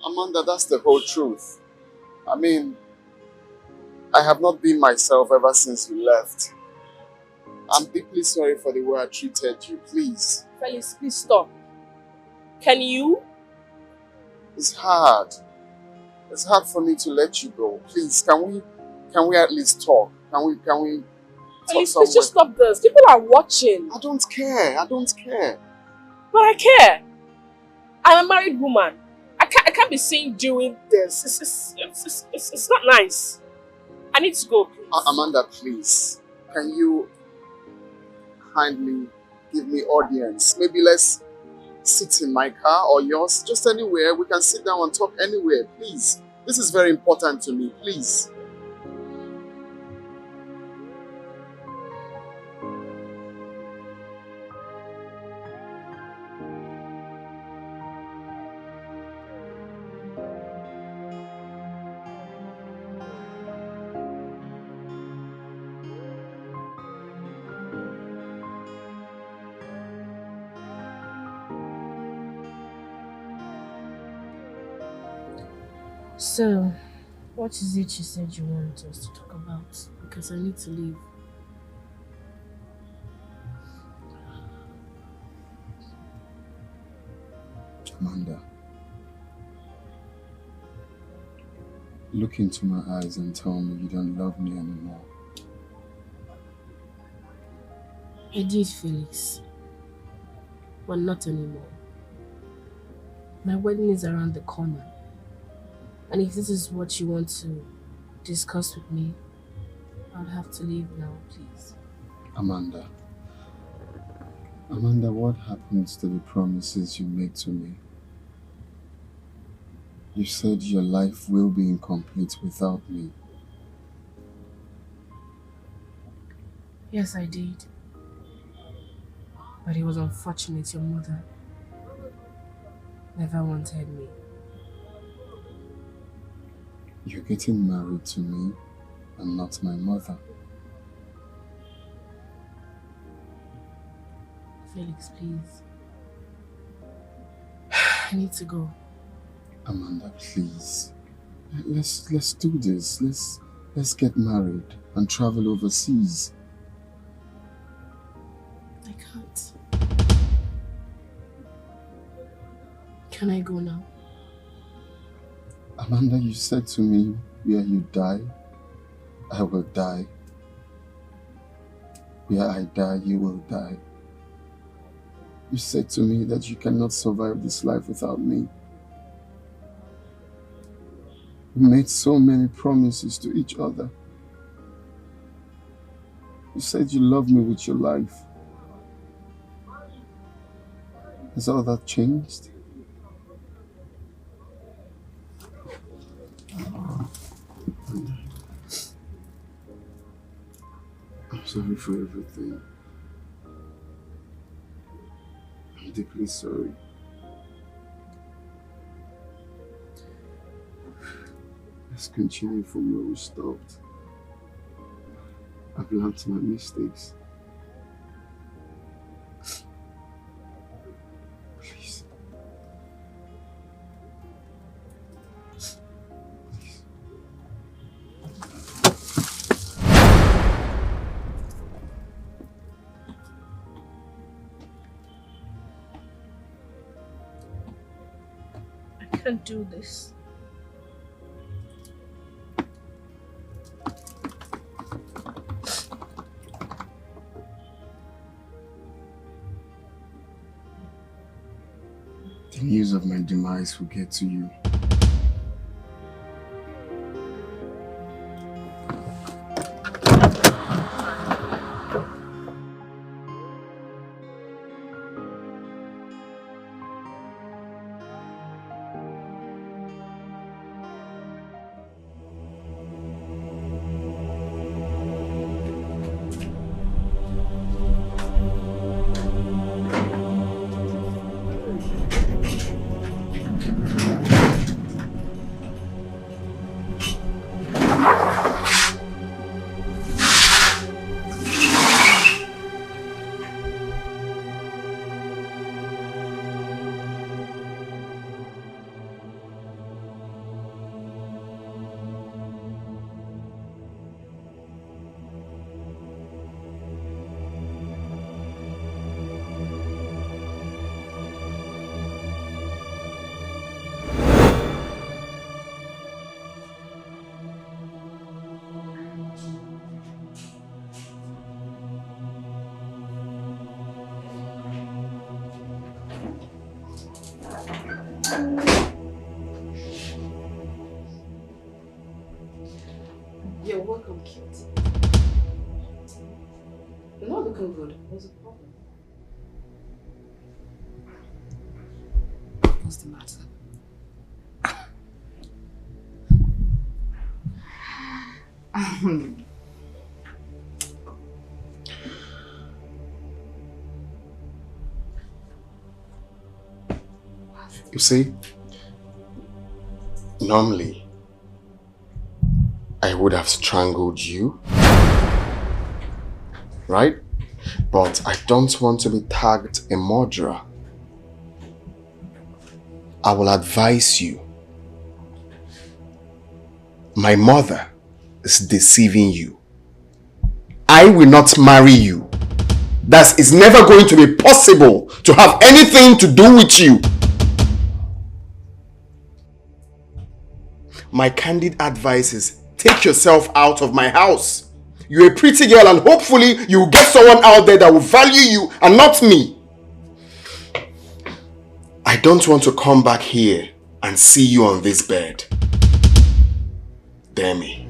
Amanda, that's the whole truth. I mean, I have not been myself ever since you left. I'm deeply sorry for the way I treated you, please. Felix, please stop. Can you? It's hard. It's hard for me to let you go. Please, can we at least talk? Can we Felix, please just stop this. People are watching. I don't care. But I care. I'm a married woman. I can't be seen doing this. It's not nice. I need to go, please. Amanda, please. Can you kindly give me audience? Maybe let's sit in my car or yours. Just anywhere. We can sit down and talk anywhere. Please. This is very important to me. Please. So, what is it you said you want us to talk about? Because I need to leave. Amanda, look into my eyes and tell me you don't love me anymore. I did, Felix. But not anymore. My wedding is around the corner. And if this is what you want to discuss with me, I'll have to leave now, please. Amanda, what happens to the promises you made to me? You said your life will be incomplete without me. Yes, I did. But it was unfortunate your mother never wanted me. You're getting married to me and not my mother. Felix, please. I need to go. Amanda, please. Let's do this. Let's get married and travel overseas. I can't. Can I go now? Amanda, you said to me, where you die, I will die. Where I die, you will die. You said to me that you cannot survive this life without me. We made so many promises to each other. You said you love me with your life. Has all that changed? I'm sorry for everything. I'm deeply sorry. Let's continue from where we stopped. I've learned my mistakes. Please. I can't do this. The news of my demise will get to you. You're welcome, cute. You're not looking good. What's the problem? What's the matter? You see, normally, I would have strangled you, right? But I don't want to be tagged a murderer. I will advise you. My mother is deceiving you. I will not marry you. That is never going to be possible to have anything to do with you. My candid advice is take yourself out of my house. You're a pretty girl and hopefully you'll get someone out there that will value you and not me. I don't want to come back here and see you on this bed. Dare me.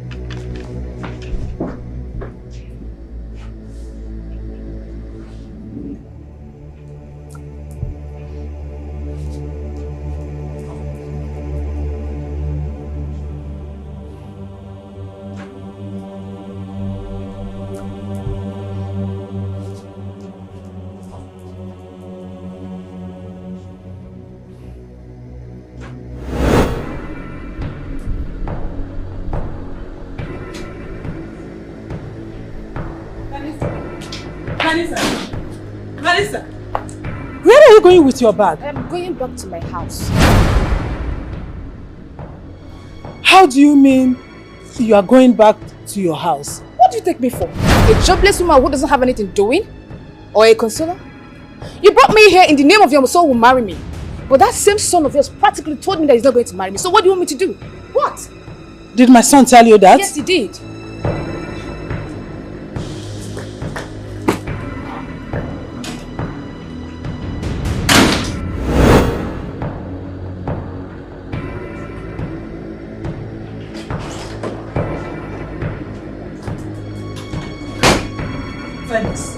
Vanessa! Where are you going with your bag? I'm going back to my house. How do you mean you are going back to your house? What do you take me for? A jobless woman who doesn't have anything doing? Or a consoler? You brought me here in the name of your son who will marry me. But that same son of yours practically told me that he's not going to marry me. So what do you want me to do? What? Did my son tell you that? Yes, he did. Felix,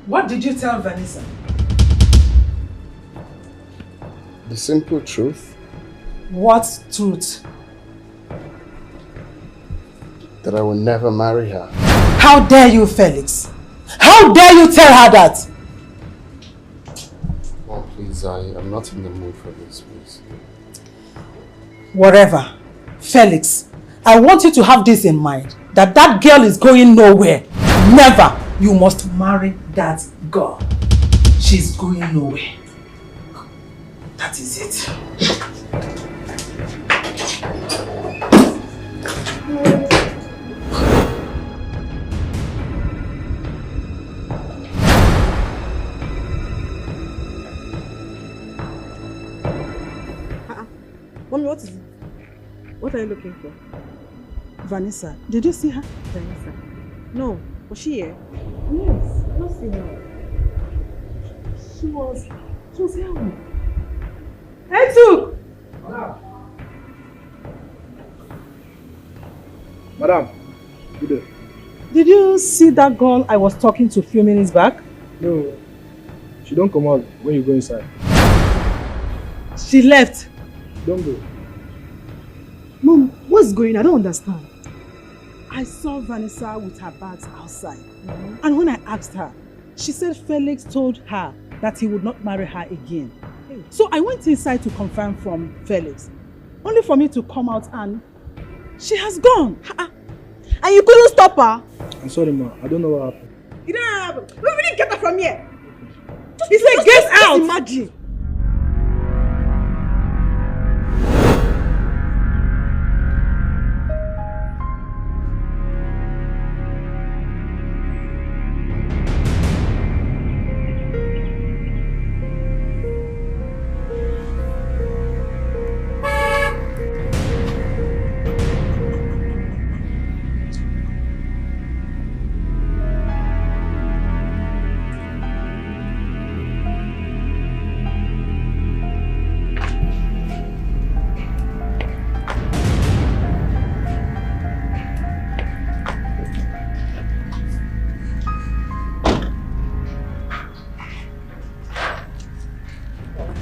what did you tell Vanessa? The simple truth. What truth? That I will never marry her. How dare you, Felix? How dare you tell her that? Oh, please, I am not in the mood for this, please. Whatever. Felix, I want you to have this in mind. That that girl is going nowhere. Never. You must marry that girl. She's going nowhere. That is it. Mommy, what is it? What are you looking for? Vanessa, did you see her? Vanessa? No. Was she here? Yes, I don't see her. She was here. Hey, Took! Madam, good day. Did you see that girl I was talking to a few minutes back? No, she don't come out when you go inside. She left. Don't go. Mom, what's going on? I don't understand. I saw Vanessa with her bags outside. And when I asked her, she said Felix told her that he would not marry her again. So I went inside to confirm from Felix. Only for me to come out and she has gone. And you couldn't stop her? I'm sorry, ma. I don't know what happened. You don't know what happened. We really get her from here. He said, get out! Imagine.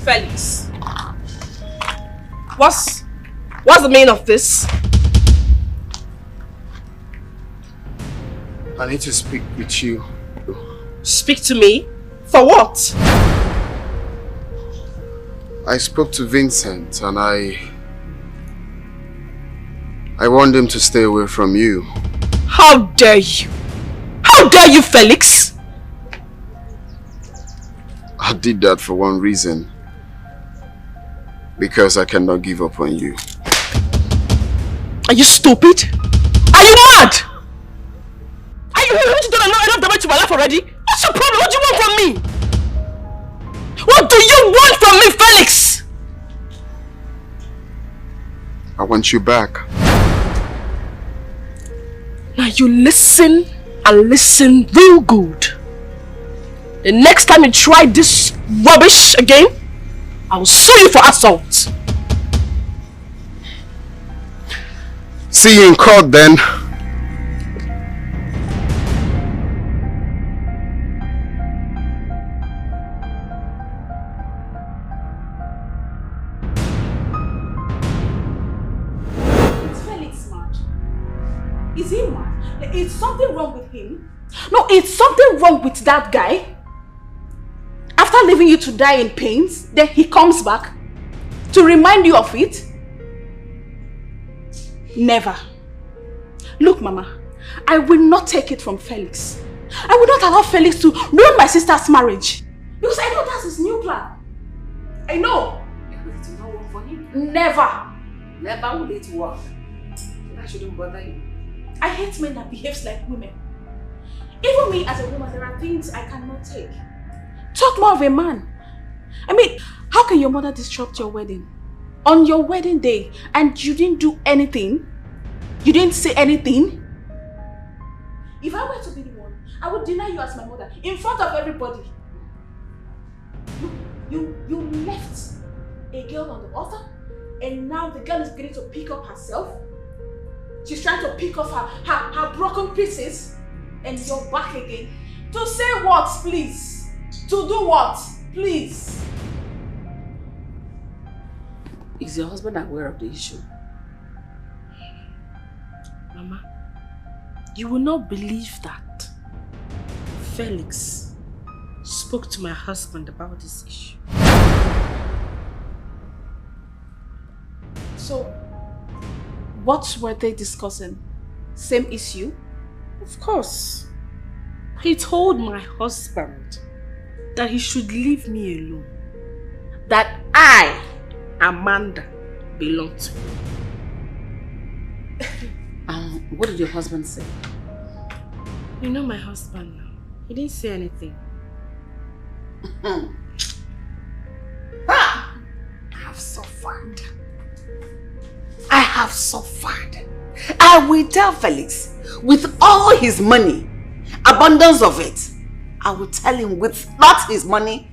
Felix, what's the meaning of this? I need to speak with you. Speak to me? For what? I spoke to Vincent and I warned him to stay away from you. How dare you? How dare you, Felix? I did that for one reason. Because I cannot give up on you. Are you stupid? Are you mad? Haven't you done enough damage to my life already? What's your problem? What do you want from me? What do you want from me, Felix? I want you back. Now you listen and listen real good. The next time you try this rubbish again, I will sue you for assault. See you in court then. Is he mad? Is something wrong with him? No, it's something wrong with that guy. After leaving you to die in pains, then he comes back to remind you of it? Never. Look, Mama, I will not take it from Felix. I will not allow Felix to ruin my sister's marriage. Because I know that's his new plan. I know. Because it will not work for him. Never. Never will it work. That shouldn't bother you. I hate men that behaves like women. Even me as a woman, there are things I cannot take. Talk more of a man. I mean, how can your mother disrupt your wedding? On your wedding day, and you didn't do anything? You didn't say anything? If I were to be the one, I would deny you as my mother in front of everybody. You left a girl on the altar, and now the girl is beginning to pick up herself. She's trying to pick up her broken pieces, and you're back again. To say what, please? To do what, please? Is your husband aware of the issue? Mama, you will not believe that Felix spoke to my husband about this issue. So, what were they discussing? Same issue? Of course. He told my husband that he should leave me alone. That I, Amanda, belong to him. What did your husband say? You know my husband now. He didn't say anything. I have suffered. I have suffered. I will tell Felix, with all his money, abundance of it, I will tell him with not his money,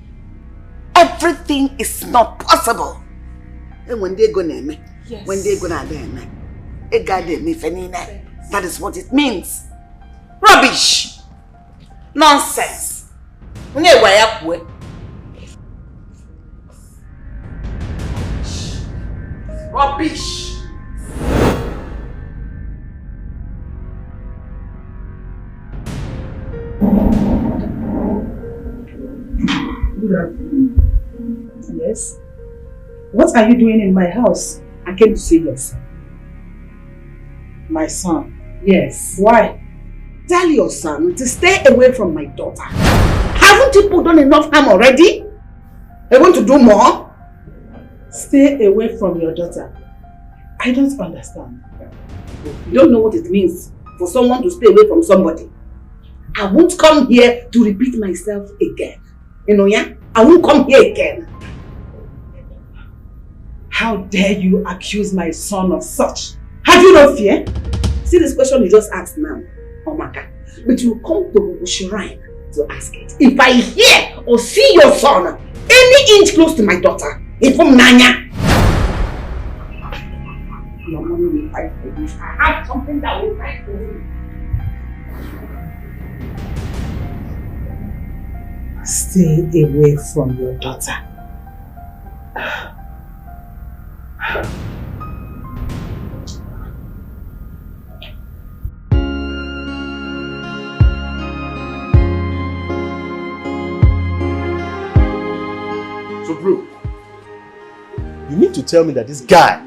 everything is not possible. And when they're gonna yes. When they're gonna that is what it means. Rubbish. Nonsense. Rubbish. Good afternoon. Yes? What are you doing in my house? I came to see your son. My son? Yes. Why? Tell your son to stay away from my daughter. Haven't people done enough harm already? They want to do more? Stay away from your daughter. I don't understand. You don't know what it means for someone to stay away from somebody. I won't come here to repeat myself again. You know, yeah? I won't come here again. How dare you accuse my son of such? Have you no fear? See this question you just asked now, Omaka. But you come to Shrine to ask it. If I hear or see your son any inch close to my daughter, if I'm Nanya, your mommy will fight for you. I have something that will fight for you. Stay away from your daughter. So bro, you need to tell me that this guy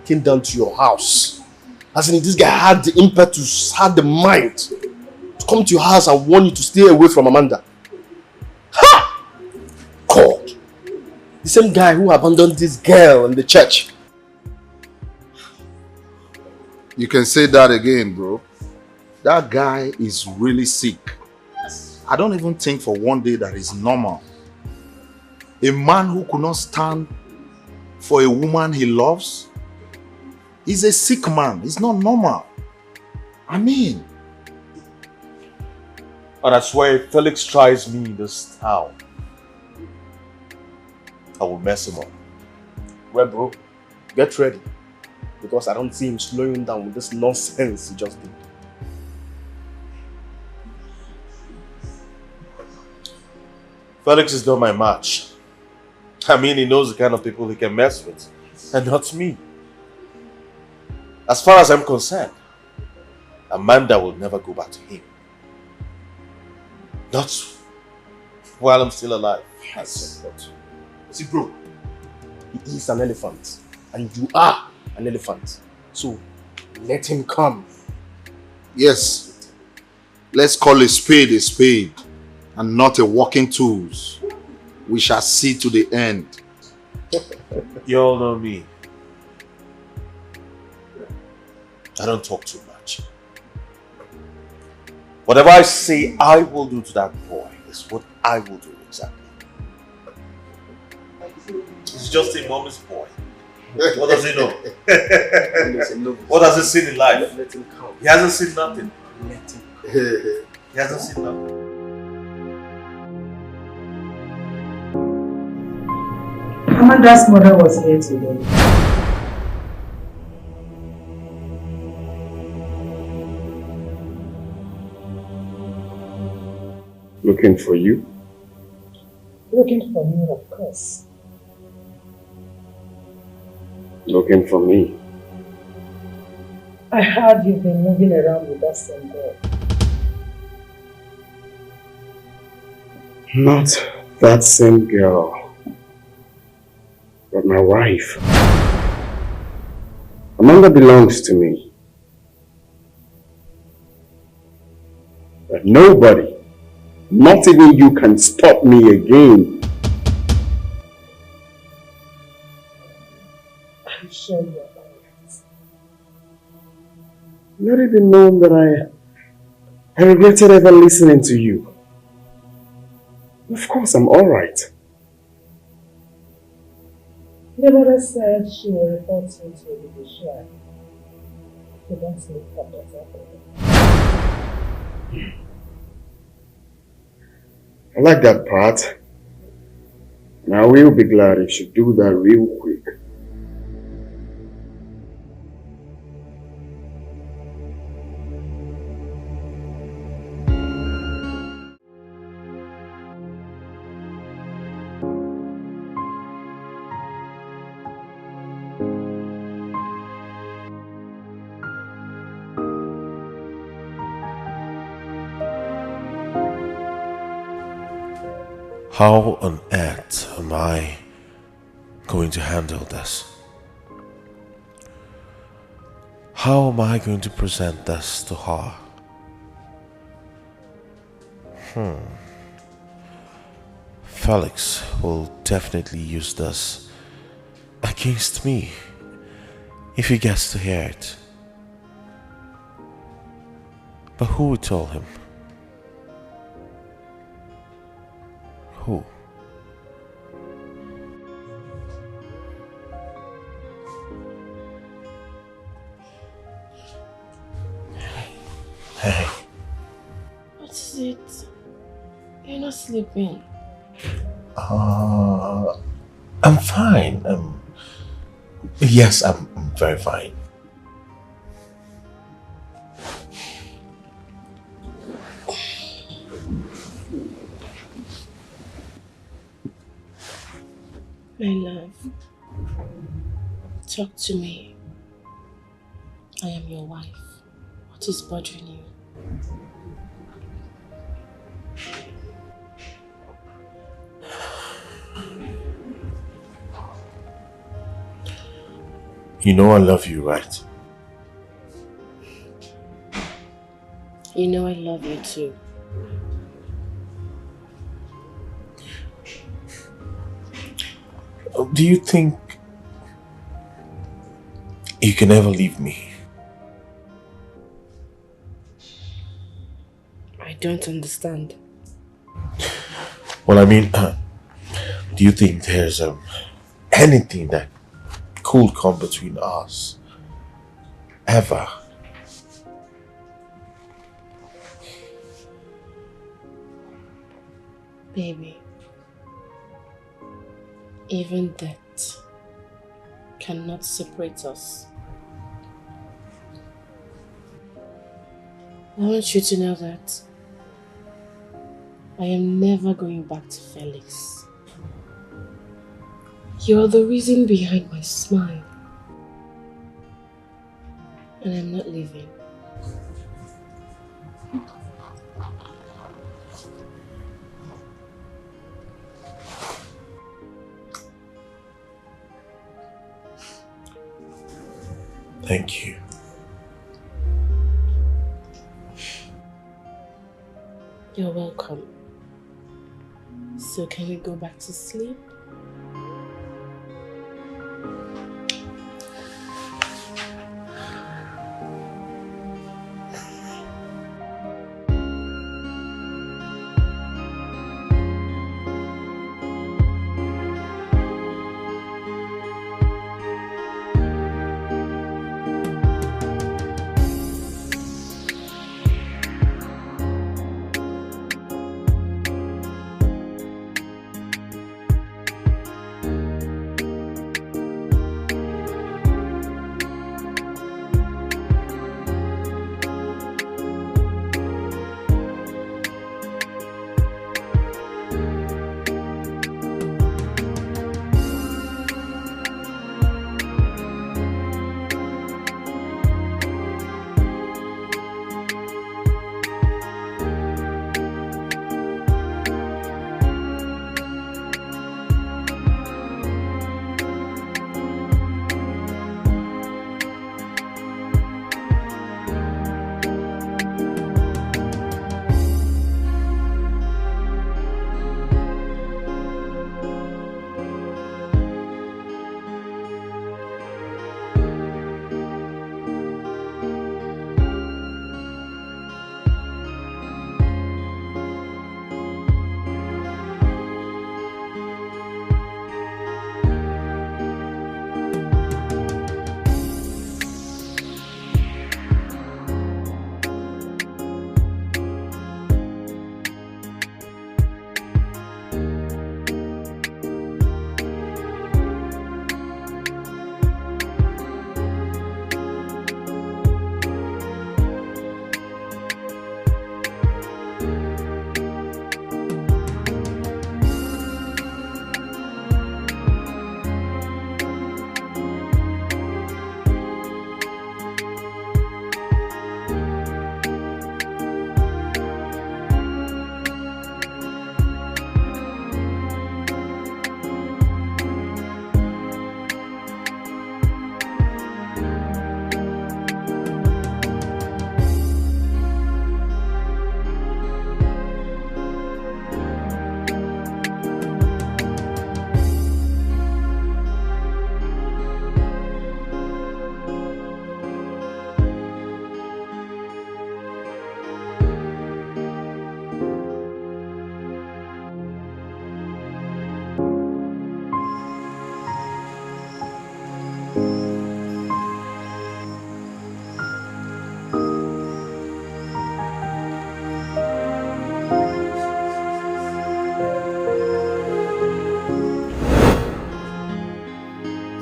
came down to your house. As in, this guy had the impetus, had the mind to come to your house and warn you to stay away from Amanda. Ha! God! The same guy who abandoned this girl in the church. You can say that again, bro. That guy is really sick. I don't even think for one day that is normal. A man who could not stand for a woman he loves is a sick man. It's not normal. I mean. And I swear if Felix tries me in this town, I will mess him up. Well, bro, get ready. Because I don't see him slowing down with this nonsense he just did. Felix is not my match. I mean, he knows the kind of people he can mess with, and not me. As far as I'm concerned, Amanda will never go back to him. Not while I'm still alive. Yes. See, bro, he is an elephant, and you are an elephant. So, let him come. Yes. Let's call a spade, and not a walking tools. We shall see to the end. You all know me. I don't talk too much. Whatever I say I will do to that boy is what I will do exactly. He's just a mommy's boy. What does he know? What has he seen in life? Let him come. He hasn't seen nothing. Let him. He hasn't seen nothing. Amanda's mother was here today. Looking for you? Looking for me, of course. Looking for me? I heard you've been moving around with that same girl. Not that same girl. But my wife. Amanda belongs to me. But nobody, not even you, can stop me again. I'm sure you're alright. Let it be known that I regretted ever listening to you. Of course, I'm alright. The mother said she will report you to the judiciary. You don't sleep for better. I like that part. And I will be glad if you do that real quick. How on earth am I going to handle this? How am I going to present this to her? Felix will definitely use this against me if he gets to hear it. But who will tell him? Who? Hey. What is it? You're not sleeping. I'm fine. Yes, I'm very fine. My love, talk to me. I am your wife. What is bothering you? You know I love you, right? You know I love you too. Do you think you can ever leave me? I don't understand. Well, I mean, do you think there's anything that could come between us? Ever? Baby, even death cannot separate us. I want you to know that I am never going back to Felix. You're the reason behind my smile. And I'm not leaving. Thank you. You're welcome. So can we go back to sleep?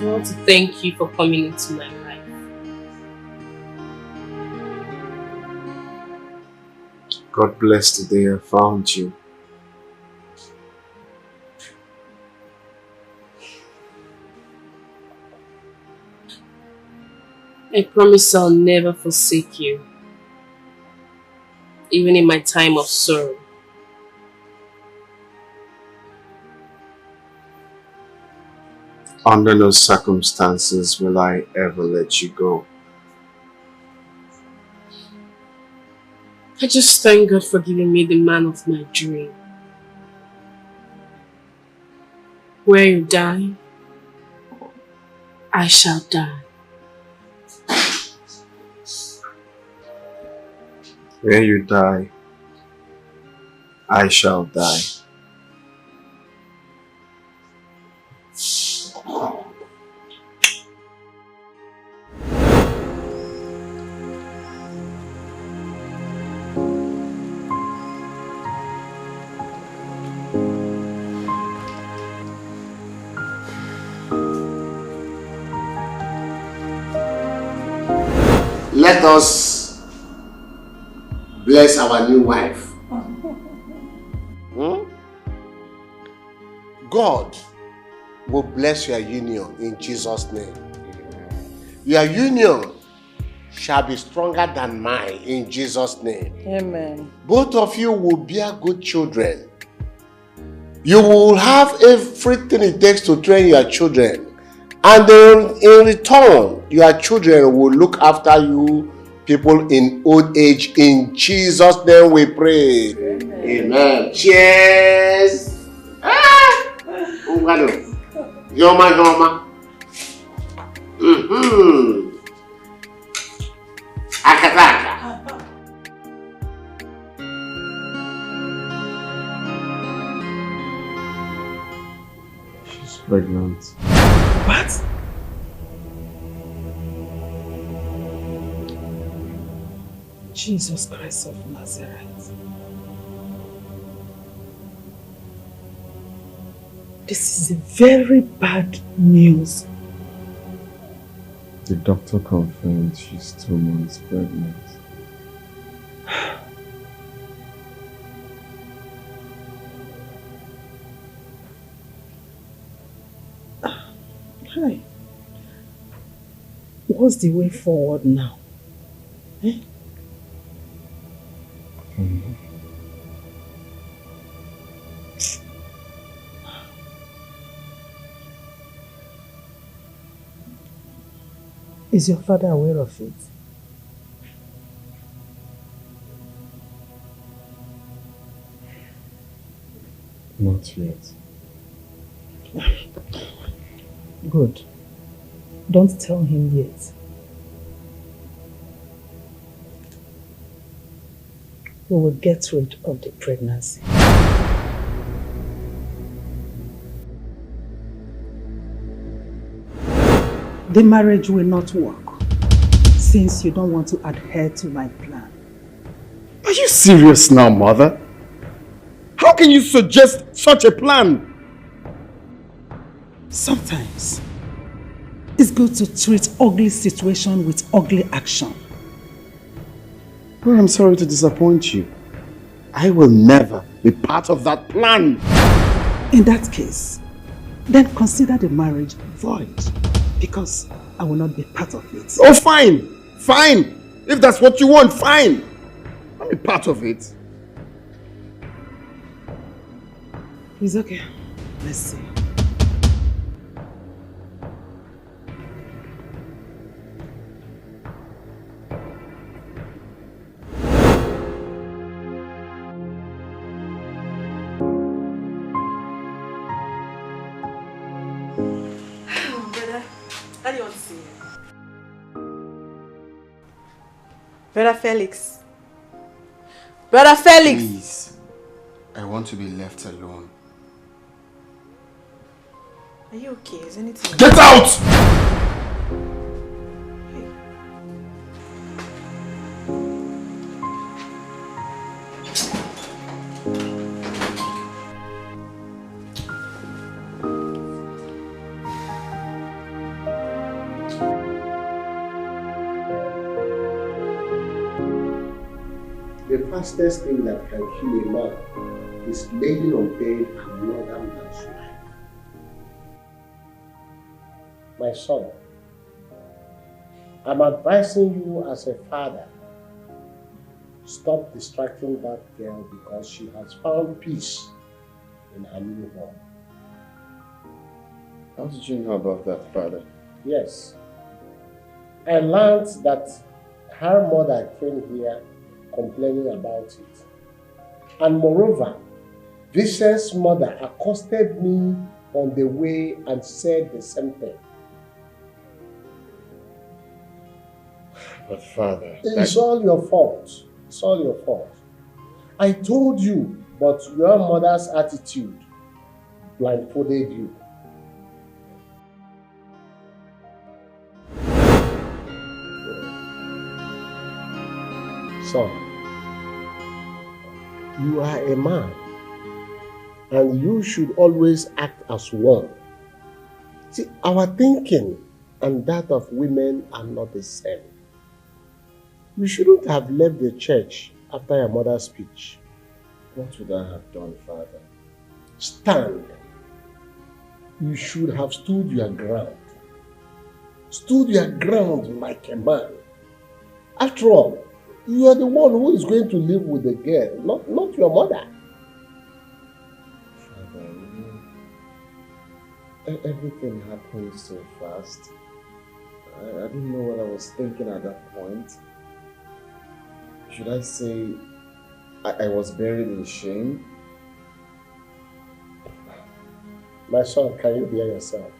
I want to thank you for coming into my life. God bless the day I found you. I promise I'll never forsake you, even in my time of sorrow. Under no circumstances will I ever let you go. I just thank God for giving me the man of my dream. Where you die, I shall die. Where you die, I shall die. Let us bless our new wife. God will bless your union in Jesus' name. Your union shall be stronger than mine in Jesus' name. Amen. Both of you will bear good children. You will have everything it takes to train your children. And then in return, your children will look after you people in old age. In Jesus' name we pray. Amen. Cheers. Yoma. Akataka. She's pregnant. What? Jesus Christ of Nazareth. This is a very bad news. The doctor confirmed she's 2 months pregnant. Hi. What's the way forward now? Eh? Is your father aware of it? Not yet. Good. Don't tell him yet. We will get rid of the pregnancy. The marriage will not work since you don't want to adhere to my plan. Are you serious now, Mother? How can you suggest such a plan? Sometimes it's good to treat ugly situation with ugly action. Well, I'm sorry to disappoint you. I will never be part of that plan. In that case, then consider the marriage void, because I will not be part of it. Oh, fine. Fine. If that's what you want, fine. I'll be part of it. It's okay. Let's see. Daddy wants to see you. Brother Felix. Brother Felix! Please, I want to be left alone. Are you okay? Is anything? Get out! The fastest thing that can kill a man is laying on bed another man's wife. My son, I'm advising you as a father, stop distracting that girl because she has found peace in her new home. How did you know about that, Father? Yes. I learned that her mother came here complaining about it. And moreover, Vincent's mother accosted me on the way and said the same thing. But Father... It's all your fault. It's all your fault. I told you, but your mother's attitude blindfolded you. Son, you are a man, and you should always act as one. See, our thinking and that of women are not the same. You shouldn't have left the church after your mother's speech. What would I have done, Father? Stand. You should have stood your ground. Stood your ground like a man. After all, you are the one who is going to live with the girl, not your mother. Father, everything happened so fast. I didn't know what I was thinking at that point. Should I say I was buried in shame? My son, can you hear yourself?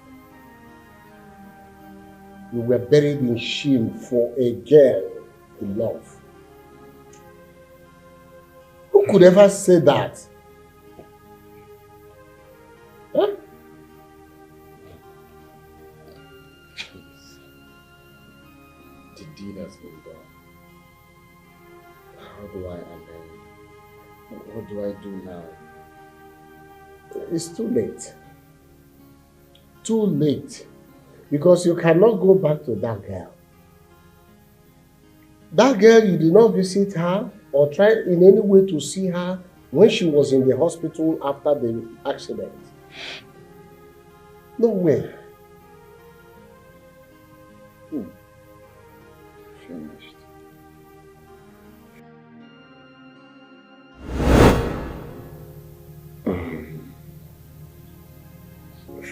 You were buried in shame for a girl in love. Who could ever say that? Huh? The deed has been done. How do I amend? What do I do now? It's too late. Too late. Because you cannot go back to that girl. That girl, you did not visit her or try in any way to see her when she was in the hospital after the accident. No way. Finished.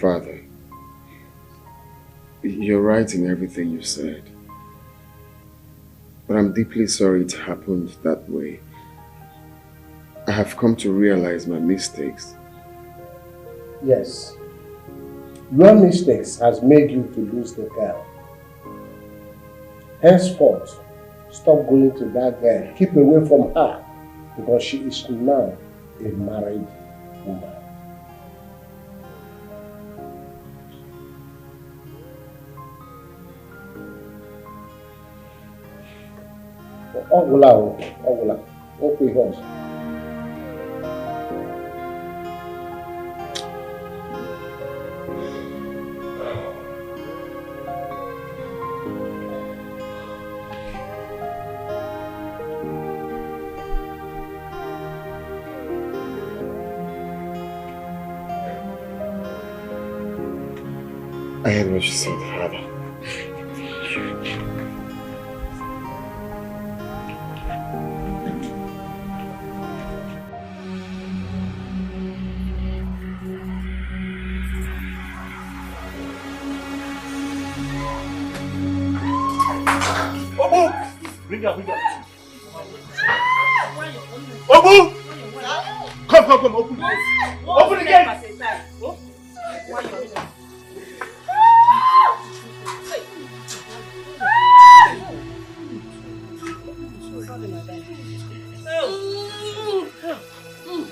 Father, you're right in everything you said. But I'm deeply sorry it happened that way. I have come to realize my mistakes. Yes. Your mistakes has made you to lose the girl. Henceforth, stop going to that girl. Keep away from her because she is now a married woman. Ogula. Okay, horse. I heard what you said, Father. Bring her. Open! Come, open. Open again!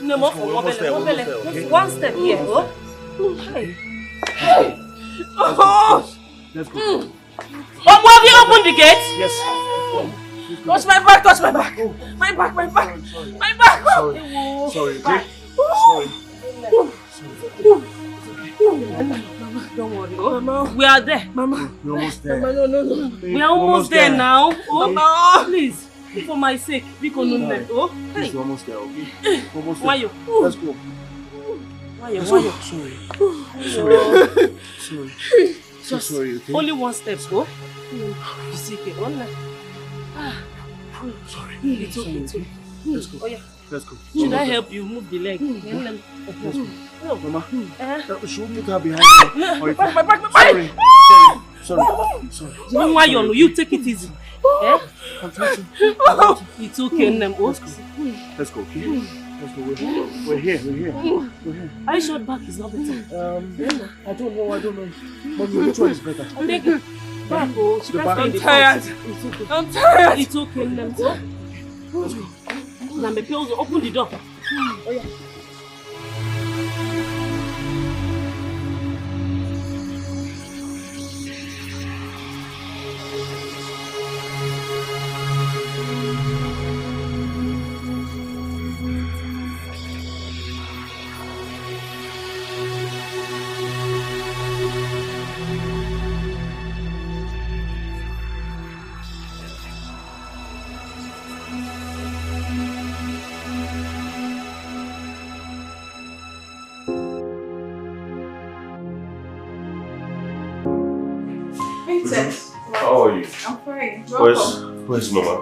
No more for one step here. Let's go. Have you opened the gate? Yes. Touch my back. My back. Sorry, okay? Mama, don't worry. Mama, we are there. Mama. We're almost there. Mama, no. We are almost there now. Oh, Mama, please. For my sake, we can do that. Oh, please, we're almost there, okay? Almost there. Why you? Let's go. Why you? Sorry. So sorry, okay? Only one step, go. Sorry. It's okay. Let's go. Oh, yeah. Let's go. Should I help you move the leg? Let's go. No. Mama, should we put her behind me? Or if Sorry. Why you take it easy? Eh? It's okay, Nem. Let's go, okay? Let's go. We're here. Are you sure back is not better? I don't know. Mommy, which one is better? Take it. Back, oh. The back. I'm tired. It's okay, Nem. Let's go. Now, my pills, open the door. Oh, yeah. Princess. How are you? I'm fine. Where's Mama?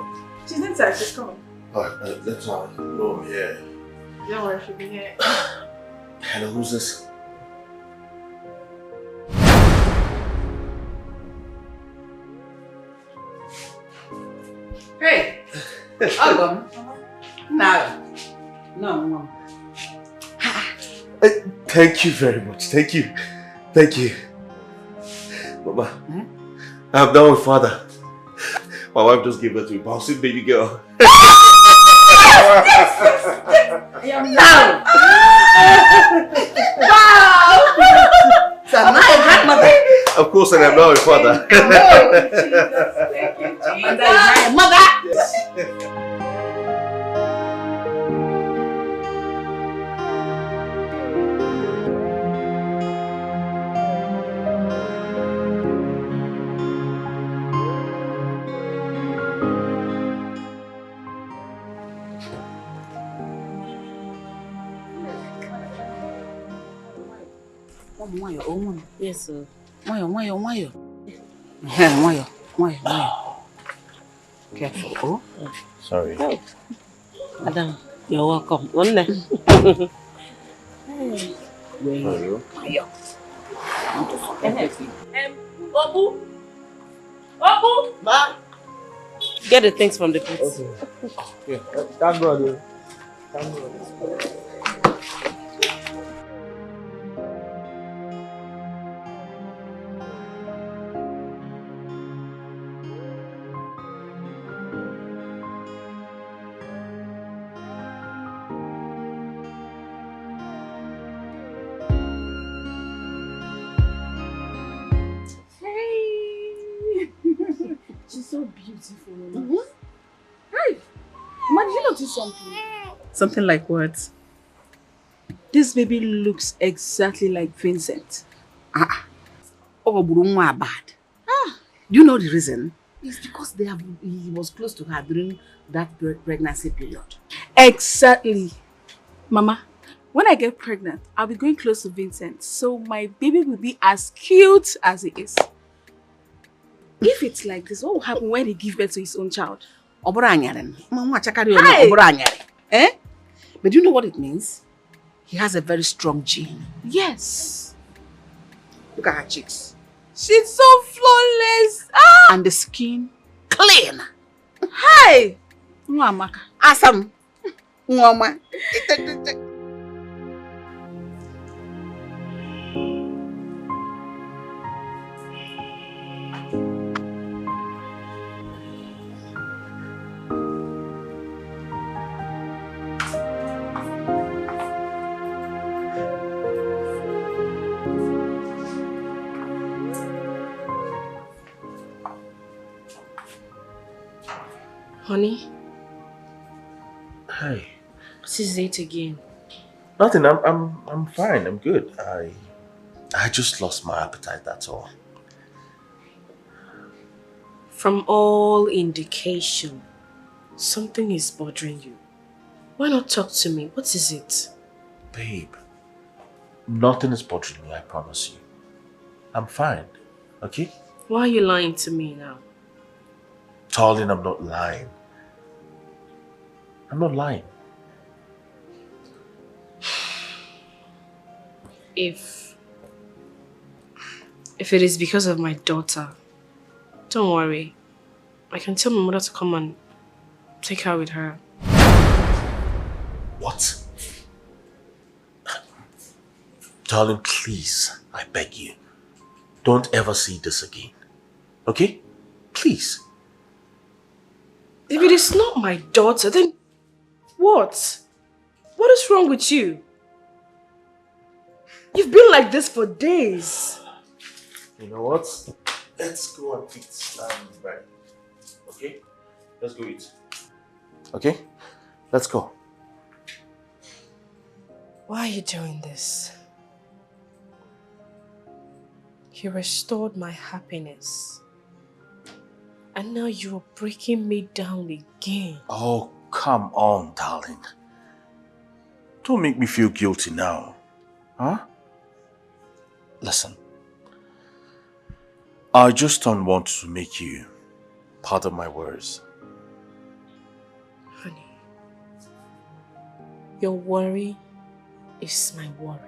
She's inside. She's coming. Alright, let her know I'm here. Don't worry, she'll be here. Hello, who's this? Hey! Welcome. No, Mom. Thank you very much. Thank you. Mama, I'm done with father. My wife just gave birth to a bouncing baby girl. No! Wow! So now you're grandmother. Of course, and I'm now a father. Mother! Yes, sir. Wayo. Careful, oh? Sorry. Oh. Madam, you're welcome. One day. Obu! Ma! Get the things from the boots. Okay. Yeah. Thank God. Thank God. She's so beautiful. Hi. Man, did you notice something? Something like what? This baby looks exactly like Vincent. Oh, Burunwa bad. Do you know the reason? It's because he was close to her during that pregnancy period. Exactly. Mama, when I get pregnant, I'll be going close to Vincent, so my baby will be as cute as he is. If it's like this, what will happen when he gives birth to his own child? Hey! Eh? But do you know what it means? He has a very strong gene. Yes. Look at her cheeks. She's so flawless. And the skin clean. Hi! Mwamaka. Awesome. Mwama. Honey? Hi. What is it again? Nothing. I'm fine. I'm good. I just lost my appetite. That's all. From all indication, something is bothering you. Why not talk to me? What is it? Babe, nothing is bothering me. I promise you. I'm fine. Okay? Why are you lying to me now? Darling, I'm not lying. I'm not lying. If it is because of my daughter, don't worry. I can tell my mother to come and take her with her. What? Darling, please, I beg you. Don't ever see this again. Okay? Please. If it is not my daughter, then what? What is wrong with you? You've been like this for days. You know what? Let's go and eat bread. Okay? Let's go eat. Okay? Let's go. Why are you doing this? You restored my happiness. And now you're breaking me down again. Oh, come on, darling. Don't make me feel guilty now. Huh? Listen. I just don't want to make you part of my worries. Honey, your worry is my worry.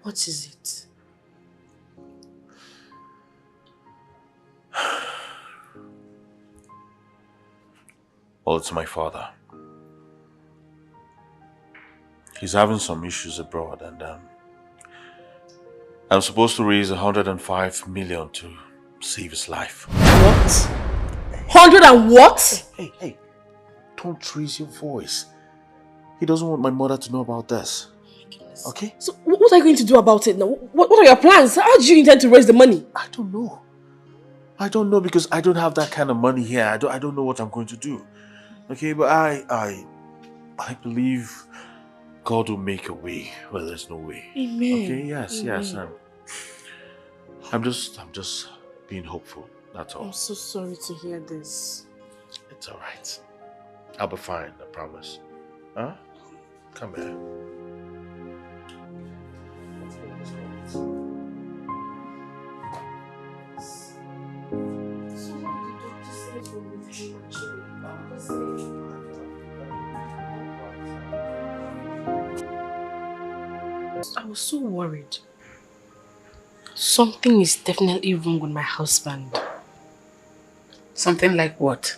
What is it? Well, it's my father. He's having some issues abroad and I'm supposed to raise 105 million to save his life. What? 100 and what? Hey. Don't raise your voice. He doesn't want my mother to know about this. Okay? So what are you going to do about it now? What are your plans? How do you intend to raise the money? I don't know. I don't know because I don't have that kind of money here. I don't know what I'm going to do. Okay, but I believe God will make a way where there's no way. Amen. Okay, yes. Amen. I'm just being hopeful. That's all. I'm so sorry to hear this. It's alright. I'll be fine, I promise. Huh? Come here. I was so worried. Something is definitely wrong with my husband. Something like what?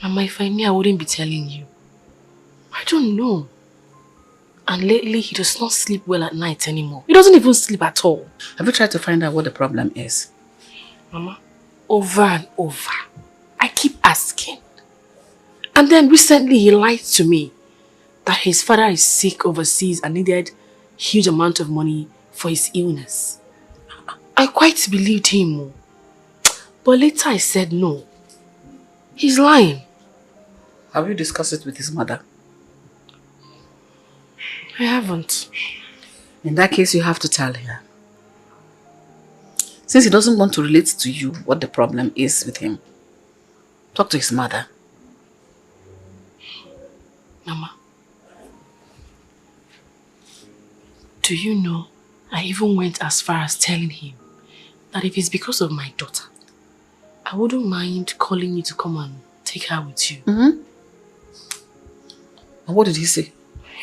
Mama, if I knew, I wouldn't be telling you. I don't know. And lately, he does not sleep well at night anymore. He doesn't even sleep at all. Have you tried to find out what the problem is? Mama, over and over, I keep asking. And then recently, he lied to me that his father is sick overseas and needed a huge amount of money for his illness. I quite believed him. But later I said no. He's lying. Have you discussed it with his mother? I haven't. In that case, you have to tell her. Since he doesn't want to relate to you what the problem is with him, talk to his mother. Mama, do you know, I even went as far as telling him that if it's because of my daughter, I wouldn't mind calling you to come and take her with you. Mm-hmm. And what did he say?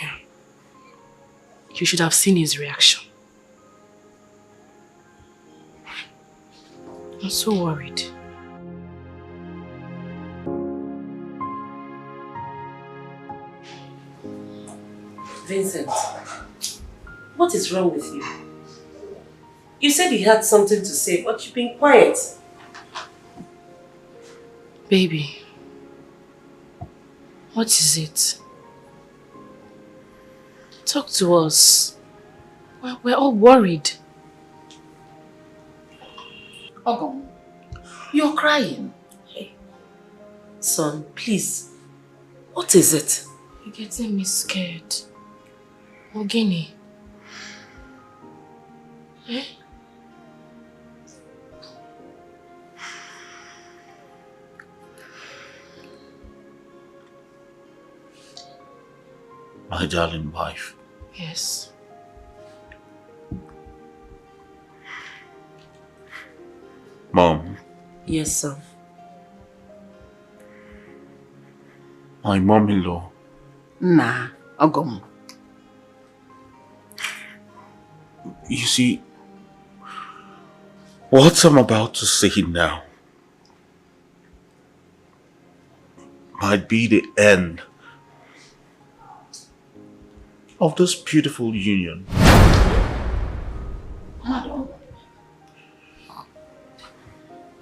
Yeah. You should have seen his reaction. I'm so worried. Vincent, what is wrong with you? You said you had something to say, but you've been quiet. Baby, what is it? Talk to us. We're all worried. Ogong, you're crying. Hey, son, please. What is it? You're getting me scared. Ogini. Eh? My darling wife. Yes. Mom. Yes, son. My mom-in-law. Nah, Ogom. You see, what I'm about to say now might be the end of this beautiful union. Madam.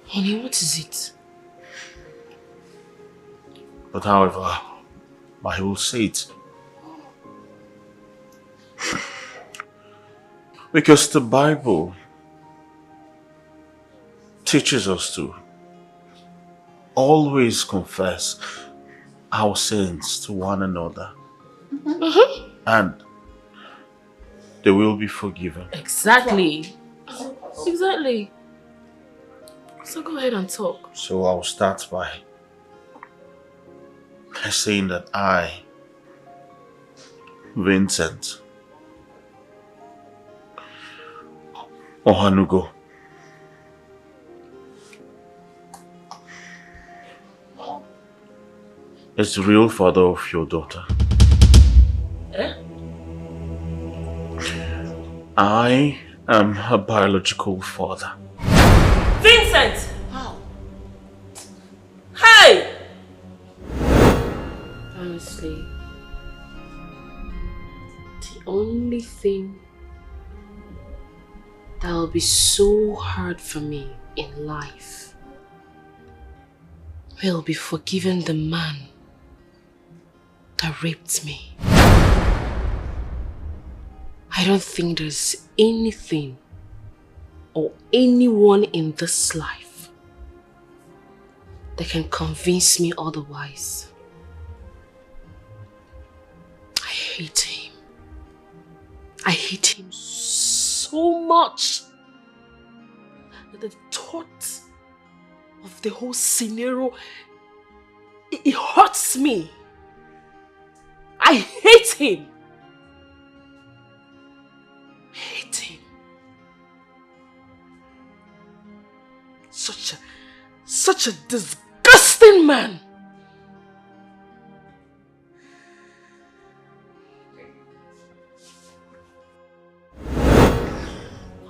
Honey, what is it? But however, I will say it. Because the Bible teaches us to always confess our sins to one another. And they will be forgiven. Exactly. Exactly. So go ahead and talk. So I'll start by saying that I, Vincent Ohanugo, is the real father of your daughter. Eh? I am her biological father. Vincent! How? Hey! Honestly, the only thing that will be so hard for me in life will be forgiving the man that raped me. I don't think there's anything or anyone in this life that can convince me otherwise. I hate him. I hate him so much that the thought of the whole scenario, it hurts me. I hate him. I hate him. Such a disgusting man.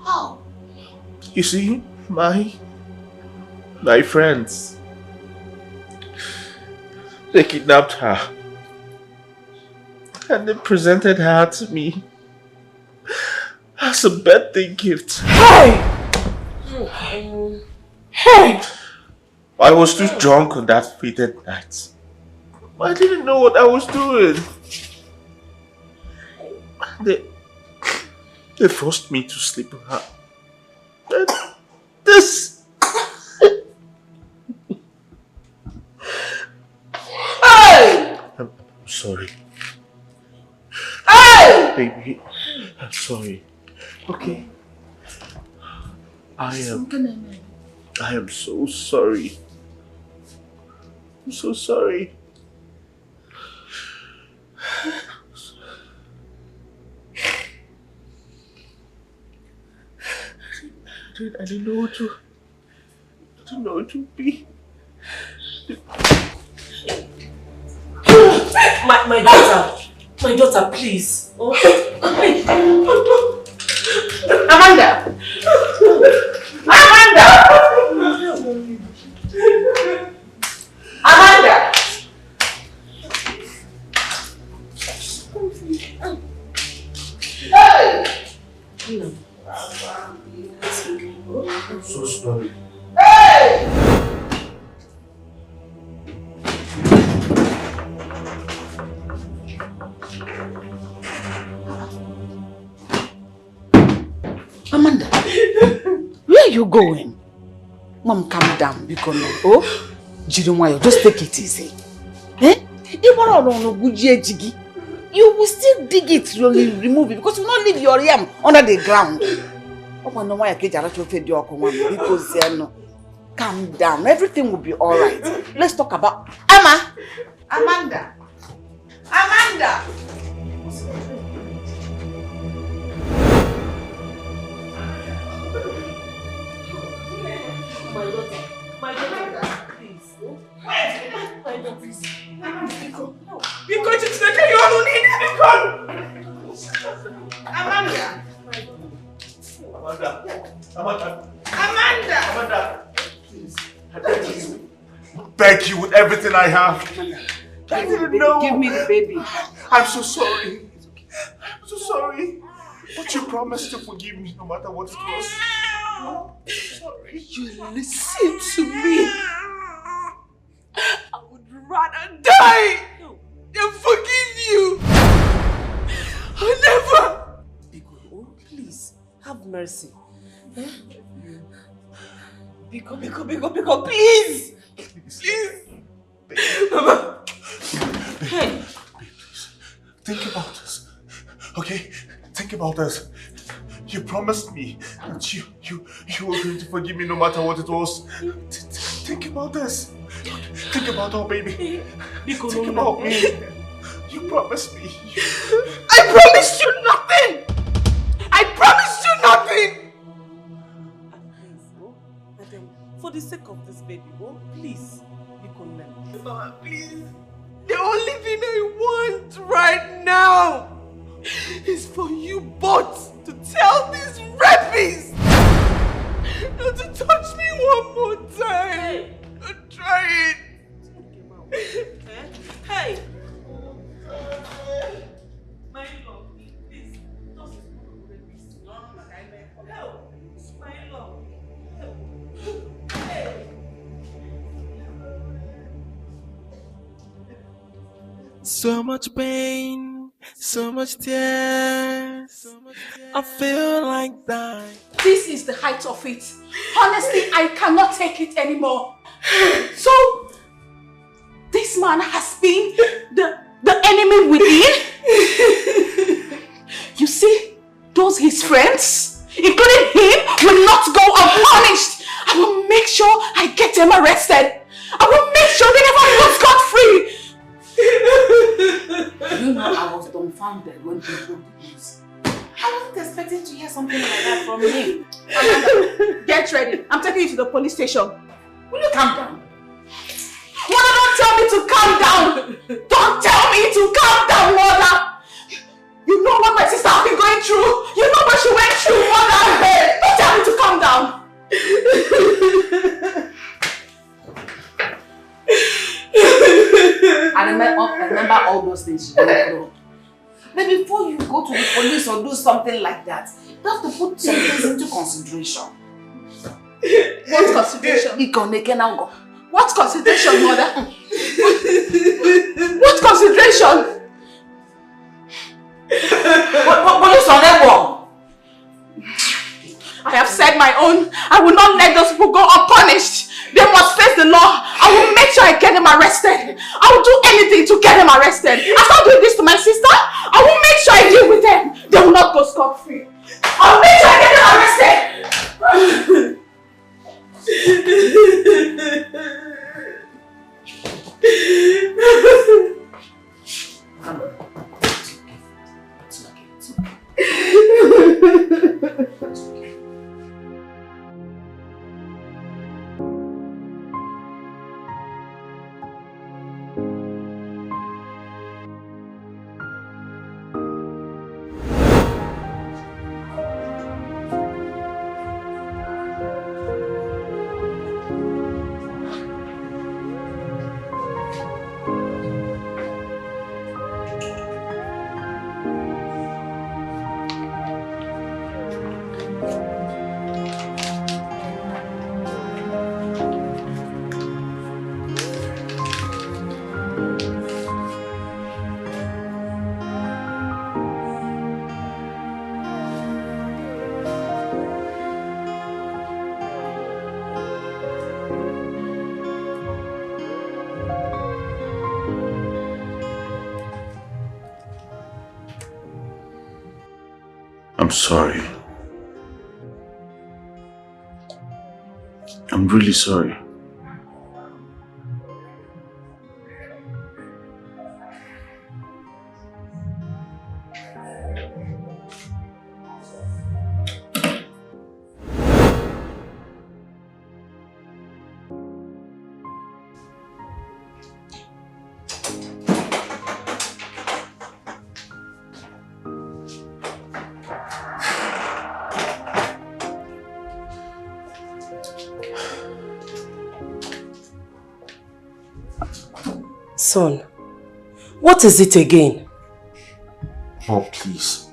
How? You see, my friends, they kidnapped her and they presented her to me as a birthday gift. Hey! Hey! I was too drunk on that fated night. I didn't know what I was doing. They forced me to sleep with her. And this... Hey! I'm sorry. Hey! Baby, I'm sorry. Okay. I am so sorry. I'm so sorry. I didn't know what to be. My daughter, please. Oh. Amanda! Amanda! Amanda! Hey! I'm so sorry. Hey! Amanda, where are you going? Mom, calm down, because oh, Jirumayo, just take it easy. Eh? You will still dig it to remove it because you will not leave your yam under the ground. Because calm down, everything will be alright. Let's talk about Amanda. Amanda! My daughter. My daughter. Please. My daughter, please. Because it's the day you all need Amanda. Amanda. Please. I beg you with everything I have. I didn't know. Give me the baby. I'm so sorry. I'm so sorry. But you promised to forgive me no matter what it was. Sorry. You listen to me. I would rather die than forgive you. I'll never. Oh, please, have mercy. Biko, please. Please. Mama. Hey. Think about this. Okay? Think about this. You promised me that you were going to forgive me no matter what it was. Think about this. Think about our baby. Think about me. You promised me. I promised you nothing. I promised you nothing. For the sake of this baby, please, Mama, please. The only thing I want right now is for you both to tell these rapists not to touch me one more time. Don't try it. Hey. My love, please. Don't rapists. No, help. My love. Hey. So much pain, so much tears. I feel like dying. This is the height of it. Honestly, I cannot take it anymore. So, this man has been the enemy within. You see, those his friends, including him, will not go unpunished. I will make sure I get them arrested. I will make sure they never go scot-free. You know, I was dumbfounded when he broke the news. I wasn't expecting to hear something like that from him. Amanda, get ready. I'm taking you to the police station. Will you calm down? Mother, don't tell me to calm down. Don't tell me to calm down, Mother. You know what my sister has been going through. You know what she went through, Mother. Don't tell me to calm down. I remember all those things you went through. But before you go to the police or do something like that, you have to put some things into consideration. What consideration? What consideration, Mother? What consideration? I have said my own. I will not let those people go unpunished. They must face the law. I will make sure I get them arrested. I will do anything to get them arrested. After doing this to my sister, I will make sure I deal with them. They will not go scot-free. I'll make sure I get them arrested. I'm sorry. I'm really sorry. Son, what is it again? Mom, please.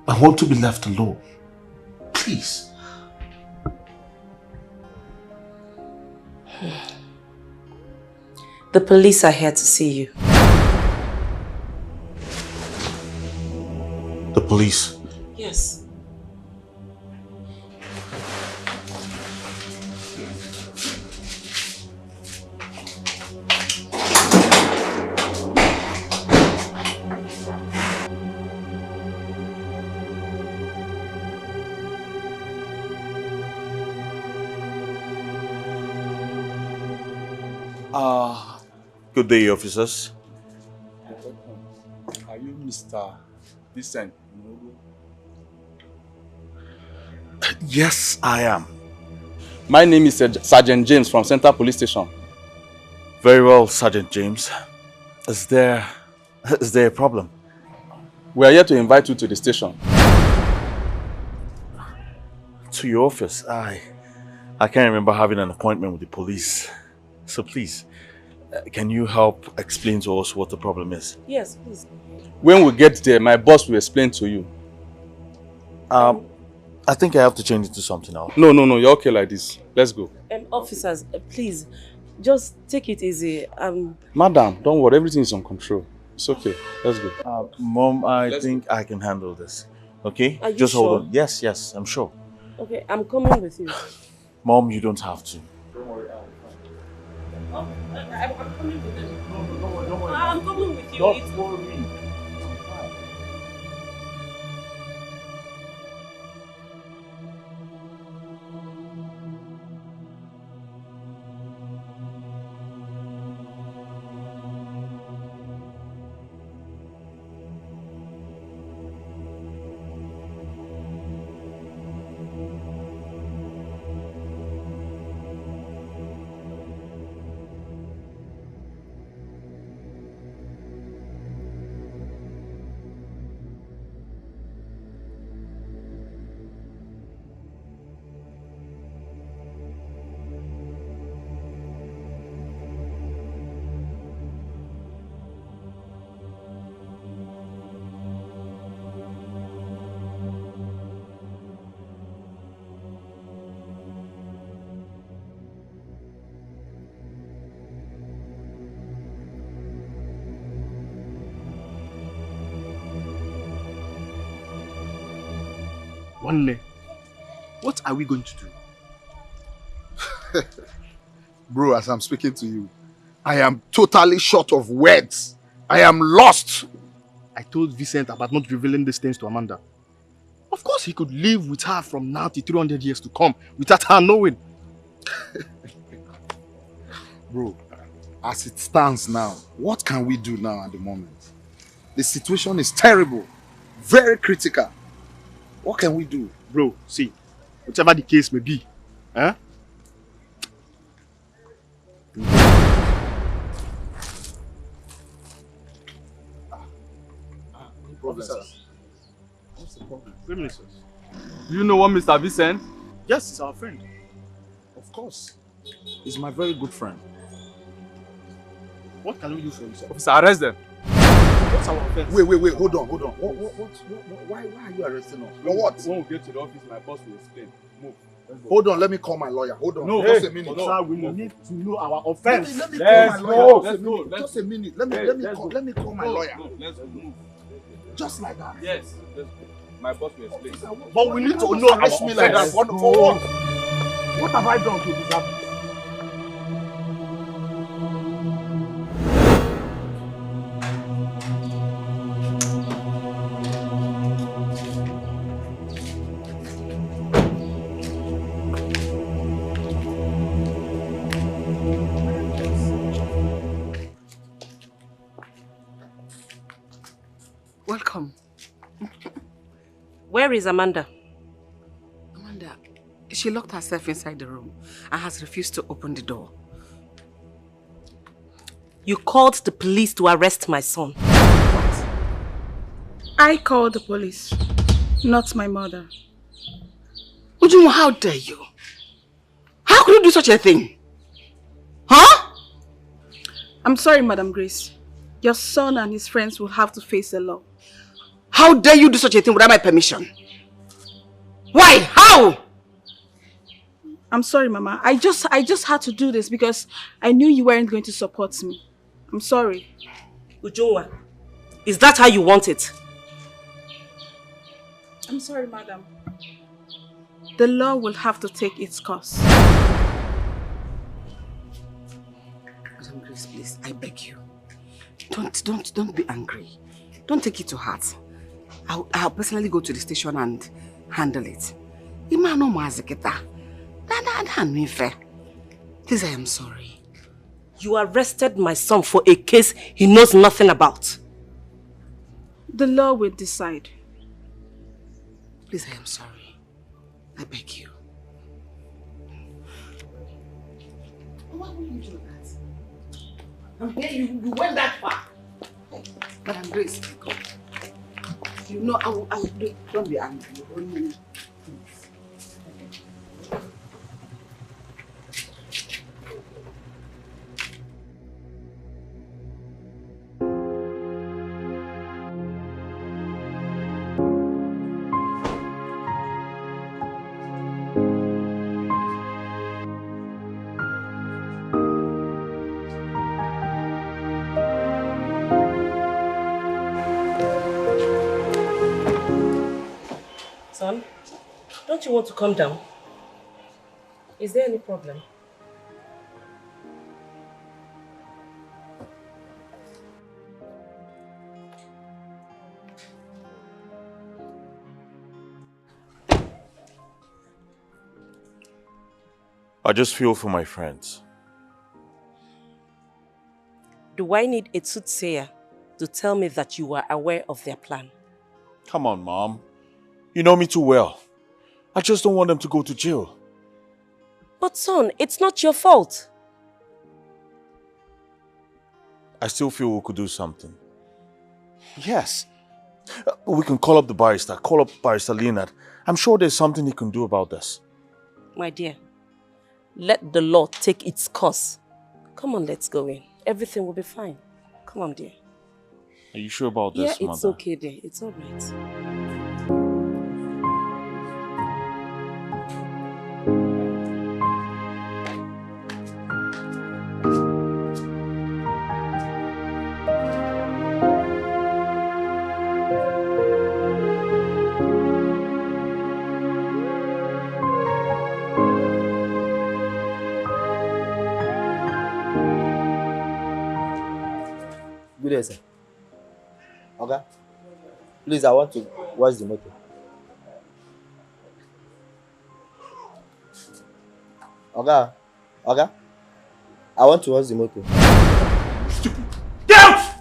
I want to be left alone. Please. The police are here to see you. The police? Yes. Good day, officers. Are you Mr. Vincent? Yes, I am. My name is Sergeant James from Center Police Station. Very well, Sergeant James. Is there a problem? We are here to invite you to the station. To your office? I can't remember having an appointment with the police. So please, can you help explain to us what the problem is? Yes, please. When we get there, my boss will explain to you. I think I have to change it to something else. No, you're okay like this. Let's go. Officers, please, just take it easy. Madam, don't worry, everything is on control. It's okay. Let's go. Mom, I think I can handle this. Okay? Are you Just sure? hold on. Yes, I'm sure. Okay, I'm coming with you. Mom, you don't have to. Don't worry, I'm coming with you. Don't worry. I'm coming with you. Don't worry. What are we going to do? Bro, as I'm speaking to you, I am totally short of words. I am lost. I told Vincent about not revealing these things to Amanda. Of course, he could live with her from now to 300 years to come without her knowing. Bro, as it stands now, what can we do now at the moment? The situation is terrible, very critical. What can we do? Bro, see, whichever the case may be, no problem, sir. What's the problem? Ministers. Do you know what Mr. Vincent? Yes, he's our friend. Of course. He's my very good friend. What can we do for you, sir? Officer, arrest them. What's our offense? Wait, hold on. Why are you arresting us? For what? When we get to the office, my boss will explain. Move. Hold on, let me call my lawyer. Hold on. No, just a minute. Sir, we need to know our offense. Let me call my lawyer. Let's go. Just a minute. Let me call my lawyer. Let's move. Just like that. Yes. Let's go. My boss will explain. But we need to know our Arrest me like that. offense. For what? What have I done to deserve this? Welcome. Where is Amanda? Amanda, she locked herself inside the room and has refused to open the door. You called the police to arrest my son. I called the police, not my mother. Ujunwa, how dare you? How could you do such a thing? Huh? I'm sorry, Madam Grace. Your son and his friends will have to face the law. How dare you do such a thing without my permission? Why? How? I'm sorry, Mama. I just had to do this because I knew you weren't going to support me. I'm sorry. Ujunwa, is that how you want it? I'm sorry, Madam. The law will have to take its course. Madam Grace, please, I beg you. Don't be angry. Don't take it to heart. I'll personally go to the station and handle it. Please, I am sorry. You arrested my son for a case he knows nothing about. The law will decide. Please, I am sorry. I beg you. Why would you do that? I'm here, you went that far. Madam Grace, go. You know, I will do. Don't be angry. Please. Son, don't you want to come down? Is there any problem? I just feel for my friends. Do I need a soothsayer to tell me that you are aware of their plan? Come on, Mom. You know me too well. I just don't want them to go to jail. But son, it's not your fault. I still feel we could do something. Yes. We can call up the barrister. Call up Barrister Leonard. I'm sure there's something he can do about this. My dear, let the law take its course. Come on, let's go in. Everything will be fine. Come on, dear. Are you sure about this, Yeah, it's Mother? okay, dear. It's all right. Good day, sir. Okay. Please, I want to watch the motor. Okay. Okay. I want to watch the motor. Get out!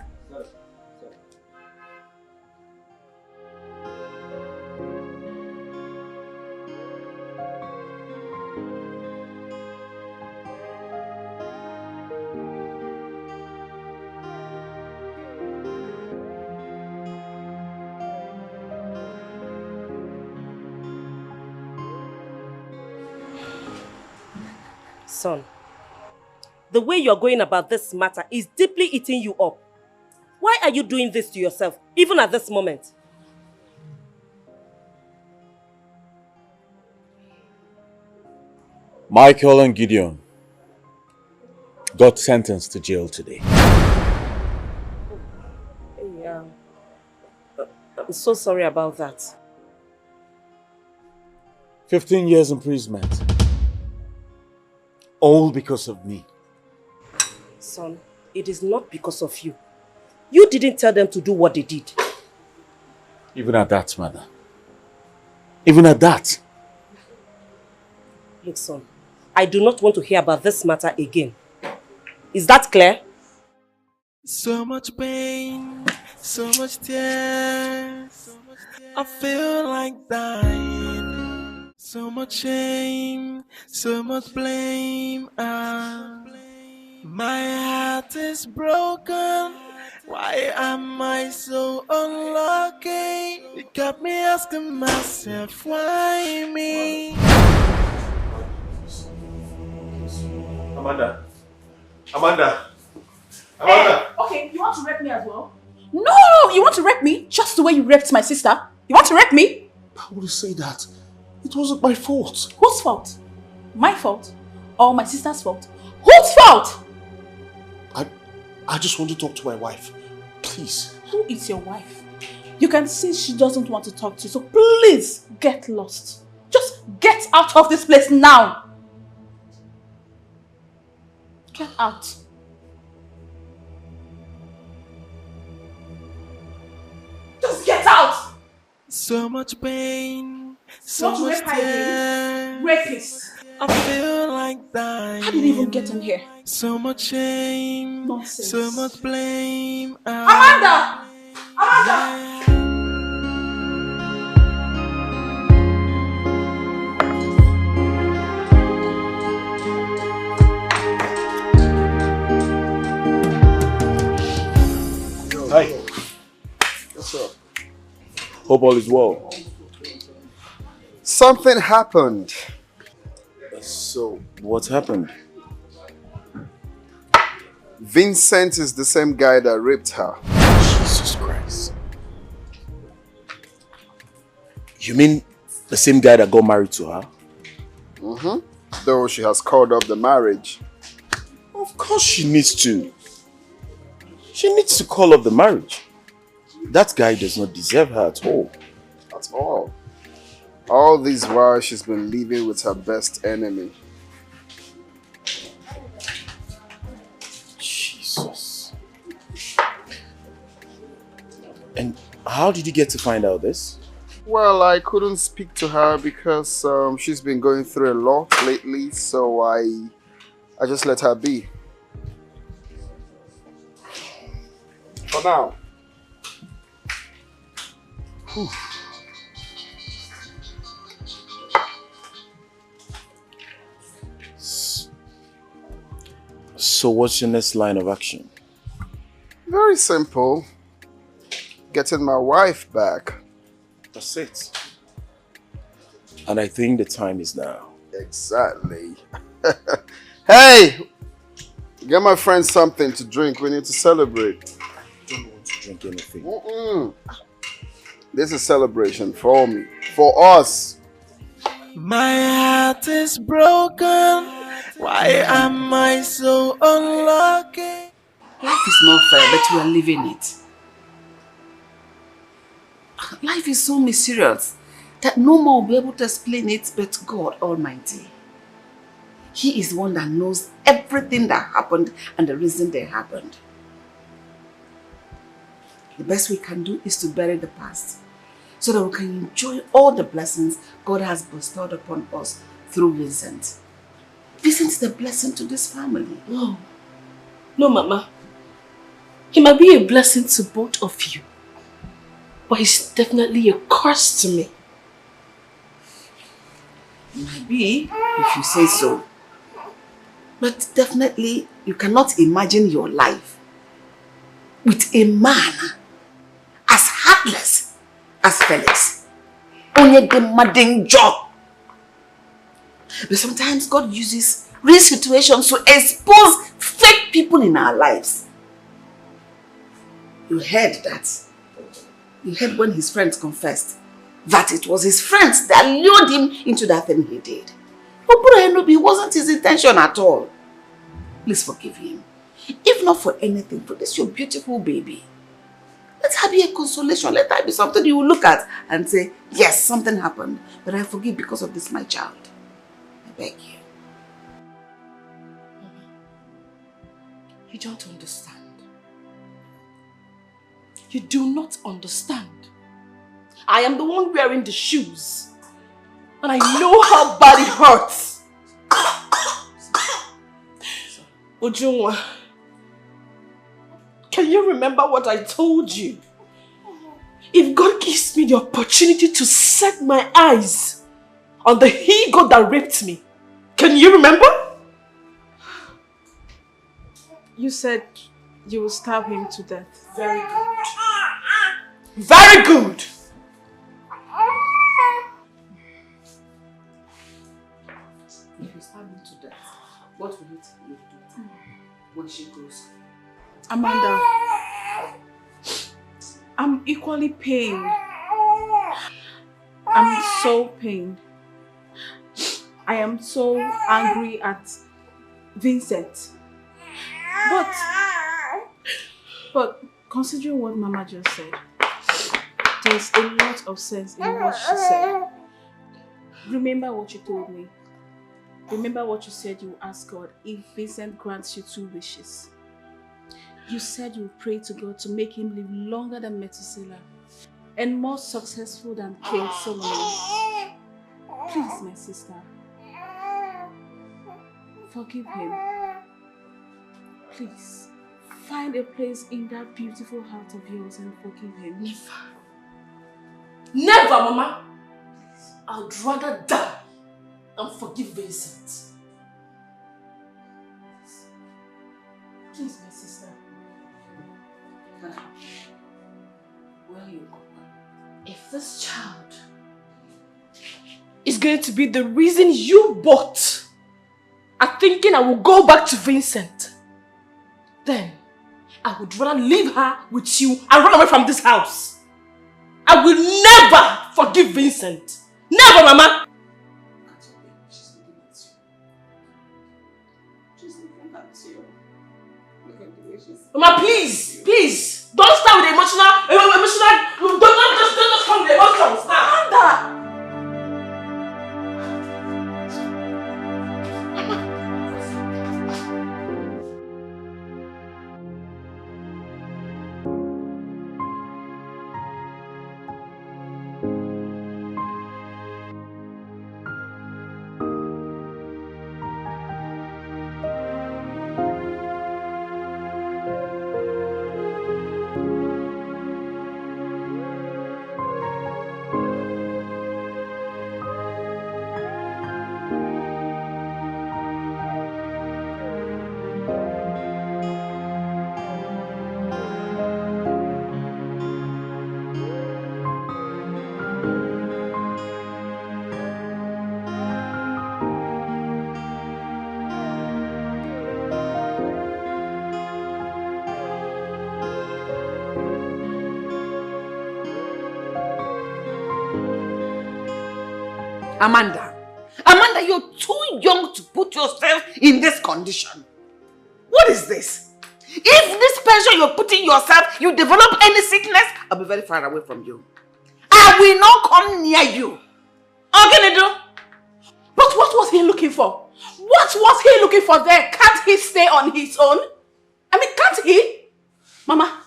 Son, the way you're going about this matter is deeply eating you up. Why are you doing this to yourself, even at this moment? Michael and Gideon got sentenced to jail today. Yeah. I'm so sorry about that. 15 years imprisonment. All because of me. Son, it is not because of you. You didn't tell them to do what they did. Even at that, Mother. Even at that. Look, son, I do not want to hear about this matter again. Is that clear? So much pain, so much tears. I feel like dying. So much shame, so much blame. My heart is broken. Why am I so unlucky? It got me asking myself, why me? Amanda. Amanda. Hey, okay, you want to rape me as well? No, you want to rape me just the way you raped my sister? You want to rape me? How would you say that? It wasn't my fault. Whose fault? My fault? Or my sister's fault? Whose fault? I just want to talk to my wife. Please. Who is your wife? You can see she doesn't want to talk to you, so please get lost. Just get out of this place now. Get out. Just get out! So much pain, so What much rape are tears. you? Rapist. I feel like dying. How did you even get in here? So much shame, Nonsense. so much blame. Amanda! Amanda! Hi. What's up? Hope all is well. Something happened. So, what happened? Vincent is the same guy that raped her. Jesus Christ. You mean the same guy that got married to her? Mm-hmm. Though she has called up the marriage. Of course she needs to. She needs to call up the marriage. That guy does not deserve her at all. At all. All this while she's been living with her best enemy. Jesus. And how did you get to find out this? Well, I couldn't speak to her because she's been going through a lot lately, so I just let her be. For now. Whew. So what's your next line of action? Very simple. Getting my wife back. That's it. And I think the time is now. Exactly. Hey! Get my friend something to drink. We need to celebrate. I don't want to drink anything. This is celebration for me. For us. My heart is broken. Why am I so unlucky? Life is not fair, but we are living it. Life is so mysterious that no one will be able to explain it but God Almighty. He is the one that knows everything that happened and the reason they happened. The best we can do is to bury the past so that we can enjoy all the blessings God has bestowed upon us through Vincent. Vincent is a blessing to this family. No. No, Mama. He might be a blessing to both of you. But he's definitely a curse to me. Might be, if you say so. But definitely, you cannot imagine your life with a man as heartless as Felix. Only the demanding job. But sometimes God uses real situations to expose fake people in our lives. You heard that. You heard when his friends confessed that it was his friends that lured him into that thing he did. But it wasn't his intention at all. Please forgive him. If not for anything, for this your beautiful baby. Let her be a consolation. Let her be something you will look at and say, yes, something happened, but I forgive because of this, my child. I beg you. You don't understand. You do not understand. I am the one wearing the shoes. And I know how bad it hurts. Ujunwa, can you remember what I told you? If God gives me the opportunity to set my eyes on the he-goat that raped me, can you remember? You said you will stab him to death. Very good. Very good! If you stab him to death, What will you do when she goes? Amanda, I'm equally pained. I'm so pained. I am so angry at Vincent. But considering what Mama just said, there's a lot of sense in what she said. Remember what you told me. Remember what you said you will ask God if Vincent grants you 2 wishes. You said you would pray to God to make him live longer than Methuselah and more successful than King Solomon. Please, my sister, forgive him. Please, find a place in that beautiful heart of yours and forgive him. Never, Mama. I'd rather die than forgive Vincent. Please, my sister. Where are you going? If this child is going to be the reason you both are thinking I will go back to Vincent, then I would rather leave her with you and run away from this house. I will never forgive Vincent. Never, Mama. Mama, please, please, don't start with emotional, don't just come with emotions now. Amanda! Amanda, you're too young to put yourself in this condition. What is this? If this pressure you're putting yourself, you develop any sickness, I'll be very far away from you. I will not come near you. Ogenedo! But what was he looking for? What was he looking for there? Can't he stay on his own? I mean, can't he? Mama,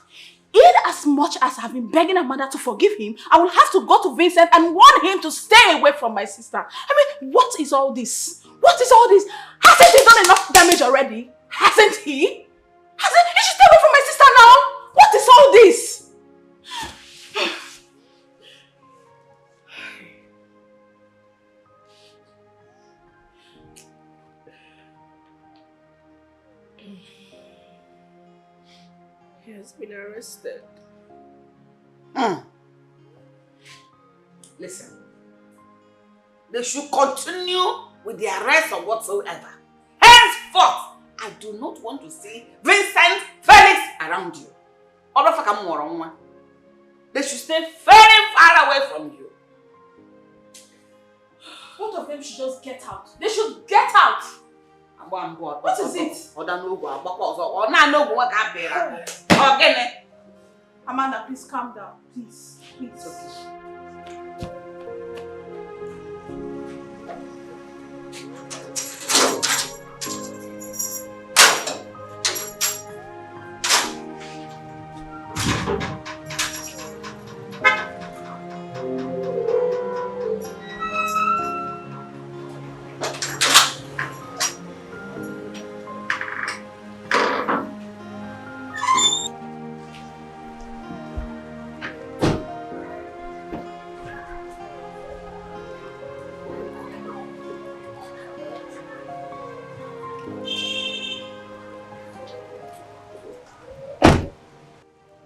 in as much as I've been begging Amanda to forgive him, I will have to go to Vincent and warn him to stay away from my sister. I mean, what is all this? What is all this? Hasn't he done enough damage already? Hasn't he? He should stay away from my sister now. What is all this? He has been arrested. Listen, they should continue with the arrest or whatsoever. Henceforth, I do not want to see Vincent, Felix around you. They should stay very far away from you. Both of them should just get out. They should get out. What is it? Amanda, please calm down. Please. Please. Okay.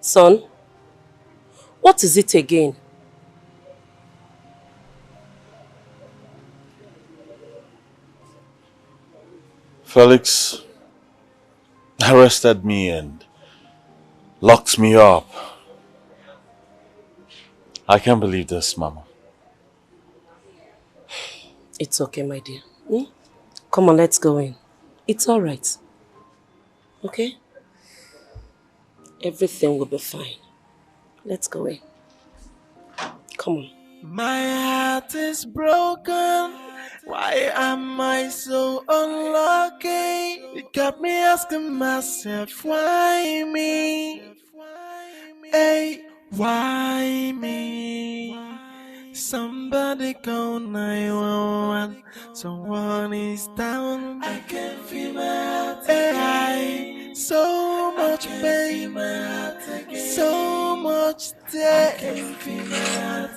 Son, what is it again? Felix arrested me and locked me up. I can't believe this, Mama. It's okay, my dear. Come on, let's go in. It's all right. Okay? Everything will be fine. Let's go in. Come on. My heart is broken. Why am I so unlucky? It got me asking myself, why me? Hey, why me? Somebody call 911. Someone is down. I can feel my heart. Hey, so much pain, so much death.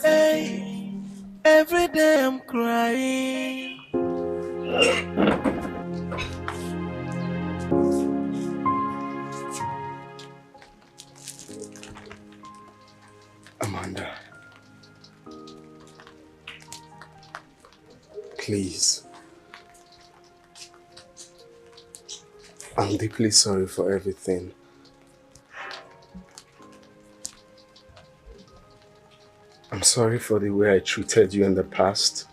Hey, every day I'm crying. Amanda. Please. I'm deeply sorry for everything. I'm sorry for the way I treated you in the past.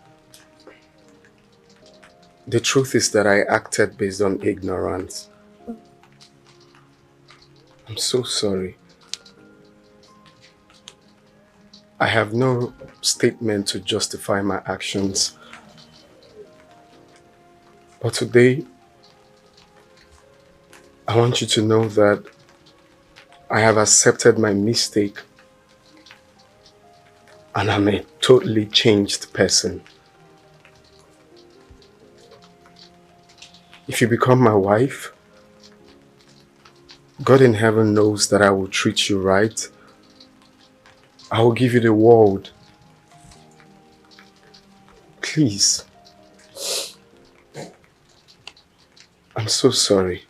The truth is that I acted based on ignorance. I'm so sorry. I have no statement to justify my actions. But today, I want you to know that I have accepted my mistake and I'm a totally changed person. If you become my wife, God in heaven knows that I will treat you right. I will give you the world. Please. I'm so sorry.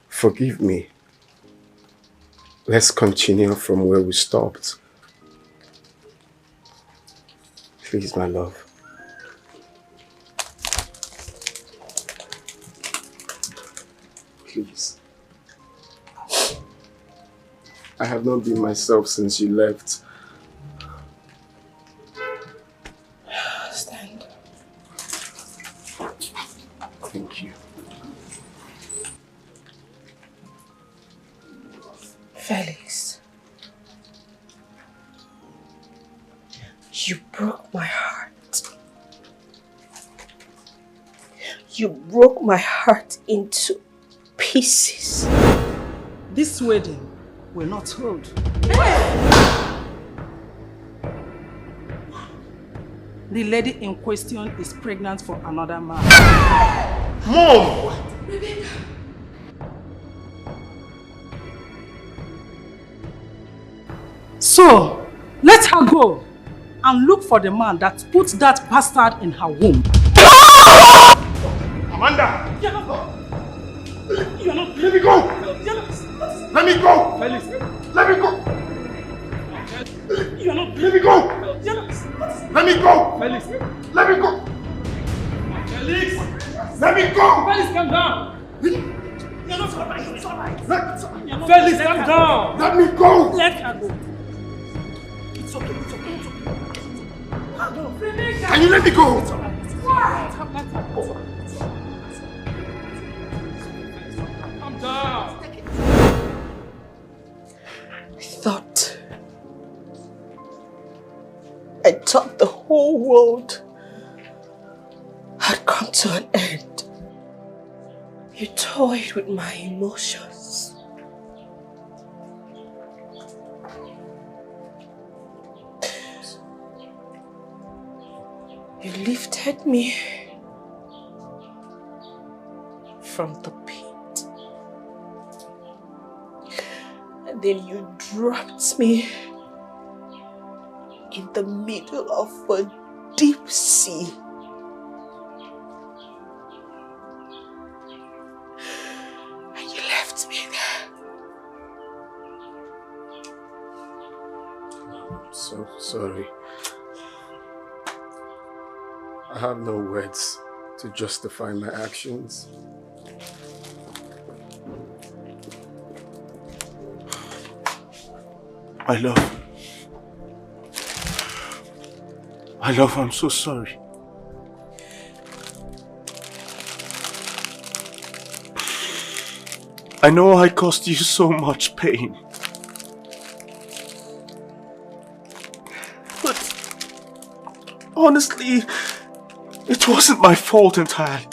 Forgive me. Let's continue from where we stopped. Please, my love. Please. I have not been myself since you left. Stand. Thank you. Felix. You broke my heart. You broke my heart into pieces. This wedding will not hold. The lady in question is pregnant for another man. Mom! So, let her go and look for the man that put that bastard in her womb. Amanda! You're not. Let me go! Let me go! Felix. Let me go! You're not. Let me go! Let me go! Felix. Let me go! Felix. Let me go! Felix, calm down. You're not alright. It's alright. Felix, calm down. Let me go. Let her go. It's okay. It's okay. It's okay. Can you let me go? It's alright. Let her go. Calm down. I thought the whole world had come to an end. You toyed with my emotions. You lifted me from the pit. And then you dropped me in the middle of a deep sea. And you left me there. I'm so sorry. I have no words to justify my actions. My love, I'm so sorry. I know I caused you so much pain. But honestly, it wasn't my fault entirely.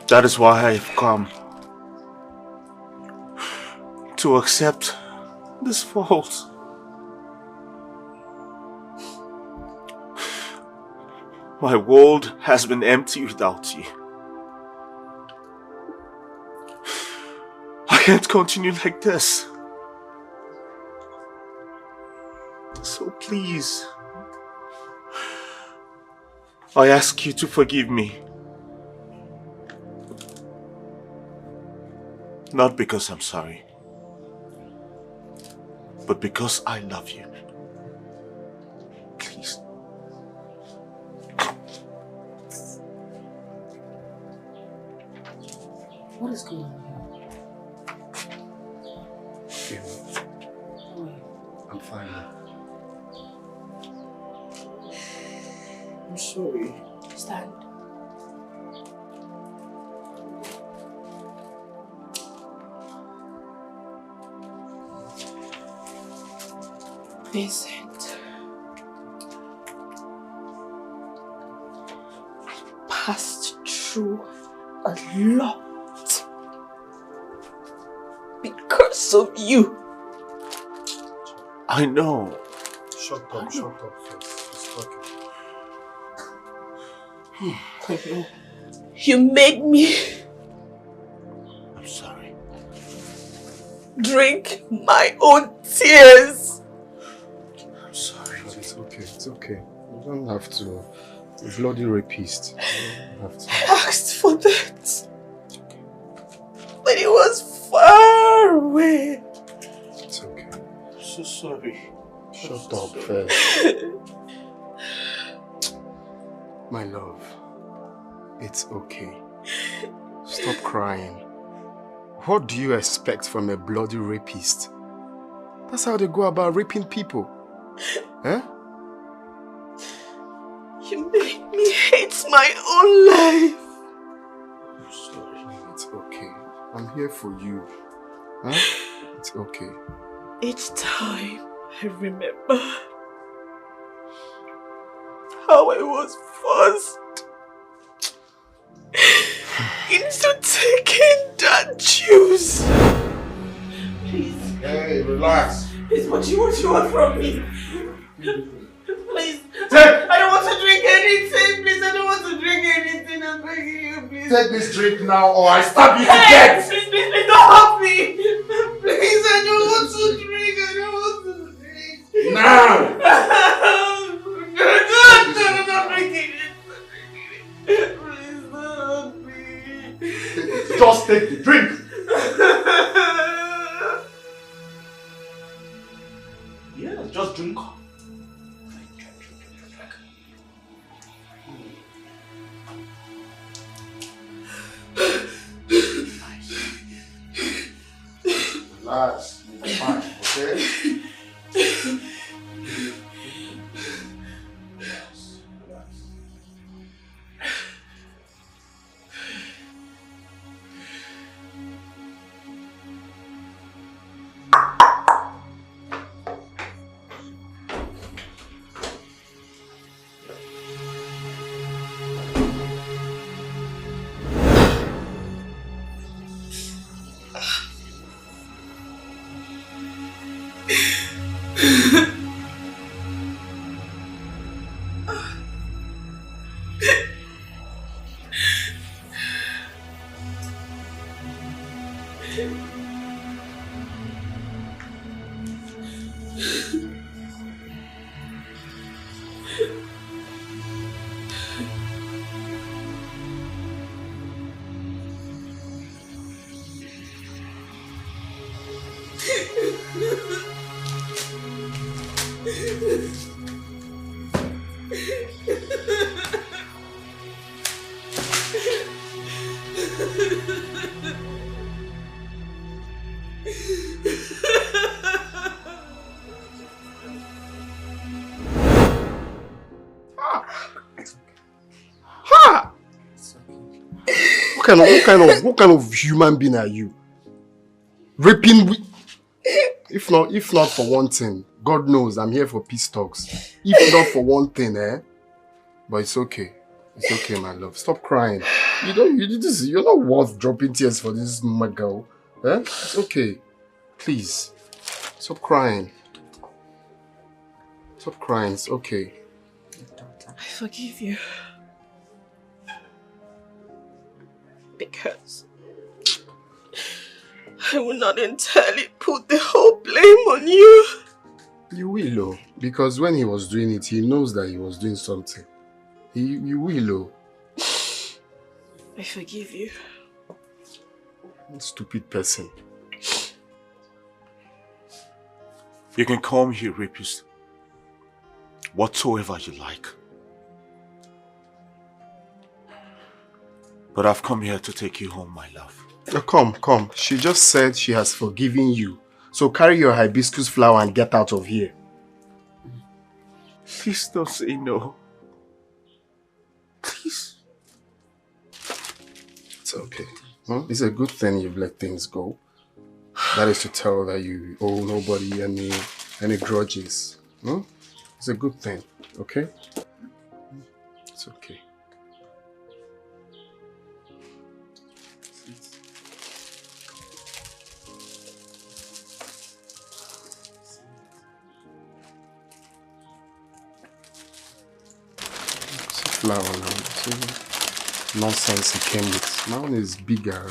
That is why I have come to accept this fault. My world has been empty without you. I can't continue like this. So please, I ask you to forgive me. Not because I'm sorry, but because I love you. Please. What is going on here? I'm fine. I'm sorry. Stand. Vincent, I passed through a lot because of you. I know. Shut up first. Just talking. I know. You made me I'm sorry. drink my own tears. I'm sorry. It's okay. You don't have to. You're a bloody rapist. You don't have to. I asked for that, but it was far away. It's okay. I'm so sorry. Shut up first. My love, it's okay. Stop crying. What do you expect from a bloody rapist? That's how they go about raping people. Eh? You made me hate my own life. I'm sorry. It's okay. I'm here for you. Huh? It's okay. Each time I remember how I was forced into taking that juice. Please. Hey, relax. Please, what do you want from me? Please. Take. I don't want to drink anything. Please, I don't want to drink anything. I'm begging you, please. Take this drink now or I stab you to Hey, death. please, don't help me. Please, I don't want to drink. I don't want to drink. Now. No, not drinking it. Please, don't help me. Just take the drink. Yeah, just drink. Relax, you'll be fine, okay? Ha! What kind of human being are you? Raping if not for one thing, God knows I'm here for peace talks. If not for one thing, but it's okay. It's okay, my love. Stop crying. You're not worth dropping tears for this my girl. It's okay. Please. Stop crying. Stop crying. It's okay. I forgive you. Because I will not entirely put the whole blame on you. You will, though. Because when he was doing it, he knows that he was doing something. You will, though. I forgive you. Stupid person. You can call me a rapist. Whatsoever you like. But I've come here to take you home, my love. Come. She just said she has forgiven you. So carry your hibiscus flower and get out of here. Please don't say no. Please. It's okay. It's a good thing you've let things go. That is to tell that you owe nobody any grudges. It's a good thing, okay? It's okay. Flower now. See, nonsense he came with. My one is bigger.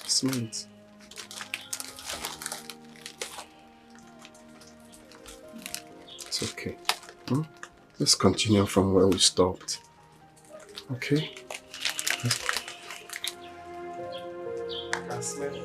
Smell it. It's okay. Let's continue from where we stopped. Okay? I smell it.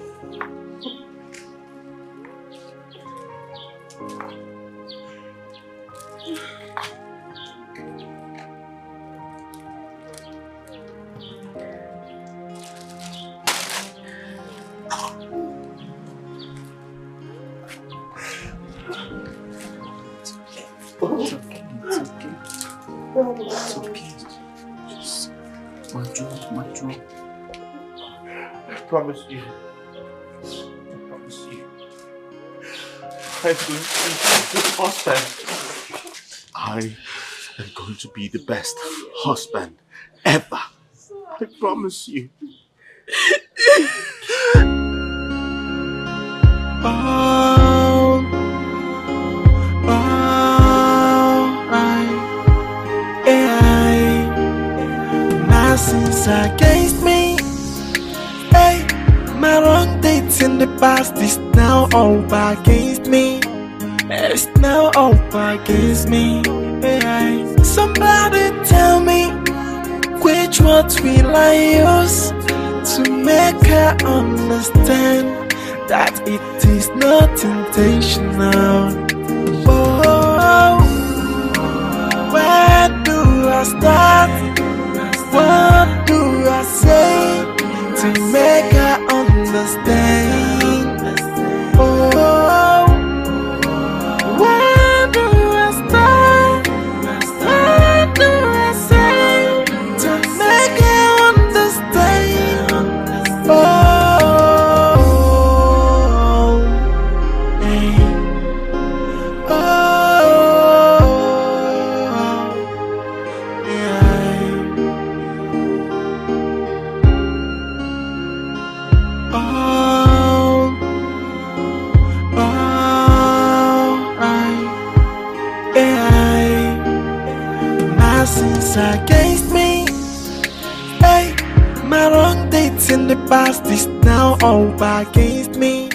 I promise you. I'm going to be the husband. I am going to be the best husband ever. I promise you. Since against me, hey, my wrong dates in the past is now all against me. It's now all against me. Hey, somebody tell me which words will I use to make her understand that it is not intentional. Oh, where do I start? What do I say to make her understand? Oh, where do I start? What do I say to make her understand? Oh, hey. Against me, hey, my wrong dates in the past is now all against me.